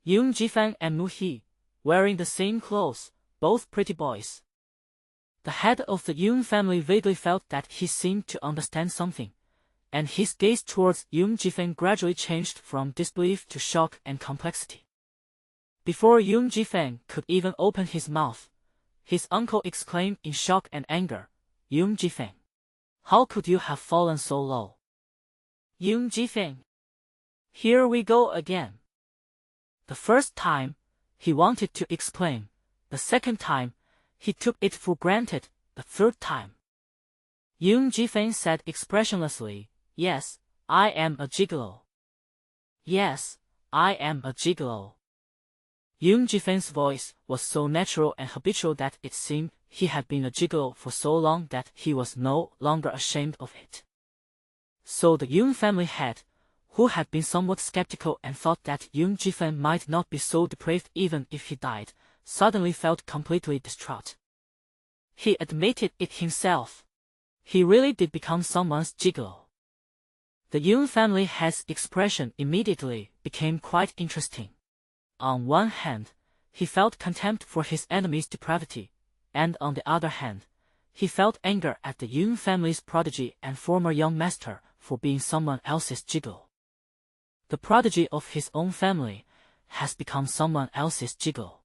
Young Jifeng and Mu He, wearing the same clothes, both pretty boys. The head of the Young family vaguely felt that he seemed to understand something, and his gaze towards Young Jifeng gradually changed from disbelief to shock and complexity. Before Young Jifeng could even open his mouth, his uncle exclaimed in shock and anger, "Young Jifeng, how could you have fallen so low? Young Jifeng, here we go again." The first time, he wanted to explain. The second time, he took it for granted. The third time, Young Jifeng said expressionlessly, "Yes, I am a gigolo. Yes, I am a gigolo." Young Jifeng's voice was so natural and habitual that it seemed he had been a gigolo for so long that he was no longer ashamed of it. So the Young family head, who had been somewhat skeptical and thought that Young Jifeng might not be so depraved even if he died, suddenly felt completely distraught. He admitted it himself. He really did become someone's gigolo. The Young family head's expression immediately became quite interesting. On one hand, he felt contempt for his enemy's depravity, and on the other hand, he felt anger at the Young family's prodigy and former young master for being someone else's gigolo. The prodigy of his own family has become someone else's gigolo.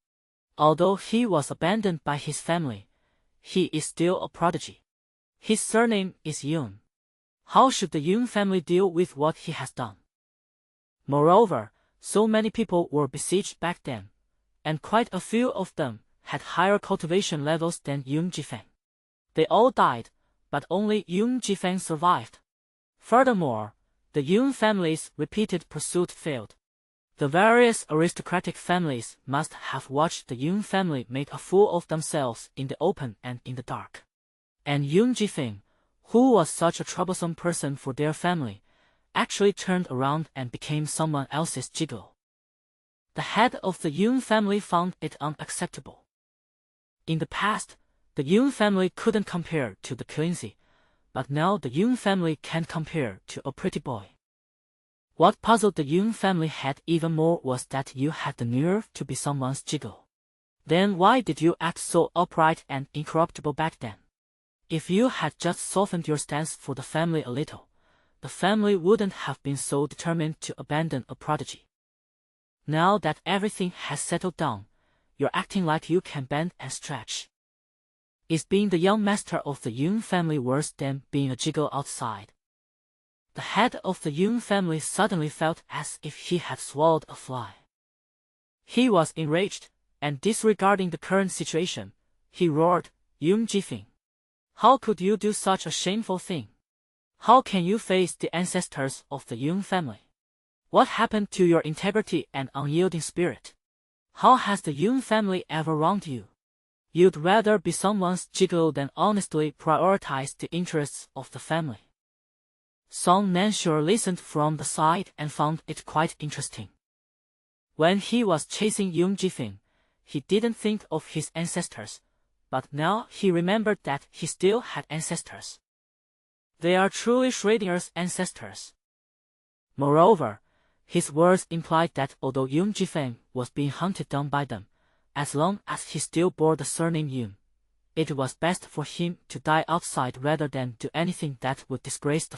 Although he was abandoned by his family, he is still a prodigy. His surname is Young. How should the Young family deal with what he has done? Moreover, so many people were besieged back then, and quite a few of them had higher cultivation levels than Young Jifeng. They all died, but only Young Jifeng survived. Furthermore, the Young family's repeated pursuit failed. The various aristocratic families must have watched the Young family make a fool of themselves in the open and in the dark. And Young Jifeng, who was such a troublesome person for their family, actually turned around and became someone else's gigolo. The head of the Young family found it unacceptable. In the past, the Young family couldn't compare to the Quincy, but now the Young family can't compare to a pretty boy. What puzzled the Young family head even more was that you had the nerve to be someone's gigolo. Then why did you act so upright and incorruptible back then? If you had just softened your stance for the family a little, the family wouldn't have been so determined to abandon a prodigy. Now that everything has settled down, you're acting like you can bend and stretch. Is being the young master of the Young family worse than being a gigolo outside? The head of the Young family suddenly felt as if he had swallowed a fly. He was enraged, and disregarding the current situation, he roared, "Young Jifeng, how could you do such a shameful thing? How can you face the ancestors of the Young family? What happened to your integrity and unyielding spirit? How has the Yun family ever wronged you? You'd rather be someone's gigolo than honestly prioritize the interests of the family. Song Nansure listened from the side and found it quite interesting. When he was chasing Yoon Jifin, he didn't think of his ancestors, but now he remembered that he still had ancestors. They are truly Schrodinger's ancestors. Moreover, his words implied that although Yoon Jifin was being hunted down by them, as long as he still bore the surname Yoon, it was best for him to die outside rather than do anything that would disgrace the